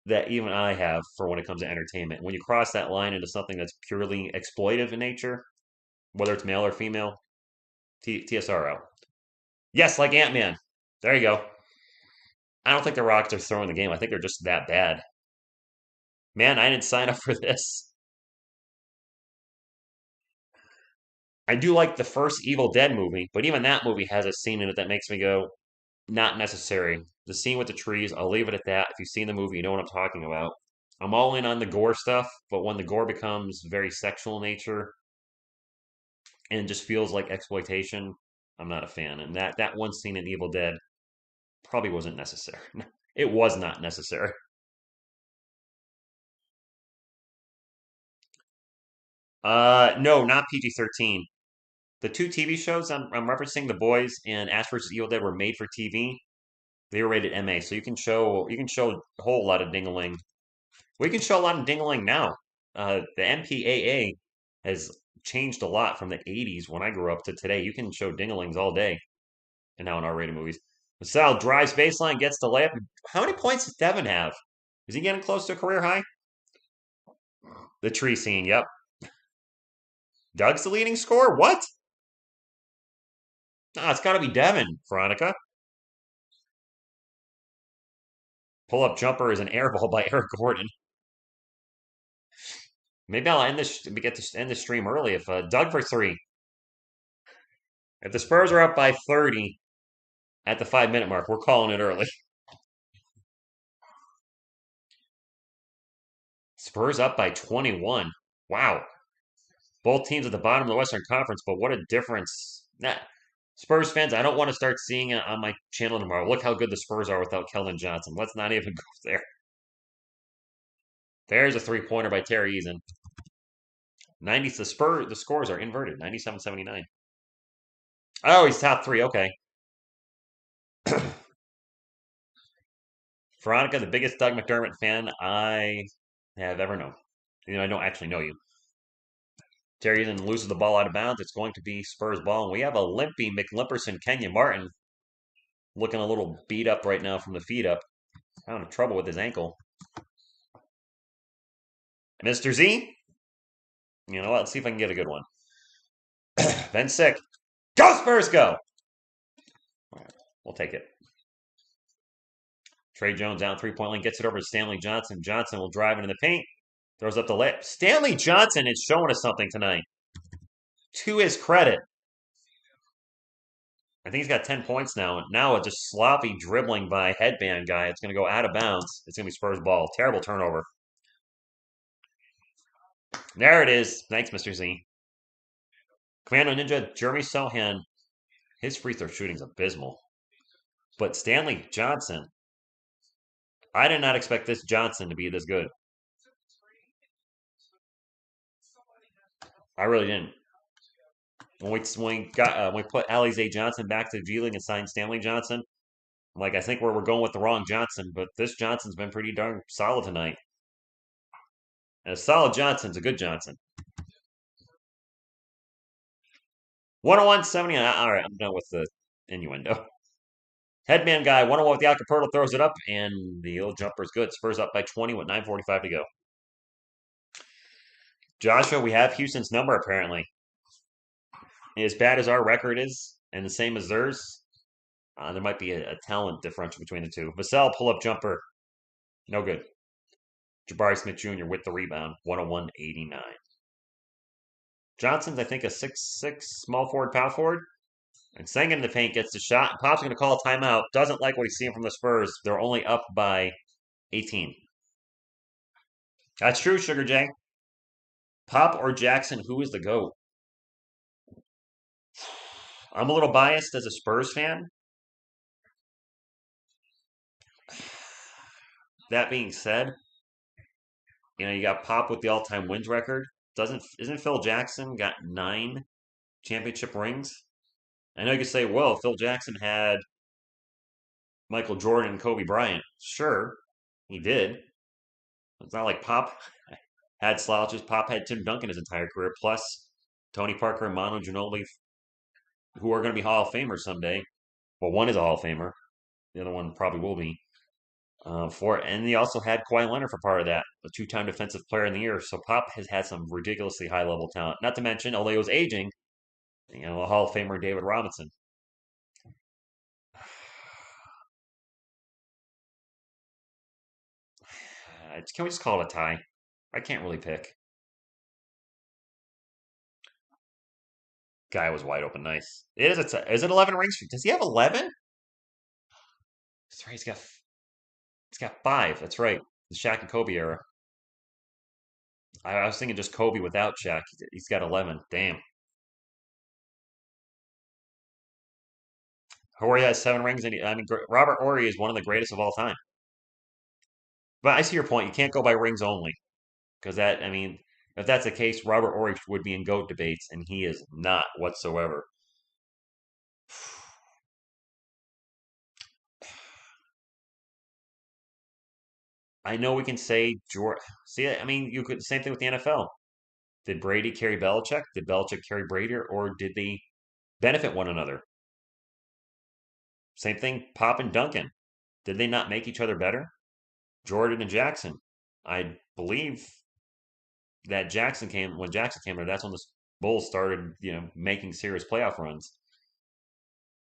that even I have for when it comes to entertainment. When you cross that line into something that's purely exploitive in nature, whether it's male or female, TSR out. Yes, like Ant Man. There you go. I don't think the Rockets are throwing the game. I think they're just that bad. Man, I didn't sign up for this. I do like the first Evil Dead movie, but even that movie has a scene in it that makes me go, not necessary. The scene with the trees, I'll leave it at that. If you've seen the movie, you know what I'm talking about. I'm all in on the gore stuff, but when the gore becomes very sexual in nature and just feels like exploitation, I'm not a fan. And that one scene in Evil Dead probably wasn't necessary. It was not necessary. No, not PG-13. The two TV shows I'm referencing, The Boys and Ash vs. Evil Dead, were made for TV. They were rated MA, so you can show a whole lot of dingaling. We can show a lot of dingaling now. The MPAA has changed a lot from the 80s when I grew up to today. You can show dingalings all day and now in R-rated movies. Sal drives baseline, gets the layup. How many points does Devin have? Is he getting close to a career high? The tree scene, yep. Doug's the leading scorer? What? Ah, it's got to be Devin, Veronica. Pull-up jumper is an air ball by Eric Gordon. Maybe I'll end this. We get to end the stream early if Doug for three. If the Spurs are up by 30 at the 5 minute mark, we're calling it early. Spurs up by 21. Wow. Both teams at the bottom of the Western Conference, but what a difference. Nah, Spurs fans, I don't want to start seeing it on my channel tomorrow. Look how good the Spurs are without Keldon Johnson. Let's not even go there. There's a three-pointer by Terry Eason. 90. The scores are inverted. 97-79. Oh, he's top three. Okay. Veronica, the biggest Doug McDermott fan I have ever known. I don't actually know you. Terry then loses the ball out of bounds. It's going to be Spurs ball. And we have a limpy McLimperson Kenyon Martin looking a little beat up right now from the feet up. Having trouble with his ankle. Mr. Z, you know what? Let's see if I can get a good one. Then sick. Go Spurs, go! We'll take it. Trey Jones down 3-point line, gets it over to Stanley Johnson. Johnson will drive into the paint. Throws up the lip. Stanley Johnson is showing us something tonight. To his credit. I think he's got 10 points now. Now a just sloppy dribbling by headband guy. It's going to go out of bounds. It's going to be Spurs ball. Terrible turnover. There it is. Thanks, Mr. Z. Commando Ninja, Jeremy Sohan. His free throw shooting is abysmal. But Stanley Johnson, I did not expect this Johnson to be this good. I really didn't. When we put Alize Johnson back to G League and signed Stanley Johnson, like I think we're going with the wrong Johnson, but this Johnson's been pretty darn solid tonight. And a solid Johnson's a good Johnson. 101-79. All right, I'm done with the innuendo. Headman guy, 101 with the Acapulco, throws it up, and the little jumper's good. Spurs up by 20 with 9:45 to go. Joshua, we have Houston's number apparently. As bad as our record is, and the same as theirs, there might be a talent differential between the two. Vassell, pull-up jumper. No good. Jabari Smith Jr. with the rebound, 101-89. Johnson's, I think, a 6'6", small forward, power forward. And Sengun in the paint gets the shot. Pop's going to call a timeout. Doesn't like what he's seeing from the Spurs. They're only up by 18. That's true, Sugar J. Pop or Jackson, who is the GOAT? I'm a little biased as a Spurs fan. That being said, you got Pop with the all-time wins record. Isn't Phil Jackson got 9 championship rings? I know you could say, well, Phil Jackson had Michael Jordan and Kobe Bryant. Sure, he did. It's not like Pop had slouches. Pop had Tim Duncan his entire career, plus Tony Parker and Manu Ginobili, who are going to be Hall of Famers someday. Well, one is a Hall of Famer. The other one probably will be. And he also had Kawhi Leonard for part of that, a 2-time Defensive Player in the Year. So Pop has had some ridiculously high level talent. Not to mention, although he was aging, a Hall of Famer David Robinson. Can we just call it a tie? I can't really pick. Guy was wide open. Nice. Is it 11 rings? Does he have 11? That's right. He's got 5. That's right. The Shaq and Kobe era. I was thinking just Kobe without Shaq. He's got 11. Damn. Horry has 7 rings, and Robert Horry is one of the greatest of all time. But I see your point. You can't go by rings only, because if that's the case, Robert Horry would be in GOAT debates, and he is not whatsoever. I know we can say George. See, you could same thing with the NFL. Did Brady carry Belichick? Did Belichick carry Brady, or did they benefit one another? Same thing, Pop and Duncan. Did they not make each other better? Jordan and Jackson. I believe that when Jackson came there, that's when the Bulls started, making serious playoff runs.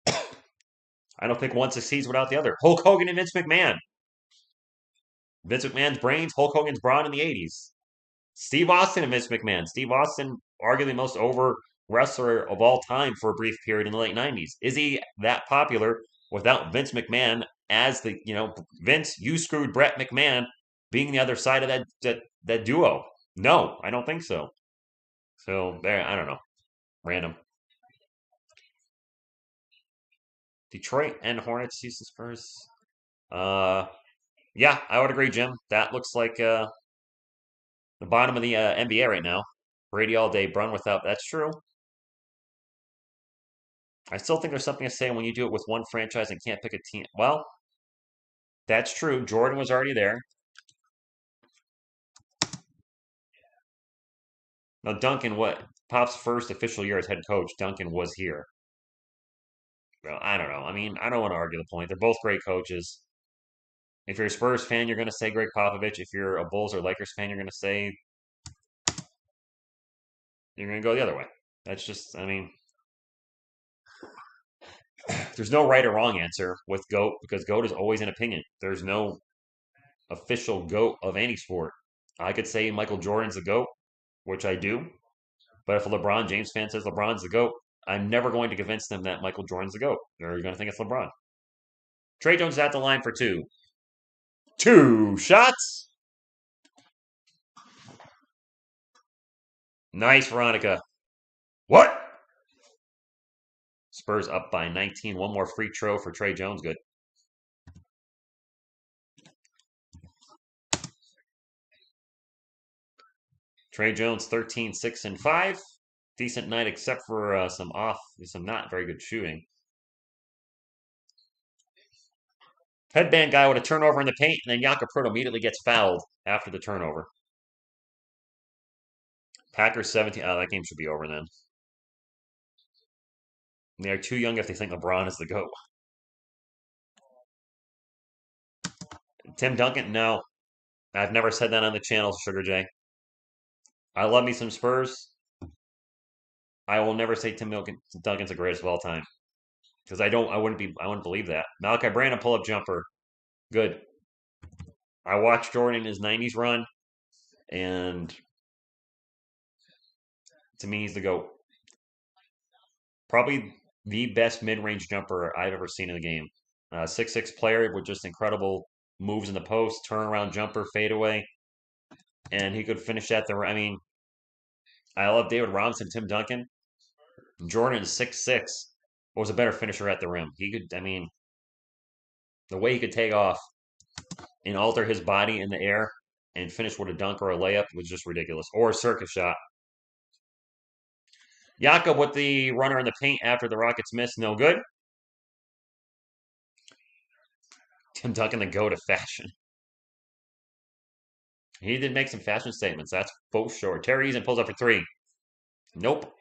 I don't think one succeeds without the other. Hulk Hogan and Vince McMahon. Vince McMahon's brains, Hulk Hogan's brawn in the 80s. Steve Austin and Vince McMahon. Steve Austin, arguably the most over wrestler of all time for a brief period in the late 90s. Is he that popular without Vince McMahon as Vince, you screwed Brett McMahon being the other side of that duo? No, I don't think so. So there, I don't know. Random. Detroit and Hornets, Houston Spurs. Yeah, I would agree, Jim. That looks like the bottom of the NBA right now. Brady all day, Brun without. That's true. I still think there's something to say when you do it with one franchise and can't pick a team. Well, that's true. Jordan was already there. Now, Duncan, what Pop's first official year as head coach, Duncan was here. Well, I don't know. I mean, I don't want to argue the point. They're both great coaches. If you're a Spurs fan, you're going to say Greg Popovich. If you're a Bulls or Lakers fan, you're going to say you're going to go the other way. That's just, I mean, there's no right or wrong answer with GOAT because GOAT is always an opinion. There's no official GOAT of any sport. I could say Michael Jordan's the GOAT, which I do. But if a LeBron James fan says LeBron's the GOAT, I'm never going to convince them that Michael Jordan's the GOAT. They're going to think it's LeBron. Trey Jones is at the line for two. Two shots. Nice, Veronica. What? Spurs up by 19. One more free throw for Trey Jones. Good. Trey Jones 13, 6, and 5. Decent night except for some not very good shooting. Headband guy with a turnover in the paint, and then Jakob Poeltl immediately gets fouled after the turnover. Packers 17. Oh, that game should be over then. They're too young if they think LeBron is the GOAT. Tim Duncan, no. I've never said that on the channel, Sugar J. I love me some Spurs. I will never say Duncan's the greatest of all time. Because I wouldn't believe that. Malachi Brandon pull-up jumper. Good. I watched Jordan in his 90s run, and to me, he's the GOAT. Probably the best mid-range jumper I've ever seen in the game. 6'6" player with just incredible moves in the post, turnaround jumper, fadeaway, and he could finish at the. I mean, I love David Robinson, Tim Duncan. Jordan is 6'6", was a better finisher at the rim. He could, I mean, the way he could take off and alter his body in the air and finish with a dunk or a layup was just ridiculous. Or a circus shot. Jakob with the runner in the paint after the Rockets miss, no good. Tim Duncan, the go to fashion. He did make some fashion statements. That's both short. Terry Eason pulls up for three. Nope.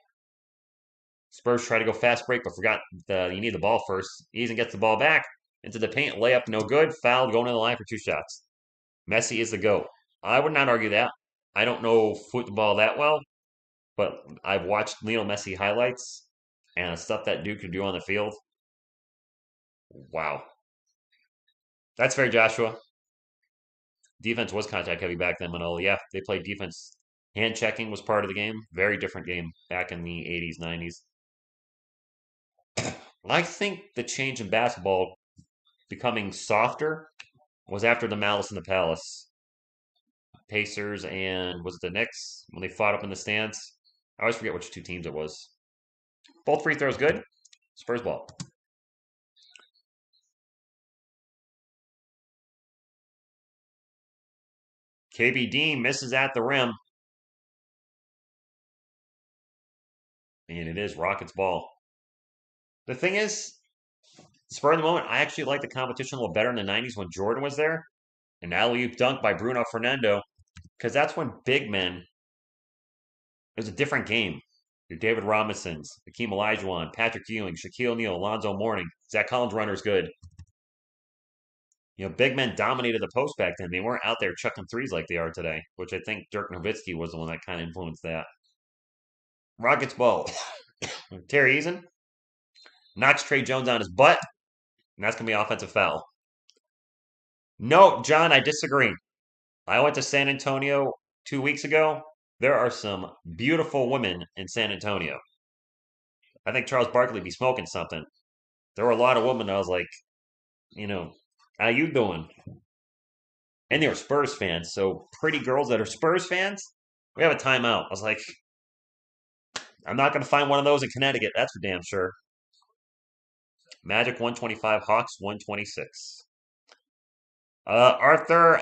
Spurs try to go fast break, but forgot you need the ball first. Eason gets the ball back into the paint. Layup, no good. Foul, going to the line for two shots. Messi is the GOAT. I would not argue that. I don't know football that well, but I've watched Lionel Messi highlights and the stuff that dude could do on the field. Wow. That's fair, Joshua. Defense was contact heavy back then, Manolo. Yeah, they played defense. Hand checking was part of the game. Very different game back in the 80s, 90s. I think the change in basketball becoming softer was after the Malice in the Palace. Pacers and was it the Knicks when they fought up in the stands? I always forget which two teams it was. Both free throws good. Spurs ball. KBD misses at the rim. And it is Rockets ball. The thing is, spur of the moment, I actually like the competition a little better in the 90s when Jordan was there. An alley-oop dunk by Bruno Fernando. Because that's when big men, it was a different game. Your David Robinsons, Hakeem Olajuwon, Patrick Ewing, Shaquille O'Neal, Alonzo Mourning. Zach Collins runner's good. You know, big men dominated the post back then. They weren't out there chucking threes like they are today, which I think Dirk Nowitzki was the one that kind of influenced that. Rockets ball. Terry Eason knocks Trey Jones on his butt, and that's going to be an offensive foul. No, John, I disagree. I went to San Antonio 2 weeks ago. There are some beautiful women in San Antonio. I think Charles Barkley be smoking something. There were a lot of women. I was like, you know, how you doing? And they were Spurs fans. So pretty girls that are Spurs fans, we have a timeout. I was like, I'm not going to find one of those in Connecticut. That's for damn sure. Magic 125, Hawks 126. Arthur,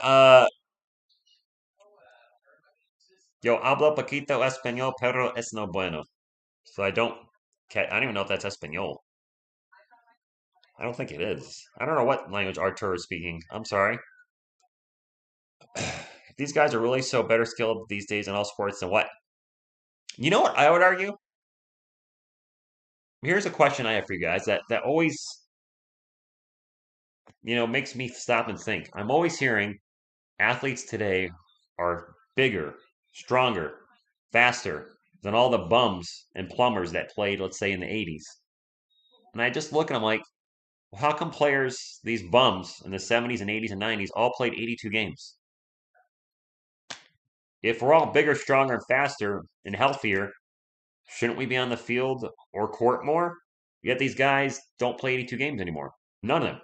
yo hablo poquito español, pero es no bueno. So I don't even know if that's Espanol. I don't think it is. I don't know what language Artur is speaking. I'm sorry. These guys are really so better skilled these days in all sports than what? You know what I would argue? Here's a question I have for you guys that always, makes me stop and think. I'm always hearing athletes today are bigger, stronger, faster than all the bums and plumbers that played, let's say, in the 80s. And I just look and I'm like, well, how come players, these bums in the 70s and 80s and 90s, all played 82 games? If we're all bigger, stronger, and faster and healthier, shouldn't we be on the field or court more? Yet these guys don't play 82 games anymore. None of them.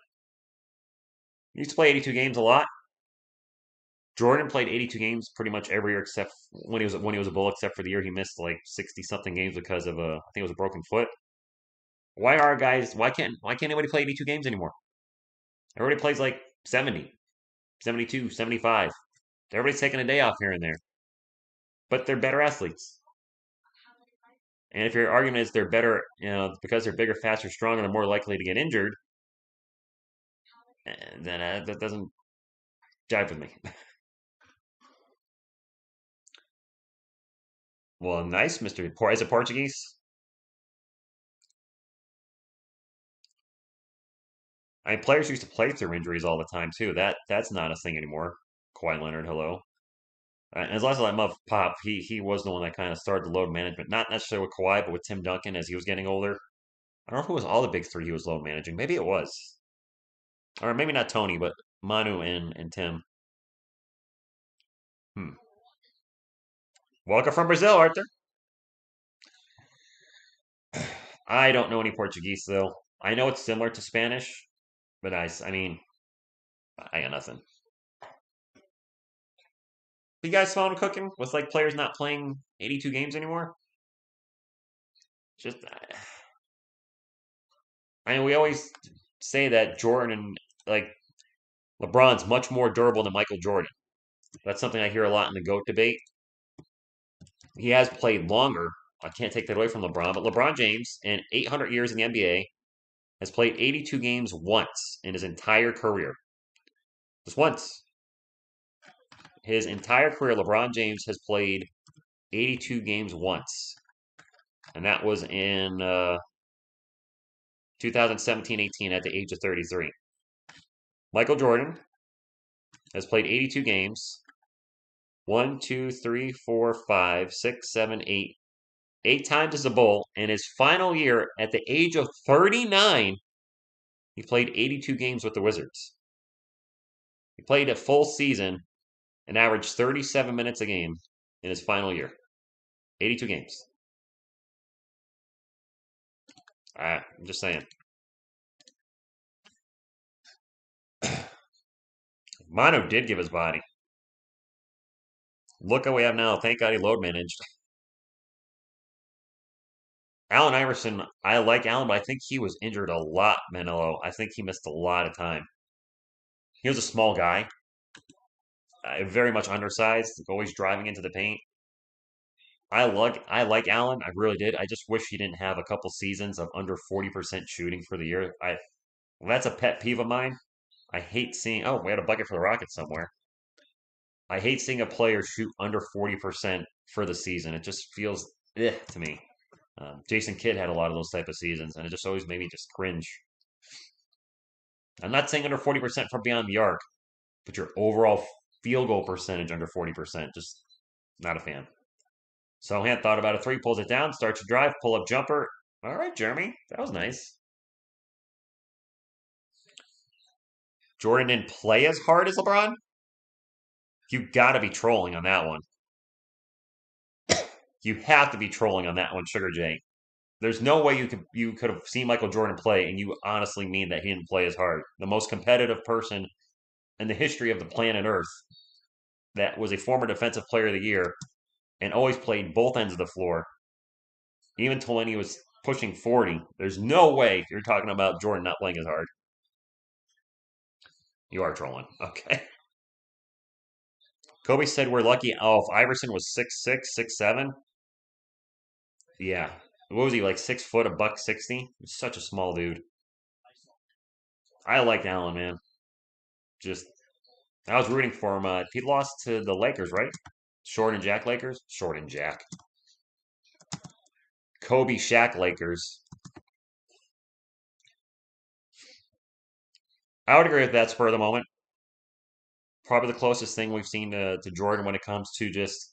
Used to play 82 games a lot. Jordan played 82 games pretty much every year except when he was a Bull, except for the year he missed like 60 something games because of I think it was a broken foot. Why can't anybody play 82 games anymore? Everybody plays like 70, 72, 75. Everybody's taking a day off here and there, but they're better athletes. And if your argument is they're better, because they're bigger, faster, stronger, they're more likely to get injured, then that doesn't jive with me. Well, nice, Mister. Is it Portuguese? I mean, players used to play through injuries all the time too. That's not a thing anymore. Kawhi Leonard, hello. And as long as I love Pop, he was the one that kind of started the load management. Not necessarily with Kawhi, but with Tim Duncan as he was getting older. I don't know if it was all the big three he was load managing. Maybe it was, or maybe not Tony, but Manu and Tim. Hmm. Welcome from Brazil, Arthur. I don't know any Portuguese though. I know it's similar to Spanish, but I mean, I got nothing. You guys found cooking with like players not playing 82 games anymore? Just, I mean, we always say that Jordan, like LeBron's much more durable than Michael Jordan. That's something I hear a lot in the GOAT debate. He has played longer. I can't take that away from LeBron, but LeBron James, in 800 years in the NBA, has played 82 games once in his entire career. Just once. His entire career, LeBron James has played 82 games once. And that was in 2017-18 at the age of 33. Michael Jordan has played 82 games. 1, 2, 3, 4, 5, 6, 7, 8. 8 times as a Bull. In his final year, at the age of 39, he played 82 games with the Wizards. He played a full season and averaged 37 minutes a game in his final year. 82 games. I'm just saying. Manu did give his body. Look what we have now. Thank God he load managed. Allen Iverson, I like Allen, but I think he was injured a lot, Manolo. I think he missed a lot of time. He was a small guy, very much undersized, always driving into the paint. I like Allen. I really did. I just wish he didn't have a couple seasons of under 40% shooting for the year. That's a pet peeve of mine. I hate seeing. Oh, we had a bucket for the Rockets somewhere. I hate seeing a player shoot under 40% for the season. It just feels to me. Jason Kidd had a lot of those type of seasons, and it just always made me just cringe. I'm not saying under 40% from beyond the arc, but your overall field goal percentage under 40%, just not a fan. So Sochan thought about a three, pulls it down, starts to drive, pull up jumper. All right, Jeremy, that was nice. Jordan didn't play as hard as LeBron. You got to be trolling on that one. You have to be trolling on that one, Sugar J. There's no way you could have seen Michael Jordan play and you honestly mean that he didn't play as hard. The most competitive person in the history of the planet Earth that was a former defensive player of the year and always played both ends of the floor, even to when he was pushing 40. There's no way you're talking about Jordan not playing as hard. You are trolling. Okay. Kobe said we're lucky. Oh, if Iverson was 6'6", 6'7", yeah. What was he, like 6 foot, a buck 60? He's such a small dude. I liked Allen, man. Just I was rooting for him. He lost to the Lakers, right? Short and Jack Lakers? Short and Jack. Kobe Shaq Lakers. I would agree with that spur of the moment. Probably the closest thing we've seen to Jordan when it comes to just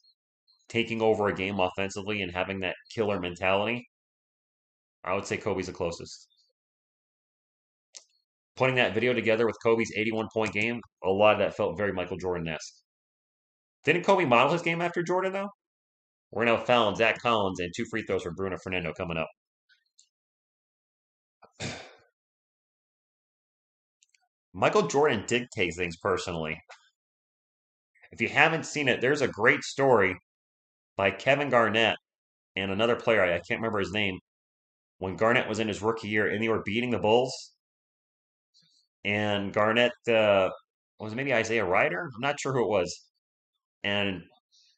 taking over a game offensively and having that killer mentality. I would say Kobe's the closest. Putting that video together with Kobe's 81-point game, a lot of that felt very Michael Jordan-esque. Didn't Kobe model his game after Jordan, though? We're going to have Fallon, Zach Collins, and 2 free throws for Bruno Fernando coming up. Michael Jordan dictates things personally. If you haven't seen it, there's a great story by Kevin Garnett and another player, I can't remember his name, when Garnett was in his rookie year and they were beating the Bulls. And Garnett was it maybe Isaiah Ryder? I'm not sure who it was. And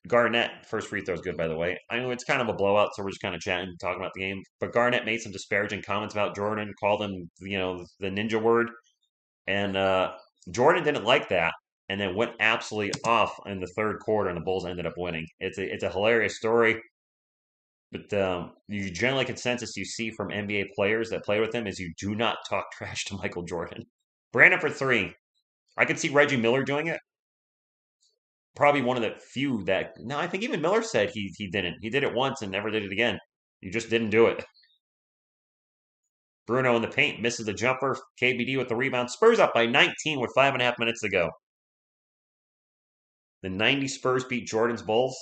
Garnett, first free throw is good, by the way. I know it's kind of a blowout, so we're just kind of chatting, talking about the game. But Garnett made some disparaging comments about Jordan, called him, the ninja word. And Jordan didn't like that and then went absolutely off in the third quarter, and the Bulls ended up winning. It's a hilarious story. But the generally consensus you see from NBA players that play with him is you do not talk trash to Michael Jordan. Brandon for 3. I could see Reggie Miller doing it. Probably one of the few that. No, I think even Miller said he didn't. He did it once and never did it again. You just didn't do it. Bruno in the paint misses the jumper. KBD with the rebound. Spurs up by 19 with 5.5 minutes to go. The 90 Spurs beat Jordan's Bulls.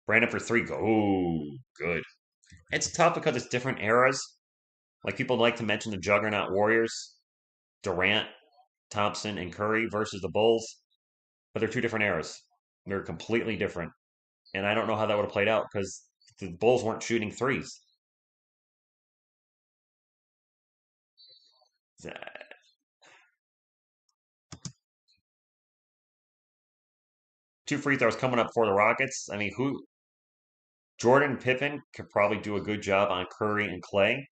Brandon for 3. Oh, good. It's tough because it's different eras. Like people like to mention the Juggernaut Warriors, Durant, Thompson, and Curry versus the Bulls, but they're 2 different eras. They're completely different. And I don't know how that would have played out because the Bulls weren't shooting threes. 2 free throws coming up for the Rockets. I mean, who Jordan and Pippen could probably do a good job on Curry and Clay.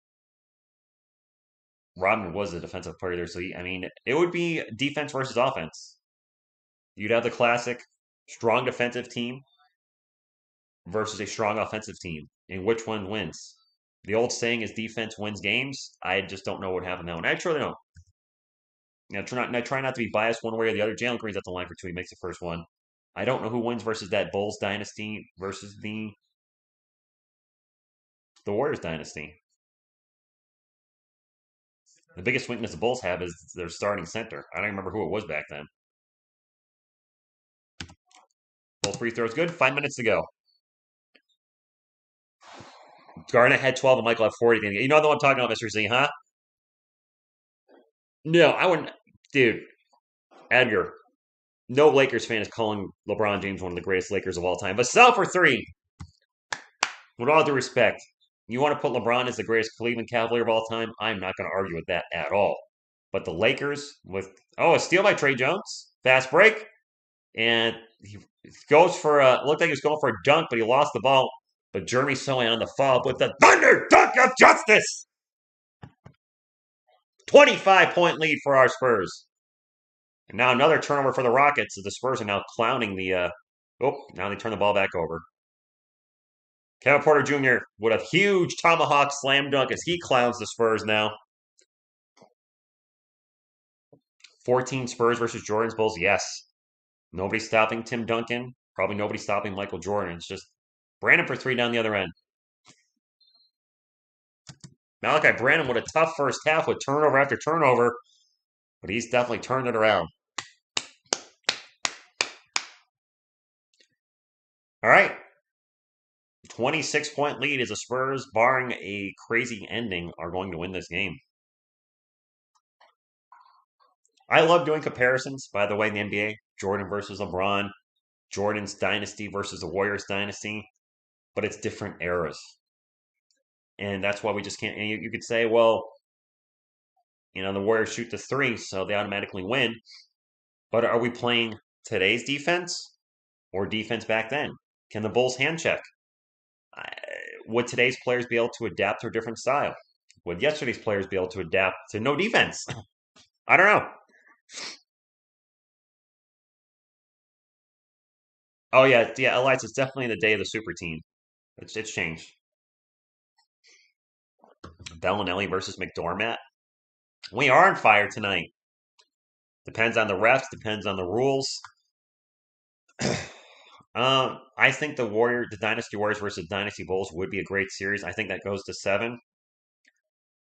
Rodman was the defensive player there, so I mean, it would be defense versus offense. You'd have the classic strong defensive team versus a strong offensive team, and which one wins? The old saying is defense wins games. I just don't know what happened now, and I truly don't. Try not to be biased one way or the other. Jalen Green's at the line for 2. He makes the first one. I don't know who wins versus that Bulls dynasty versus the Warriors dynasty. The biggest weakness the Bulls have is their starting center. I don't remember who it was back then. Both free throws good. 5 minutes to go. Garnett had 12 and Michael had 40. You know the one I'm talking about, Mr. Z, huh? No, I wouldn't. Dude, Edgar, no Lakers fan is calling LeBron James one of the greatest Lakers of all time. But sell for 3. With all due respect, you want to put LeBron as the greatest Cleveland Cavalier of all time? I'm not going to argue with that at all. But the Lakers with a steal by Trey Jones, fast break, and he goes for looked like he was going for a dunk, but he lost the ball. But Jeremy Sohan on the follow with the thunder dunk of justice. 25-point lead for our Spurs. And now another turnover for the Rockets. The Spurs are now clowning the. Now they turn the ball back over. Kevin Porter Jr. with a huge tomahawk slam dunk as he clowns the Spurs now. 14 Spurs versus Jordan's Bulls. Yes. Nobody stopping Tim Duncan. Probably nobody stopping Michael Jordan. It's just Brandon for 3 down the other end. Malachi Brandon with a tough first half with turnover after turnover, but he's definitely turned it around. All right. 26-point lead as the Spurs, barring a crazy ending, are going to win this game. I love doing comparisons, by the way, in the NBA. Jordan versus LeBron, Jordan's dynasty versus the Warriors dynasty, but it's different eras. And that's why we just can't. You could say, well, the Warriors shoot the 3, so they automatically win. But are we playing today's defense or defense back then? Can the Bulls hand check? Would today's players be able to adapt to a different style? Would yesterday's players be able to adapt to no defense? I don't know. Oh yeah, Elias. It's definitely the day of the super team. It's changed. Bellinelli versus McDormand. We are on fire tonight. Depends on the refs, depends on the rules. I think the Dynasty Warriors versus Dynasty Bulls would be a great series. I think that goes to 7.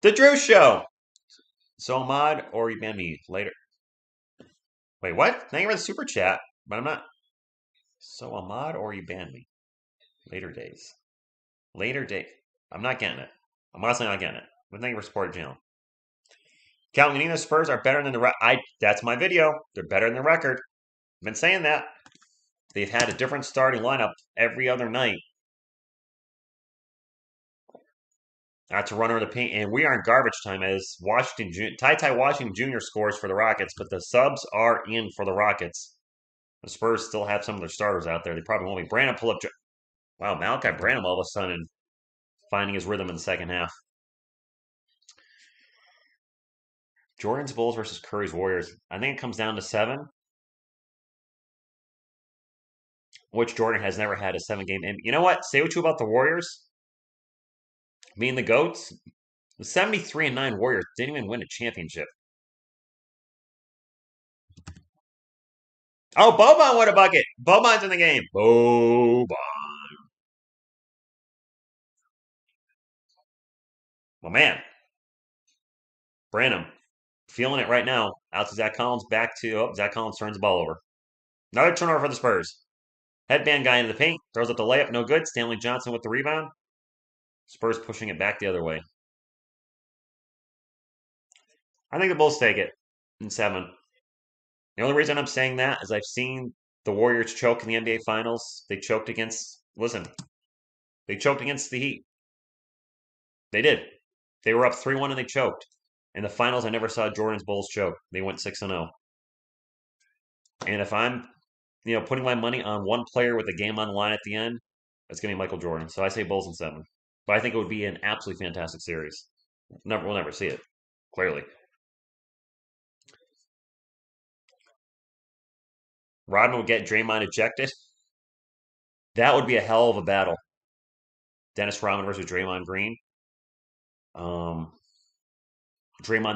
The Drew Show. So Ahmad or you ban me later. Wait, what? Thank you for the super chat, but I'm not. So Ahmad or you ban me later days. Later date. I'm not getting it. I'm honestly not getting it. But thank you for supporting the channel. Calvin, the Spurs are better than the That's my video. They're better than the record. I've been saying that. They've had a different starting lineup every other night. That's a runner of the paint, and we are in garbage time as Ty Washington Jr. scores for the Rockets, but the subs are in for the Rockets. The Spurs still have some of their starters out there. They probably won't be. Brandon pull up. Wow, Malachi Branham all of a sudden finding his rhythm in the second half. Jordan's Bulls versus Curry's Warriors. I think it comes down to 7, which Jordan has never had a 7-game. And you know what? Say what you about the Warriors. Me and the Goats. The 73-9 Warriors didn't even win a championship. Oh, Boban, what a bucket. Boban's in the game. Boban. Well, man. Branham. Feeling it right now. Out to Zach Collins. Back to, Zach Collins turns the ball over. Another turnover for the Spurs. Headband guy into the paint. Throws up the layup. No good. Stanley Johnson with the rebound. Spurs pushing it back the other way. I think the Bulls take it in 7. The only reason I'm saying that is I've seen the Warriors choke in the NBA Finals. They choked against, they choked against the Heat. They did. They were up 3-1 and they choked. In the finals, I never saw Jordan's Bulls choke. They went 6-0. And if I'm, putting my money on one player with a game on the line at the end, it's going to be Michael Jordan. So I say Bulls in 7. But I think it would be an absolutely fantastic series. We'll never see it, clearly. Rodman would get Draymond ejected. That would be a hell of a battle. Dennis Rodman versus Draymond Green. Draymond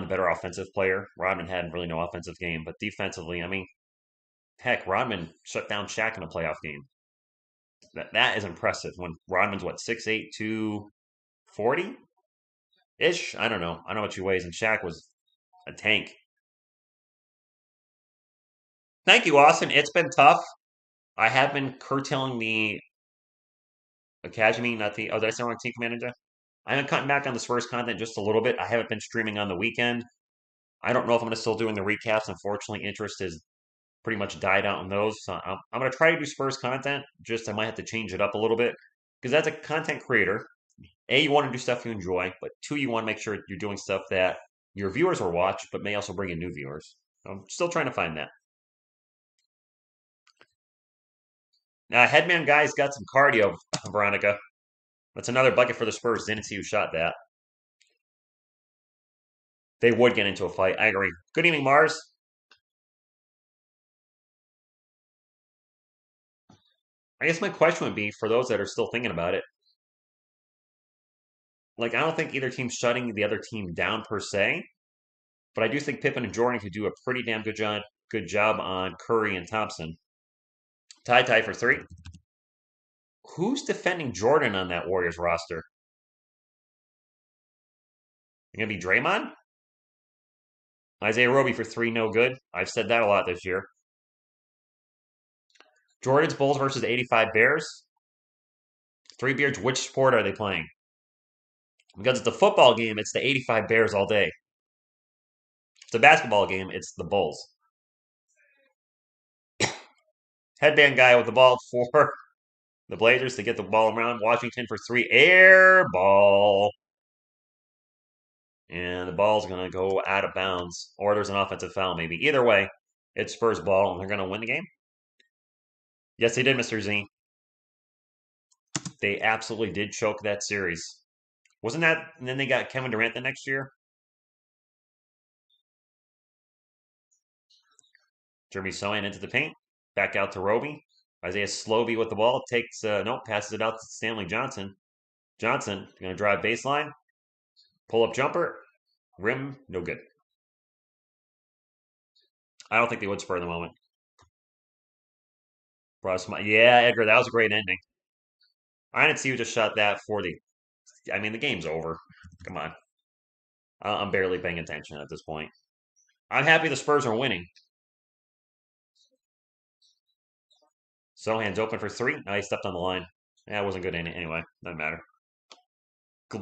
the better offensive player. Rodman had really no offensive game, but defensively, I mean, heck, Rodman shut down Shaq in a playoff game. That is impressive. When Rodman's 6'8", 240 ish. I don't know. I don't know what he weighs, and Shaq was a tank. Thank you, Austin. It's been tough. I have been curtailing the Academy, not the. Oh, did I say wrong? Team Commander? I've been cutting back on the Spurs content just a little bit. I haven't been streaming on the weekend. I don't know if I'm going to still doing the recaps. Unfortunately, interest has pretty much died out on those. So I'm going to try to do Spurs content. Just I might have to change it up a little bit because as a content creator, A, you want to do stuff you enjoy, but 2, you want to make sure you're doing stuff that your viewers will watch, but may also bring in new viewers. I'm still trying to find that. Now, Headman guy's got some cardio, Veronica. That's another bucket for the Spurs. Didn't see who shot that. They would get into a fight. I agree. Good evening, Mars. I guess my question would be for those that are still thinking about it. I don't think either team's shutting the other team down per se, but I do think Pippen and Jordan could do a pretty damn good job on Curry and Thompson. Tie for 3. Who's defending Jordan on that Warriors roster? Going to be Draymond? Isaiah Roby for 3, no good. I've said that a lot this year. Jordan's Bulls versus the 85 Bears. 3 Beards, which sport are they playing? Because it's a football game, it's the 85 Bears all day. If it's a basketball game, it's the Bulls. Headband guy with the ball for the Blazers to get the ball around. Washington for 3. Air ball. And the ball's going to go out of bounds. Or there's an offensive foul, maybe. Either way, it's Spurs ball, and they're going to win the game. Yes, they did, Mr. Z. They absolutely did choke that series. Wasn't that? And then they got Kevin Durant the next year. Jeremy Sohan into the paint. Back out to Roby. Isaiah Slovey with the ball. Passes it out to Stanley Johnson. Johnson going to drive baseline. Pull-up jumper. Rim, no good. I don't think they would Spur in the moment. Yeah, Edgar, that was a great ending. I didn't see who just shot that for the. I mean, the game's over. Come on. I'm barely paying attention at this point. I'm happy the Spurs are winning. Sohan's open for three. No, he stepped on the line. Yeah, it wasn't good anyway. Doesn't matter.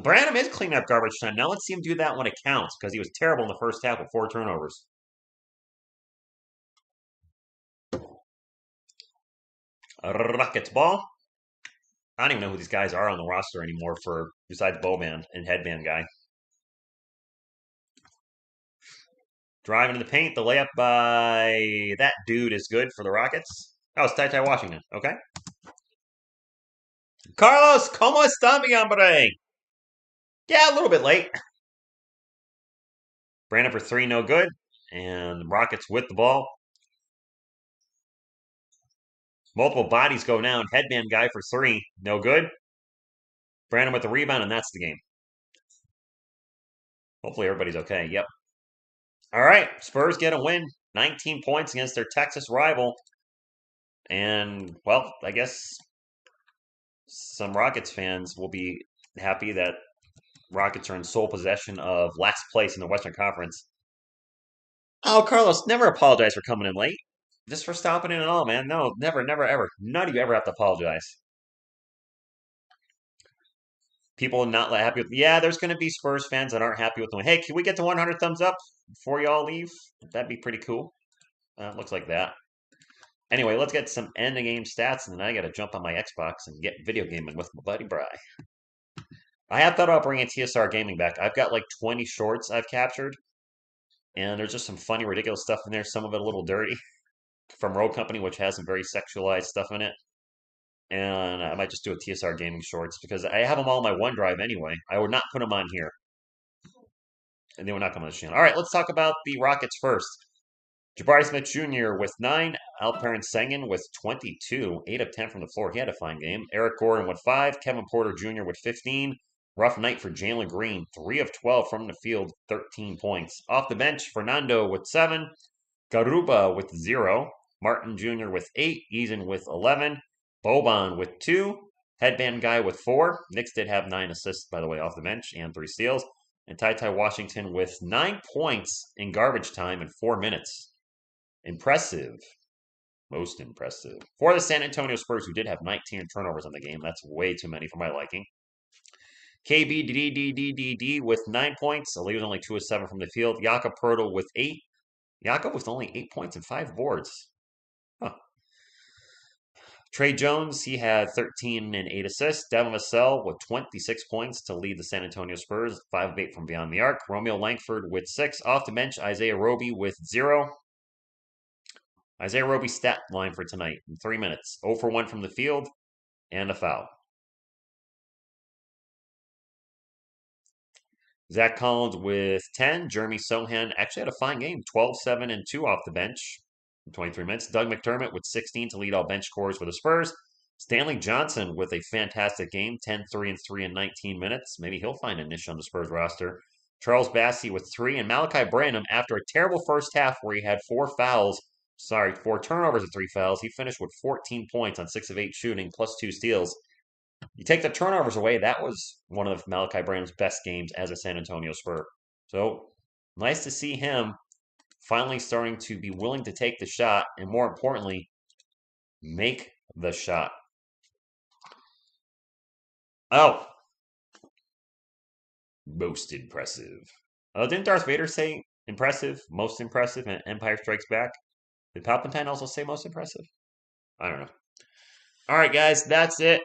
Branham is cleaning up garbage time. Now let's see him do that when it counts because he was terrible in the first half with 4 turnovers. Rockets ball. I don't even know who these guys are on the roster anymore for besides Bowman and Headband guy. Driving in the paint. The layup by that dude is good for the Rockets. Oh, it's Ty Washington. Okay. Carlos, ¿cómo está, mi hombre? Yeah, a little bit late. Brandon for 3, no good. And the Rockets with the ball. Multiple bodies go down. Headband guy for 3, no good. Brandon with the rebound, and that's the game. Hopefully everybody's okay. Yep. All right, Spurs get a win. 19 points against their Texas rival. And, well, I guess some Rockets fans will be happy that Rockets are in sole possession of last place in the Western Conference. Oh, Carlos, never apologize for coming in late. Just for stopping in at all, man. No, never, never, ever. None of you ever have to apologize. People not happy with. Yeah, there's going to be Spurs fans that aren't happy with the win. Hey, can we get to 100 thumbs up before y'all leave? That'd be pretty cool. Looks like that. Anyway, let's get some end of game stats, and then I got to jump on my Xbox and get video gaming with my buddy Bry. I have thought about bringing TSR Gaming back. I've got like 20 shorts I've captured, and there's just some funny, ridiculous stuff in there. Some of it a little dirty from Road Company, which has some very sexualized stuff in it. And I might just do a TSR Gaming Shorts because I have them all on my OneDrive anyway. I would not put them on here. And they would not come on this channel. All right, let's talk about the Rockets first. Jabari Smith Jr. with 9. Alperen Sengun with 22. 8 of 10 from the floor. He had a fine game. Eric Gordon with 5. Kevin Porter Jr. with 15. Rough night for Jalen Green. 3 of 12 from the field. 13 points. Off the bench, Fernando with 7. Garuba with 0. Martin Jr. with 8. Eason with 11. Boban with 2. Headband guy with 4. Knicks did have 9 assists, by the way, off the bench and 3 steals. And Ty Washington with 9 points in garbage time in 4 minutes. Impressive. Most impressive. For the San Antonio Spurs, who did have 19 turnovers on the game. That's way too many for my liking. KBDDDDD with 9 points. Ali was only 2 of 7 from the field. Jakob Poeltl with 8. Jakob with only 8 points and 5 boards. Huh. Trey Jones, he had 13 and 8 assists. Devin Vassell with 26 points to lead the San Antonio Spurs. 5 of 8 from beyond the arc. Romeo Langford with 6. Off the bench, Isaiah Roby with 0. Isaiah Roby's stat line for tonight in 3 minutes. 0 for 1 from the field and a foul. Zach Collins with 10. Jeremy Sohan actually had a fine game. 12, 7, and 2 off the bench in 23 minutes. Doug McDermott with 16 to lead all bench scorers for the Spurs. Stanley Johnson with a fantastic game. 10, 3, and 3 in 19 minutes. Maybe he'll find a niche on the Spurs roster. Charles Bassey with 3. And Malachi Branham, after a terrible first half where he had 4 turnovers and 3 fouls, he finished with 14 points on 6 of 8 shooting plus 2 steals. You take the turnovers away, that was one of Malachi Branham's best games as a San Antonio Spur. So, nice to see him finally starting to be willing to take the shot and, more importantly, make the shot. Oh. Most impressive. Didn't Darth Vader say impressive, most impressive, and Empire Strikes Back? Did Palpatine also say most impressive? I don't know. All right, guys, that's it.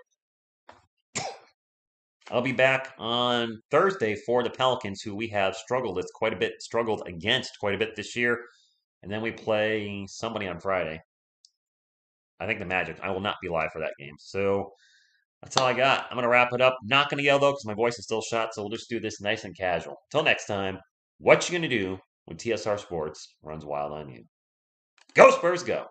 I'll be back on Thursday for the Pelicans, who we have struggled against quite a bit this year. And then we play somebody on Friday. I think the Magic. I will not be live for that game. So that's all I got. I'm going to wrap it up. Not going to yell, though, because my voice is still shot. So we'll just do this nice and casual. Until next time, what you going to do when TSR Sports runs wild on you? Go Spurs, go!